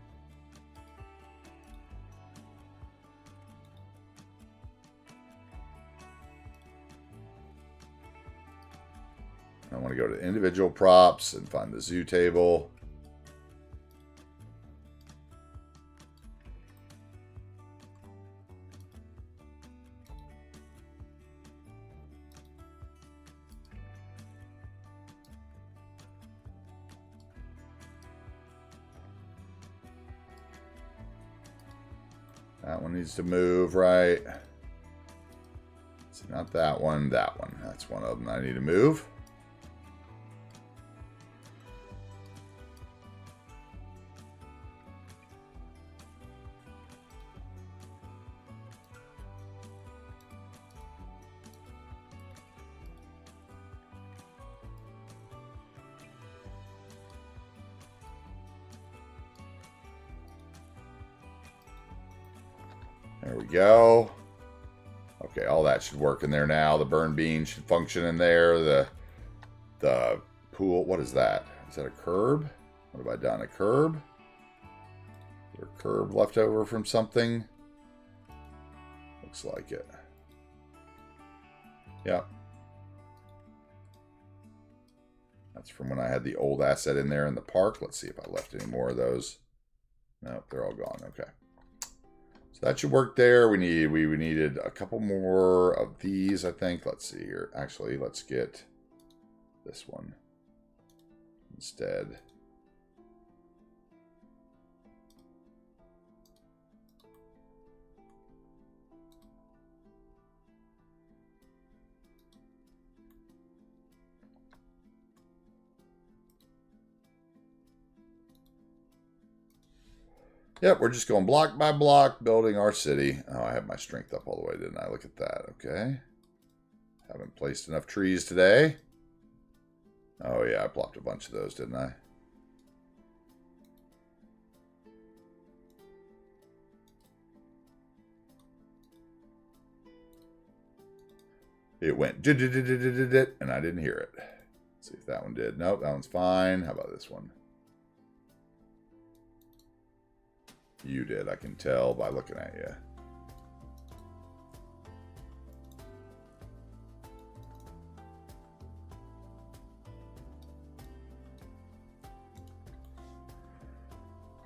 I want to go to individual props and find the zoo table. That one needs to move, right? So not that one, that one. That's one of them I need to move. There we go. Okay, all that should work in there now. The burn bean should function in there. The pool, what is that? Is that a curb? What have I done? A curb? Is there a curb left over from something? Looks like it. Yep. That's from when I had the old asset in there in the park. Let's see if I left any more of those. Nope, they're all gone. Okay. So that should work there. We needed a couple more of these, I think. Let's see here. Actually, let's get this one instead. Yep, we're just going block by block, building our city. Oh, I have my strength up all the way, didn't I? Look at that. Okay. Haven't placed enough trees today. Oh, yeah, I plopped a bunch of those, didn't I? It went, and I didn't hear it. Let's see if that one did. Nope, that one's fine. How about this one? You did, I can tell by looking at you.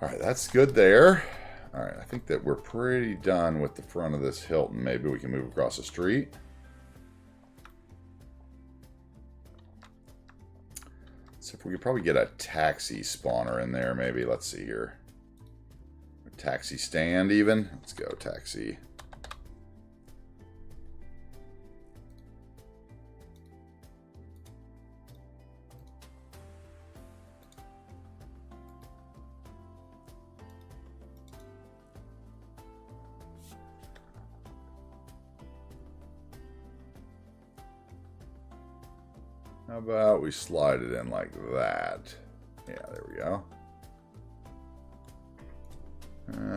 All right, that's good there. All right, I think that we're pretty done with the front of this Hilton. Maybe we can move across the street. So if we could probably get a taxi spawner in there, maybe. Let's see here. Taxi stand even. Let's go taxi. How about we slide it in like that? Yeah, there we go.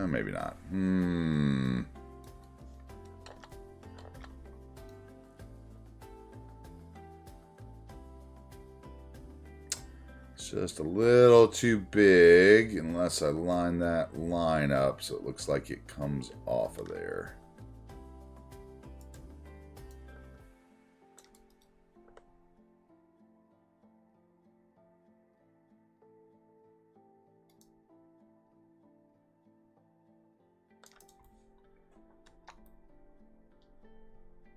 Maybe not. It's just a little too big unless I line that line up so it looks like it comes off of there.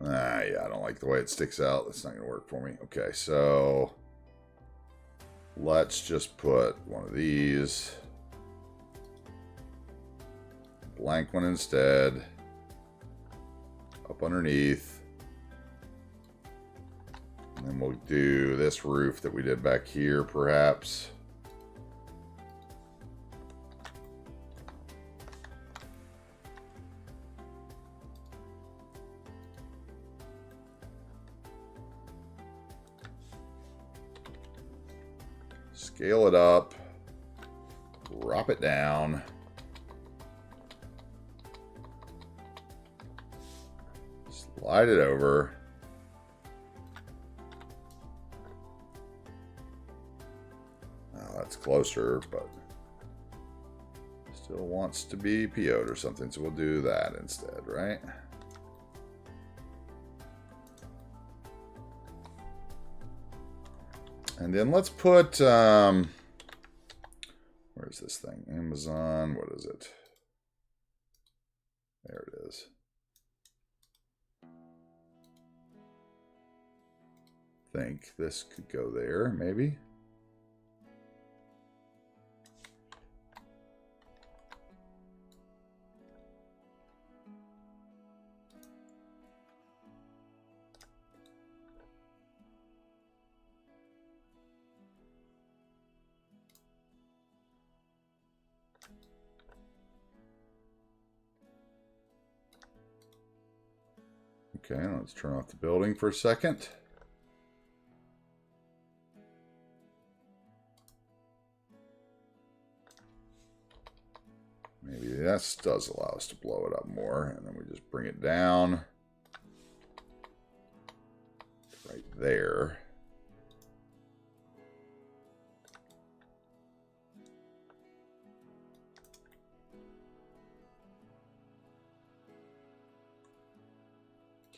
Yeah, I don't like the way it sticks out. That's not going to work for me. Okay, so let's just put one of these. Blank one instead. Up underneath. And then we'll do this roof that we did back here, perhaps. Scale it up, drop it down, slide it over, oh, that's closer, but still wants to be PO'd or something, so we'll do that instead, right? And then let's put, where's this thing? Amazon, what is it? There it is. Think this could go there, maybe. Okay, let's turn off the building for a second. Maybe that does allow us to blow it up more, and then we just bring it down right there.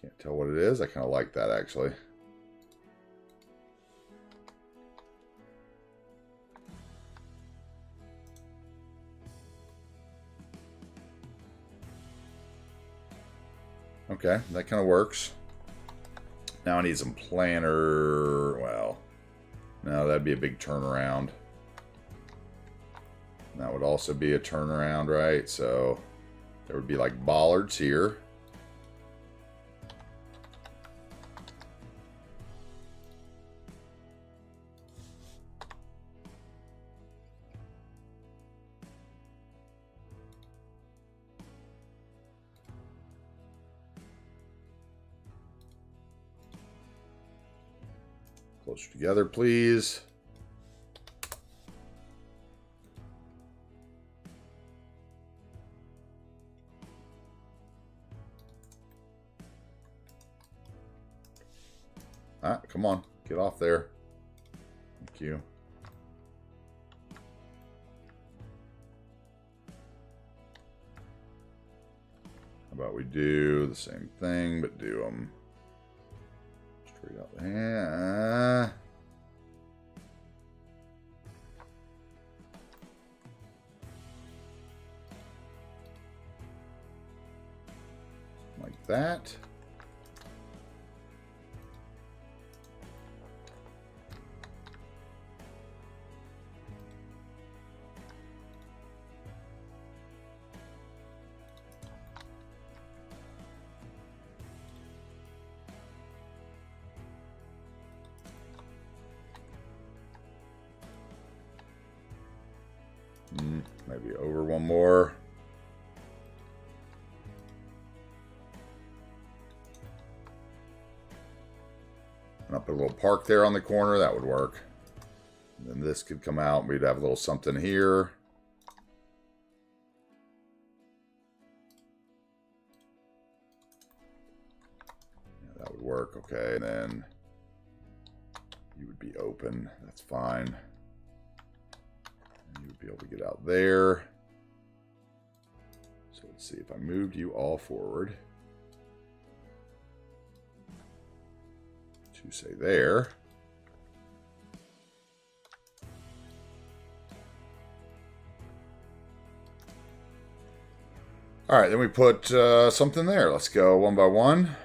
Can't tell what it is. I kind of like that, actually. Okay, that kind of works. Now I need some planter. Well, no, that'd be a big turnaround. That would also be a turnaround, right? So there would be like bollards here. Closer together, please. Ah, come on. Get off there. Thank you. How about we do the same thing, but do them straight out there. Like that. Maybe over one more. And I'll put a little park there on the corner. That would work. And then this could come out. We'd have a little something here. Yeah, that would work. Okay. And then you would be open. That's fine. You would be able to get out there. So let's see if I moved you all forward to say there. All right, then we put something there. Let's go one by one.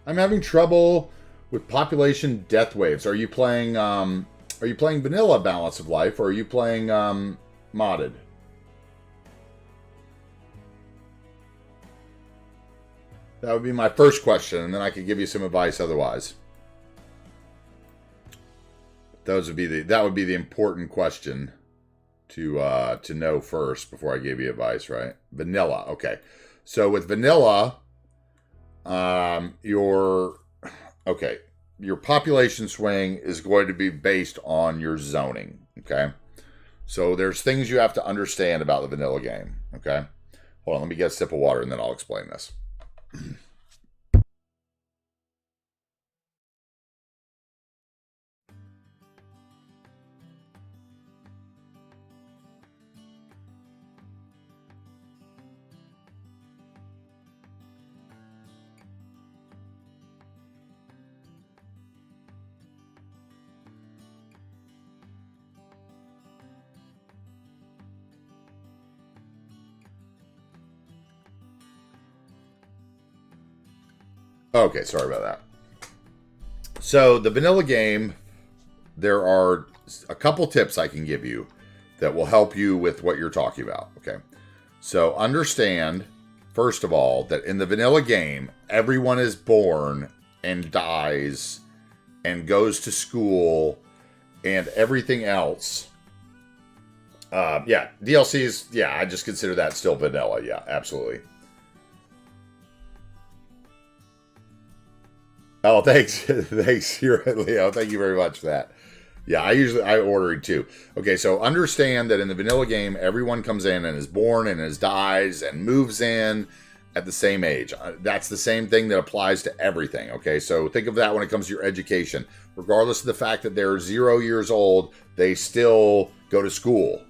I'm having trouble with population death waves. Are you playing vanilla Balance of Life, or are you playing modded? That would be my first question, and then I could give you some advice otherwise. That would be the important question to know first before I give you advice, right? Vanilla, okay. So with vanilla, your population swing is going to be based on your zoning, okay? So there's things you have to understand about the vanilla game, okay? Hold on, let me get a sip of water and then I'll explain this. Okay, sorry about that. So the vanilla game, there are a couple tips I can give you that will help you with what you're talking about, okay? So understand, first of all, that in the vanilla game, everyone is born and dies and goes to school and everything else. DLCs, yeah, I just consider that still vanilla. Yeah, absolutely. Oh, thanks. Thanks, Leo. Thank you very much for that. Yeah, I order it too. Okay, so understand that in the vanilla game, everyone comes in and is born and is dies and moves in at the same age. That's the same thing that applies to everything. Okay, so think of that when it comes to your education. Regardless of the fact that they're 0 years old, they still go to school.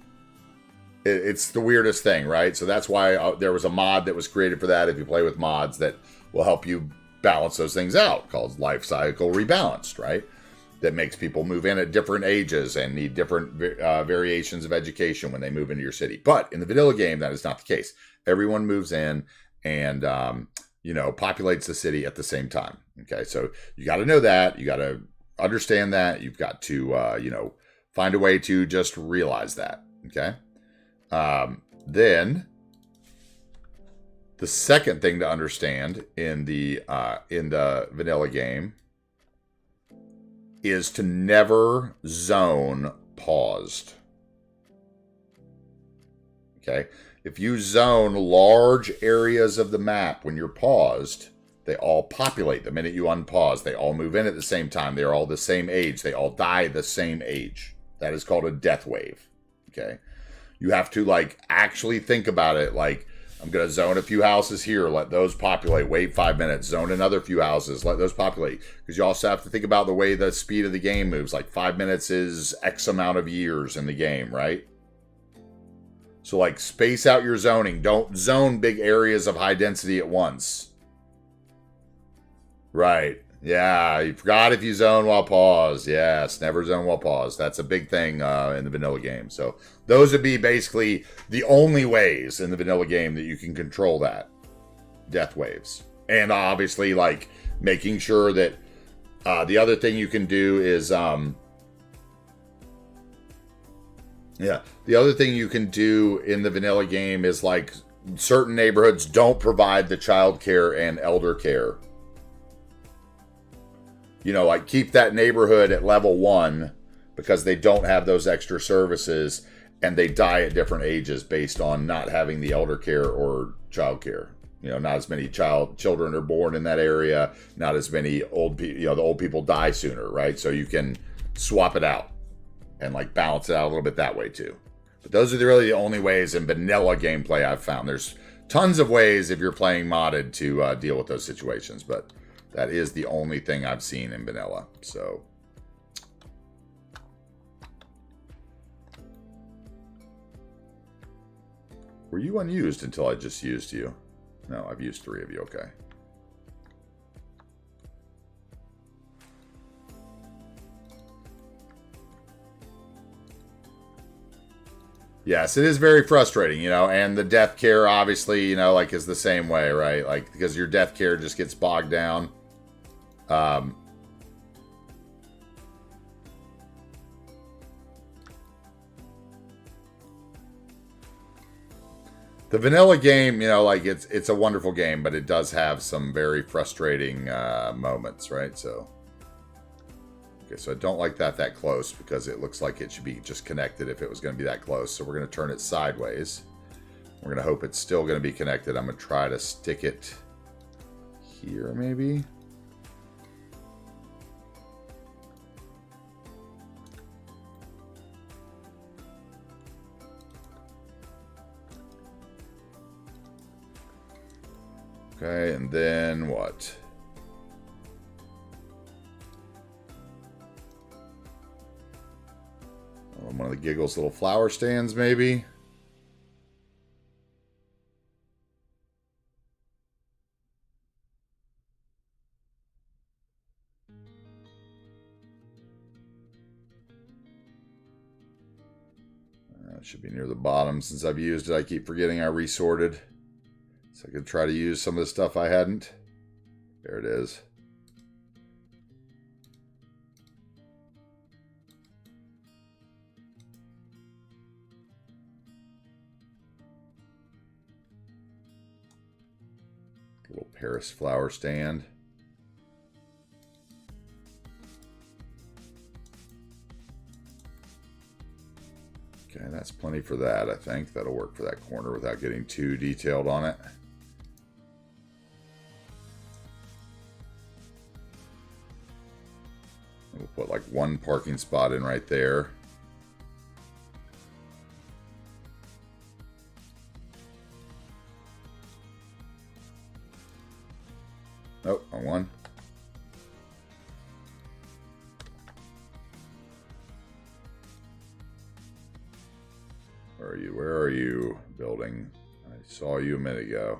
It's the weirdest thing, right? So that's why there was a mod that was created for that. If you play with mods, that will help you balance those things out, called life cycle rebalanced, right? That makes people move in at different ages and need different variations of education when they move into your city. But in the vanilla game, that is not the case. Everyone moves in and, populates the city at the same time. Okay, so you got to know that. You got to understand that. You've got to, find a way to just realize that. Okay. Then the second thing to understand in the vanilla game is to never zone paused. Okay? If you zone large areas of the map when you're paused, they all populate the minute you unpause. They all move in at the same time. They're all the same age. They all die the same age. That is called a death wave. Okay? You have to actually think about it like, I'm going to zone a few houses here, let those populate, wait 5 minutes, zone another few houses, let those populate. Because you also have to think about the way the speed of the game moves. 5 minutes is X amount of years in the game, right? So space out your zoning. Don't zone big areas of high density at once. Right. Yeah, you forgot if you zone while paused. Yes, never zone while paused. That's a big thing in the vanilla game. So those would be basically the only ways in the vanilla game that you can control that. Death waves. And obviously, making sure that the other thing you can do is... the other thing you can do in the vanilla game is certain neighborhoods don't provide the child care and elder care. Keep that neighborhood at level 1 because they don't have those extra services and they die at different ages based on not having the elder care or child care. Not as many children are born in that area, not as many old people, the old people die sooner, right? So you can swap it out and balance it out a little bit that way too. But those are really the only ways in vanilla gameplay I've found. There's tons of ways if you're playing modded to deal with those situations, but that is the only thing I've seen in vanilla. So, were you unused until I just used you? No, I've used 3 of you. Okay. Yes, it is very frustrating, and the death care obviously, is the same way, right? Because your death care just gets bogged down. The vanilla game, it's a wonderful game, but it does have some very frustrating moments, right? So, okay, so I don't like that close because it looks like it should be just connected if it was going to be that close. So we're going to turn it sideways. We're going to hope it's still going to be connected. I'm going to try to stick it here, maybe. Okay, and then what? One of the Giggles little flower stands, maybe? It should be near the bottom. Since I've used it, I keep forgetting I resorted. So I could try to use some of the stuff I hadn't. There it is. Little Paris flower stand. Okay, that's plenty for that, I think. That'll work for that corner without getting too detailed on it. We'll put one parking spot in right there. Oh, wrong one. Where are you? Where are you, building? I saw you a minute ago.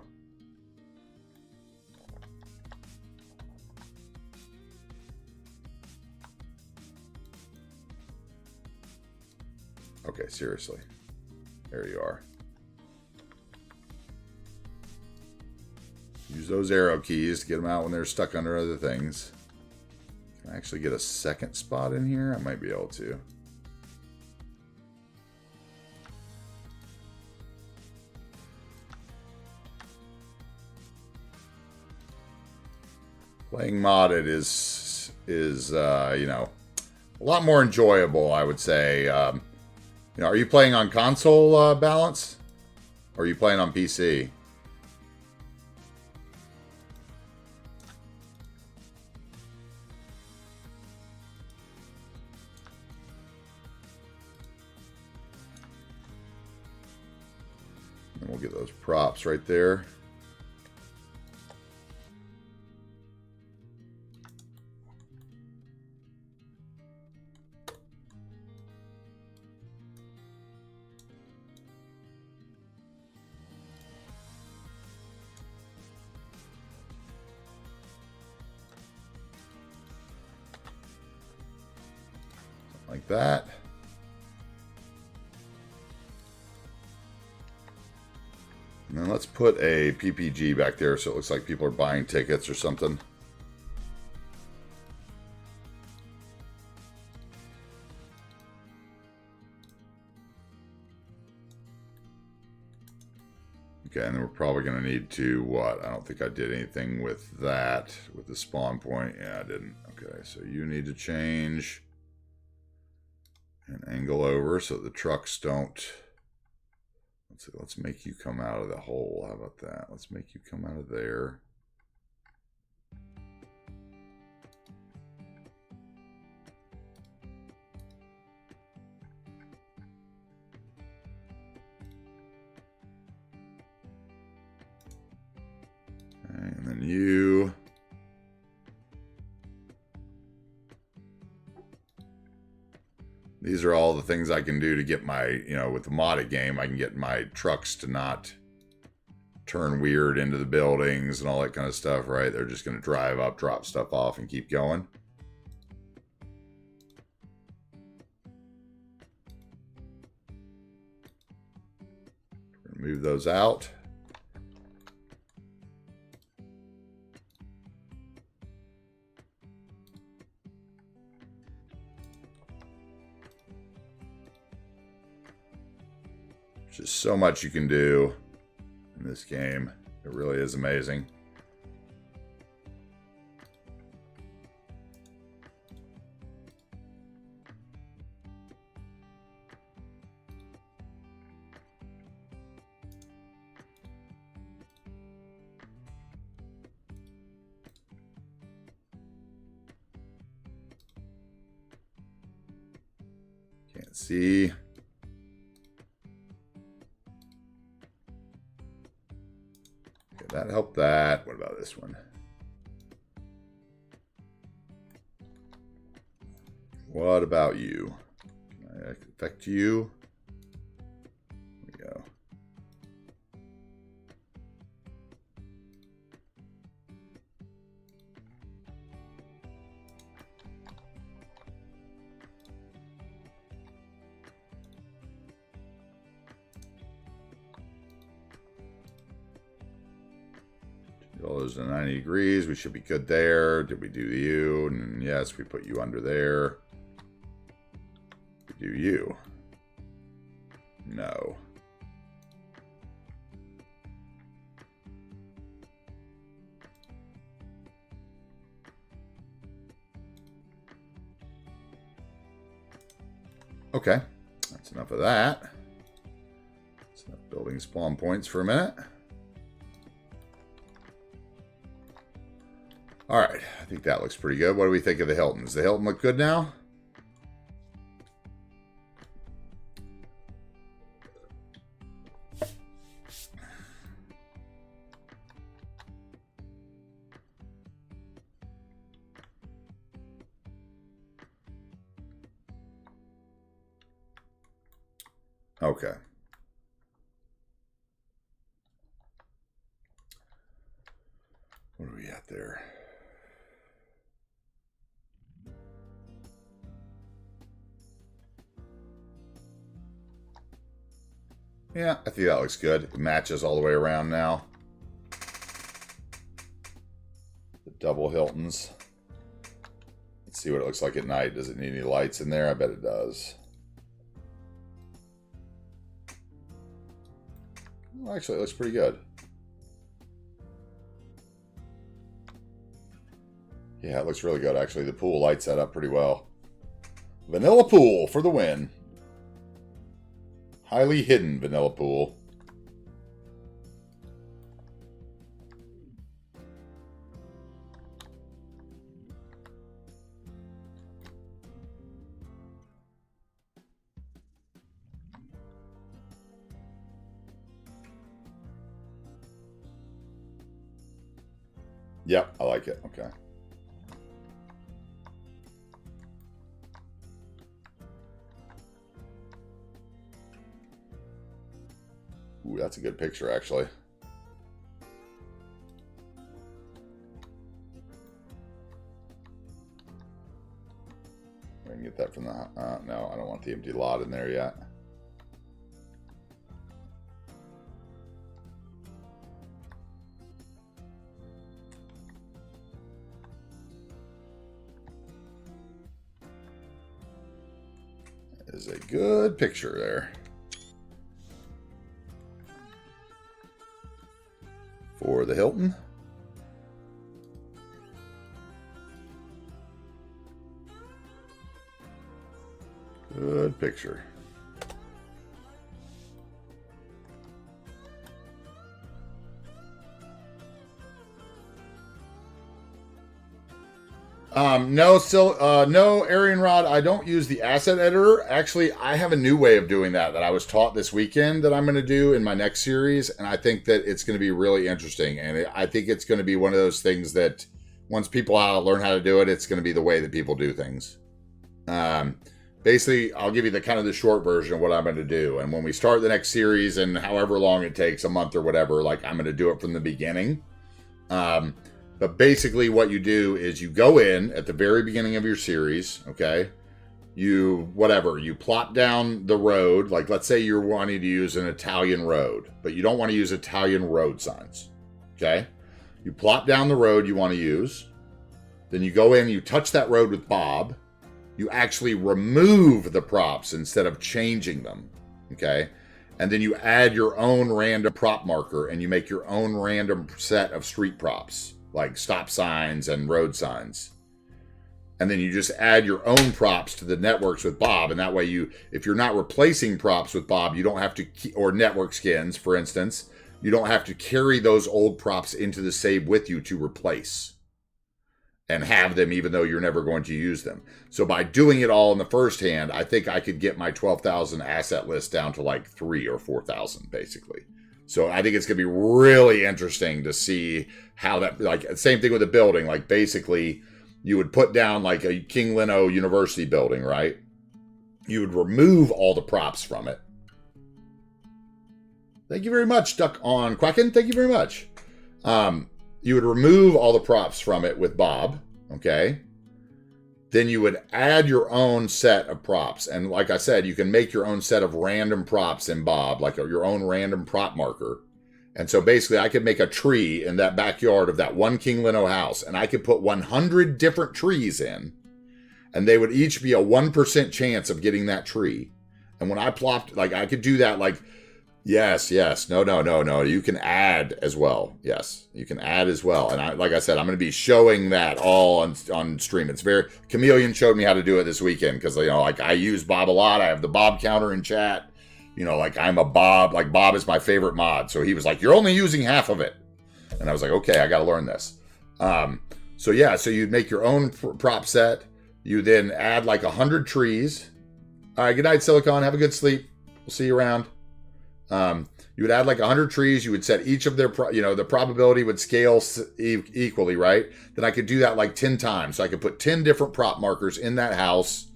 Okay, seriously. There you are. Use those arrow keys to get them out when they're stuck under other things. Can I actually get a second spot in here? I might be able to. Playing modded is you know, a lot more enjoyable, I would say. You know, are you playing on console balance? Or are you playing on PC? And we'll get those props right there. Like that. And then let's put a PPG back there so it looks like people are buying tickets or something. Okay, and then we're probably going to need to, what? I don't think I did anything with that, with the spawn point. Yeah, I didn't. Okay, so you need to change and angle over so the trucks don't. Let's make you come out of the hole. How about that? Let's make you come out of there. Okay, and then you. These are all the things I can do to get my, you know, with the modded game, I can get my trucks to not turn weird into the buildings and all that kind of stuff, right? They're just going to drive up, drop stuff off, and keep going. Move those out. There's just so much you can do in this game. It really is amazing. Can't see. That helped that. What about this one? What about you? Can I affect you? There we go. All those to 90 degrees. We should be good there. Did we do you? And yes, we put you under there. We do you. No. Okay. That's enough of that. That's enough building spawn points for a minute. All right, I think that looks pretty good. What do we think of the Hilton? Does the Hilton look good now? Okay. What are we at there? Yeah, I think that looks good. It matches all the way around now. The double Hiltons. Let's see what it looks like at night. Does it need any lights in there? I bet it does. Well, actually, it looks pretty good. Yeah, it looks really good, actually. The pool lights that up pretty well. Vanilla pool for the win. Highly hidden vanilla pool. Yep, I like it. Okay. Ooh, that's a good picture, actually. I can get that from the... no, I don't want the empty lot in there yet. That is a good picture there. For the Hilton. Good picture. No, Arian Rod, I don't use the asset editor. Actually, I have a new way of doing that I was taught this weekend that I'm going to do in my next series, and I think that it's going to be really interesting, and I think it's going to be one of those things that once people learn how to do it, it's going to be the way that people do things. Basically, I'll give you the kind of the short version of what I'm going to do, and when we start the next series, and however long it takes, a month or whatever, like I'm going to do it from the beginning. But basically what you do is you go in at the very beginning of your series, okay? You plop down the road. Like, let's say you're wanting to use an Italian road, but you don't want to use Italian road signs, okay? You plop down the road you want to use. Then you go in, you touch that road with Bob. You actually remove the props instead of changing them, okay? And then you add your own random prop marker and you make your own random set of street props, like stop signs and road signs. And then you just add your own props to the networks with Bob. And that way if you're not replacing props with Bob, you don't have to, or network skins, for instance, you don't have to carry those old props into the save with you to replace and have them even though you're never going to use them. So by doing it all in the first hand, I think I could get my 12,000 asset list down to like 3,000 or 4,000 basically. So I think it's going to be really interesting to see how that, like, same thing with the building. Like, basically, you would put down, like, a King Leno University building, right? You would remove all the props from it. Thank you very much, Duck on Quacken. Thank you very much. You would remove all the props from it with Bob, okay? Then you would add your own set of props. And like I said, you can make your own set of random props in Bob, like your own random prop marker. And so basically I could make a tree in that backyard of that one King Leno house, and I could put 100 different trees in, and they would each be a 1% chance of getting that tree. And when I plopped, like, I could do that, like, yes, no, you can add as well. Yes, you can add as well. And like I said, I'm going to be showing that all on stream. It's Chameleon showed me how to do it this weekend because, like, I use Bob a lot. I have the Bob counter in chat. Like, I'm a Bob, like, Bob is my favorite mod. So he was like, you're only using half of it. And I was like, okay, I got to learn this. So you'd make your own prop set. You then add like 100 trees. All right, good night, Silicon. Have a good sleep. We'll see you around. You would add like 100 trees. You would set each of their, the probability would scale equally, right? Then I could do that like 10 times. So I could put 10 different prop markers in that house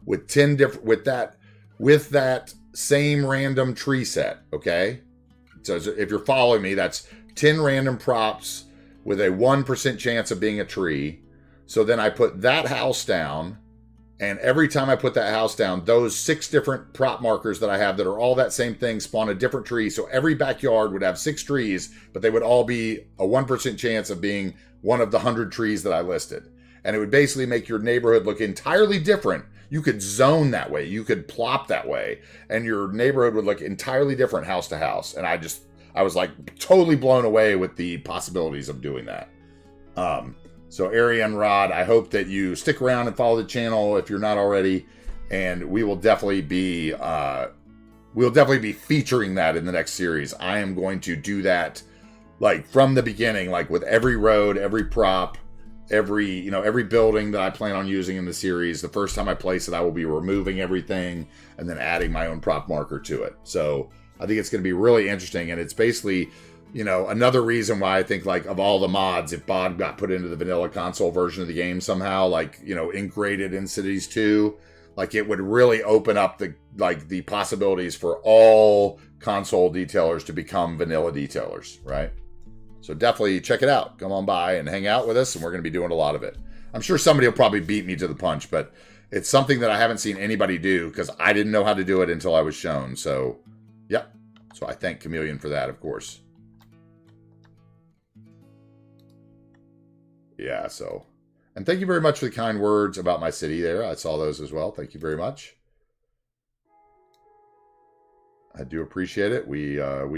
with 10 different, with that same random tree set. Okay. So if you're following me, that's 10 random props with a 1% chance of being a tree. So then I put that house down And every time I put that house down, those 6 different prop markers that I have that are all that same thing spawn a different tree. So every backyard would have 6 trees, but they would all be a 1% chance of being one of the 100 trees that I listed. And it would basically make your neighborhood look entirely different. You could zone that way. You could plop that way. And your neighborhood would look entirely different house to house. And I was like totally blown away with the possibilities of doing that. So Arian Rod, I hope that you stick around and follow the channel if you're not already, and we will definitely be featuring that in the next series. I am going to do that like from the beginning, like with every road, every prop, every building that I plan on using in the series. The first time I place it, I will be removing everything and then adding my own prop marker to it. So I think it's going to be really interesting, and it's basically, another reason why I think, like, of all the mods, if Bod got put into the vanilla console version of the game somehow, like, ingraded in Cities 2, like, it would really open up the possibilities for all console detailers to become vanilla detailers, right? So definitely check it out. Come on by and hang out with us, and we're going to be doing a lot of it. I'm sure somebody will probably beat me to the punch, but it's something that I haven't seen anybody do because I didn't know how to do it until I was shown. So, yep. So I thank Chameleon for that, of course. Yeah, so. And thank you very much for the kind words about my city there. I saw those as well. Thank you very much. I do appreciate it. We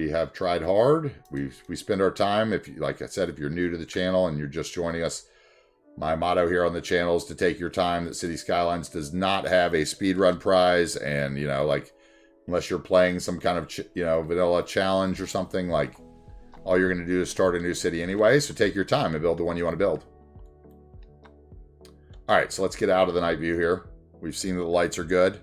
have tried hard. We spend our time. Like I said, if you're new to the channel and you're just joining us, my motto here on the channel is to take your time. That Cities Skylines does not have a speedrun prize, and unless you're playing some kind of vanilla challenge or something, like, all you're going to do is start a new city anyway. So take your time and build the one you want to build. All right, so let's get out of the night view here. We've seen that the lights are good.